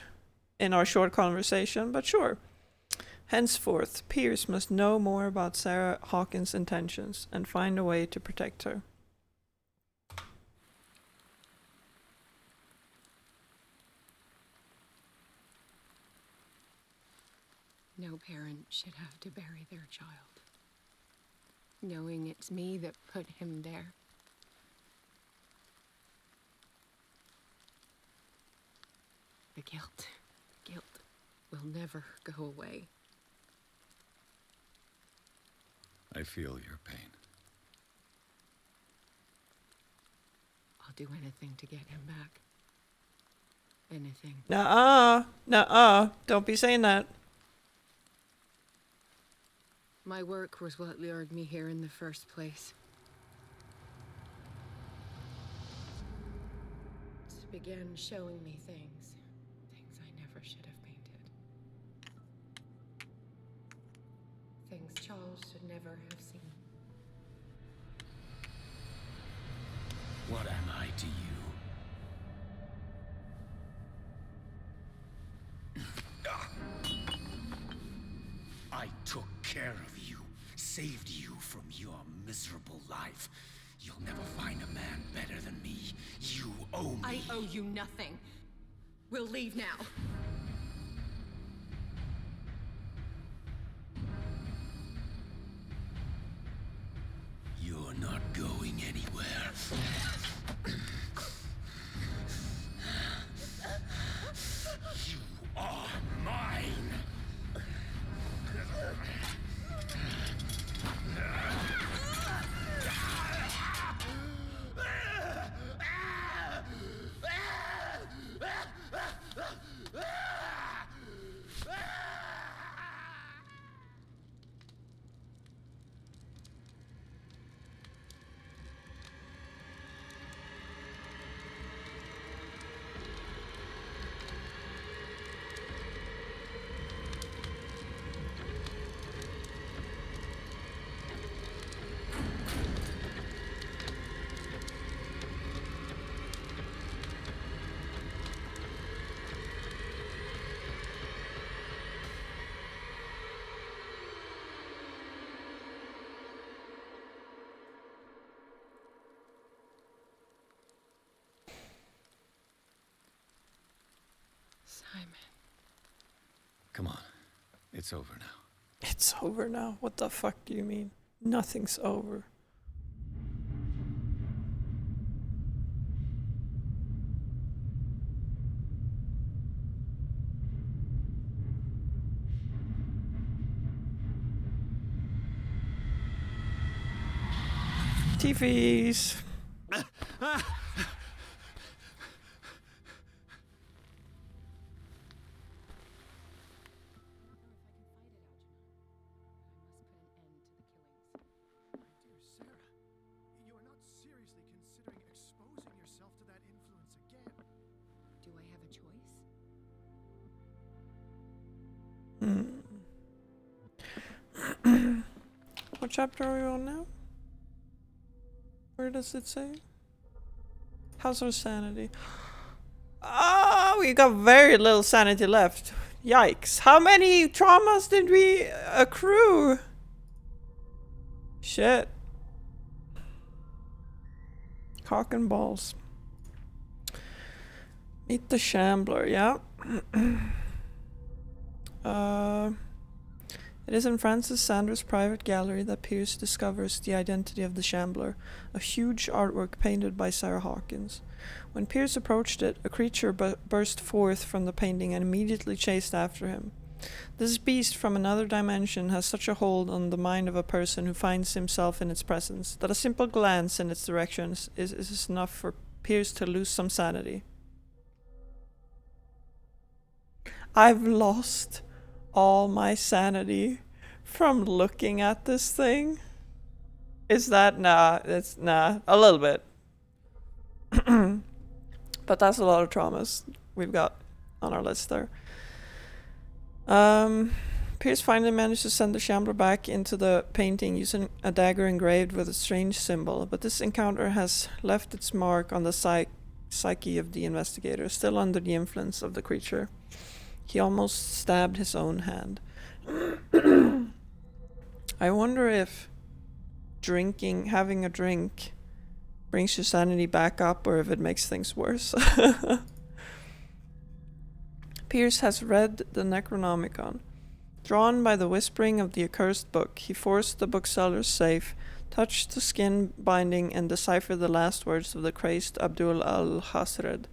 in our short conversation, but sure. Henceforth, Pierce must know more about Sarah Hawkins' intentions and find a way to protect her. No parent should have to bury their child, knowing it's me that put him there. The guilt will never go away. I feel your pain. I'll do anything to get him back. Anything. Nuh-uh. Don't be saying that. My work was what lured me here in the first place. It began showing me things I never should have painted. Things Charles should never have seen. What am I to you? I took care of you, saved you from your miserable life. You'll never find a man better than me. You owe me. I owe you nothing. We'll leave now. You're not going anywhere. You are mine. It's over now. It's over now. What the fuck do you mean? Nothing's over. TVs. What chapter are we on now? Where does it say? How's our sanity? Ah, we got very little sanity left. Yikes. How many traumas did we accrue? Shit. Cock and balls. Meet the Shambler, yeah. It is in Francis Sanders' private gallery that Pierce discovers the identity of the Shambler, a huge artwork painted by Sarah Hawkins. When Pierce approached it, a creature burst forth from the painting and immediately chased after him. This beast from another dimension has such a hold on the mind of a person who finds himself in its presence that a simple glance in its direction is enough for Pierce to lose some sanity. I've lost all my sanity from looking at this thing. Is that nah, a little bit. But that's a lot of traumas we've got on our list there. Pierce finally managed to send the Shambler back into the painting using a dagger engraved with a strange symbol, but this encounter has left its mark on the psyche of the investigator, still under the influence of the creature. He almost stabbed his own hand. I wonder if having a drink brings your sanity back up or if it makes things worse. Pierce has read the Necronomicon. Drawn by the whispering of the accursed book, he forced the bookseller's safe, touched the skin binding, and deciphered the last words of the crazed Abdul al-Hasred.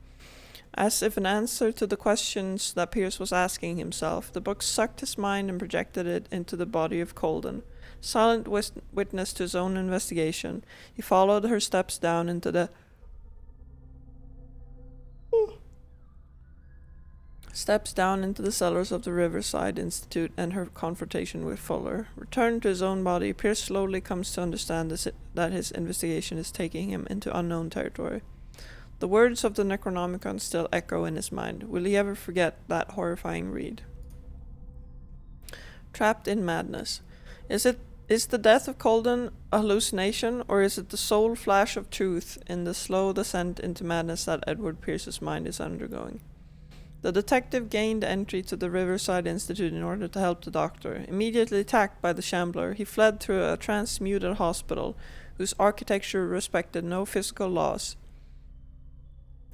As if an answer to the questions that Pierce was asking himself, the book sucked his mind and projected it into the body of Colden. Silent witness to his own investigation, he followed her steps down into the cellars of the Riverside Institute and her confrontation with Fuller. Returned to his own body, Pierce slowly comes to understand that his investigation is taking him into unknown territory. The words of the Necronomicon still echo in his mind. Will he ever forget that horrifying read? Trapped in madness. Is the death of Colden a hallucination, or is it the sole flash of truth in the slow descent into madness that Edward Pierce's mind is undergoing? The detective gained entry to the Riverside Institute in order to help the doctor. Immediately attacked by the Shambler, he fled through a transmuted hospital whose architecture respected no physical laws.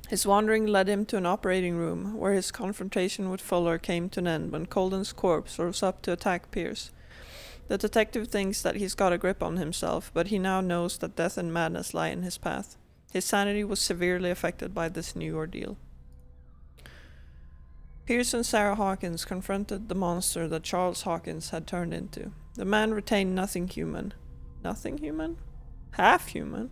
His wandering led him to an operating room, where his confrontation with Fuller came to an end when Colden's corpse rose up to attack Pierce. The detective thinks that he's got a grip on himself, but he now knows that death and madness lie in his path. His sanity was severely affected by this new ordeal. Pierce and Sarah Hawkins confronted the monster that Charles Hawkins had turned into. The man retained nothing human. Nothing human? Half human?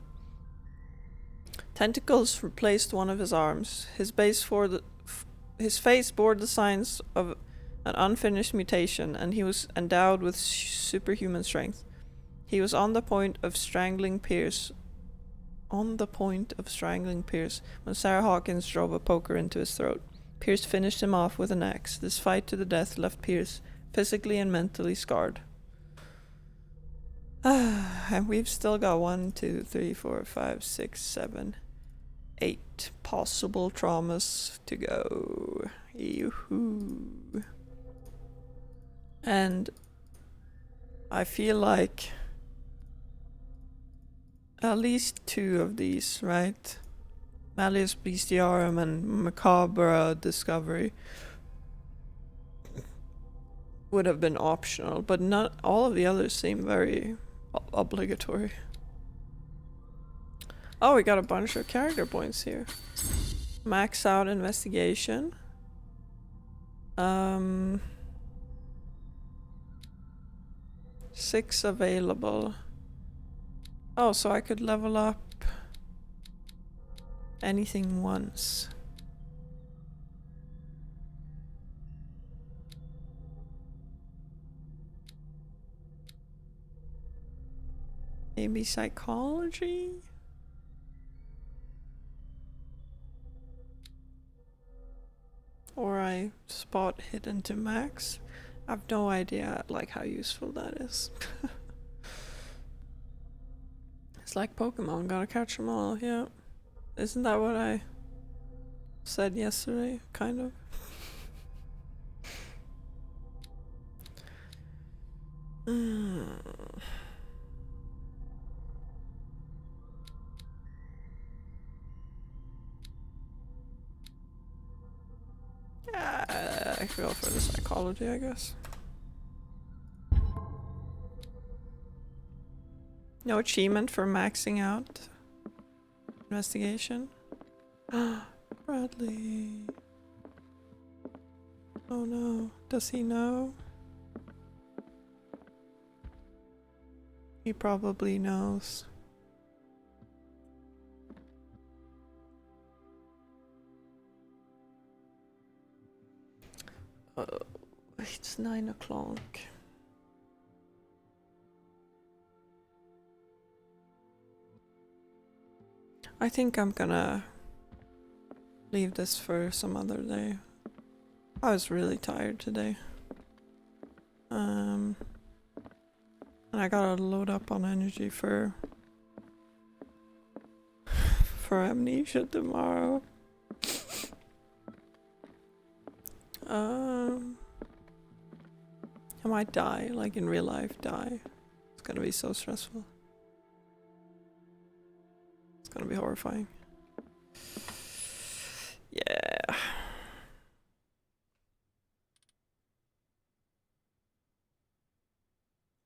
Tentacles replaced one of his arms. His face bore the signs of an unfinished mutation, and he was endowed with superhuman strength. He was on the point of strangling Pierce when Sarah Hawkins drove a poker into his throat. Pierce finished him off with an axe. This fight to the death left Pierce physically and mentally scarred. And we've still got 1, 2, 3, 4, 5, 6, 7, 8 possible traumas to go. Yoo-hoo. And I feel like at least 2 of these, right? Malleus Bestiarum and Macabre Discovery would have been optional, but not all of the others seem very obligatory. Oh, we got a bunch of character points here. Max out investigation. 6 available. Oh, so I could level up anything once. Maybe psychology? Or I spot hidden to max. I've no idea like how useful that is. It's like Pokemon, gotta catch them all, yeah. Isn't that what I said yesterday? Kind of. Yeah, I could go for the psychology, I guess. No achievement for maxing out investigation. Bradley. Oh no, does he know? He probably knows. It's 9 o'clock. I think I'm gonna leave this for some other day. I was really tired today. And I gotta load up on energy for amnesia tomorrow. I might die, like in real life, die. It's gonna be so stressful. It's gonna be horrifying. Yeah.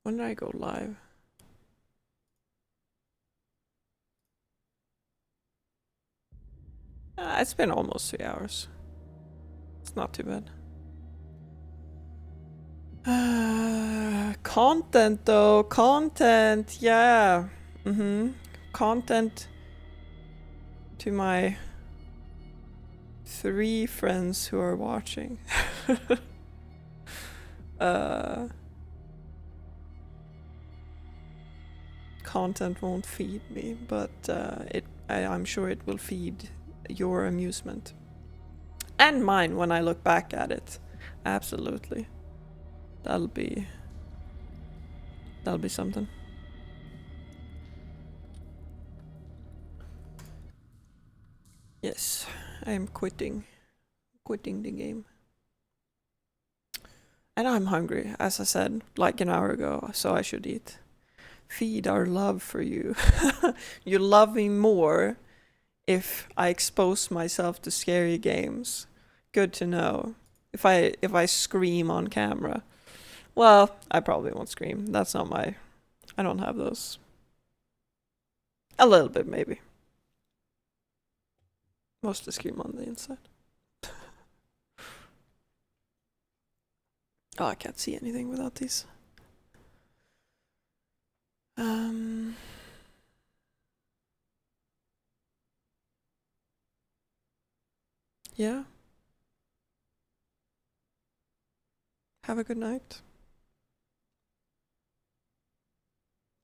When did I go live? It's been almost 3 hours. It's not too bad. Content though, content, yeah. Content to my 3 friends who are watching. Content won't feed me, but I'm sure it will feed your amusement. And mine when I look back at it. Absolutely. That'll be something. Yes, I am quitting the game. And I'm hungry, as I said like an hour ago, so I should eat. Feed our love for you. You love me more if I expose myself to scary games. Good to know. If I scream on camera. Well, I probably won't scream. That's not my... I don't have those. A little bit, maybe. Mostly scream on the inside. Oh, I can't see anything without these. Yeah. Have a good night.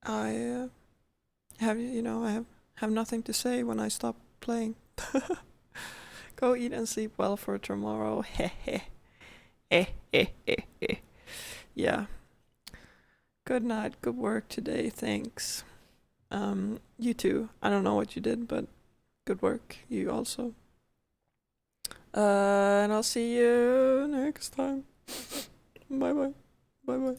I have nothing to say when I stop playing. Go eat and sleep well for tomorrow. Yeah. Good night. Good work today. Thanks. You too. I don't know what you did, but good work. You also. And I'll see you next time. Bye bye. Bye bye.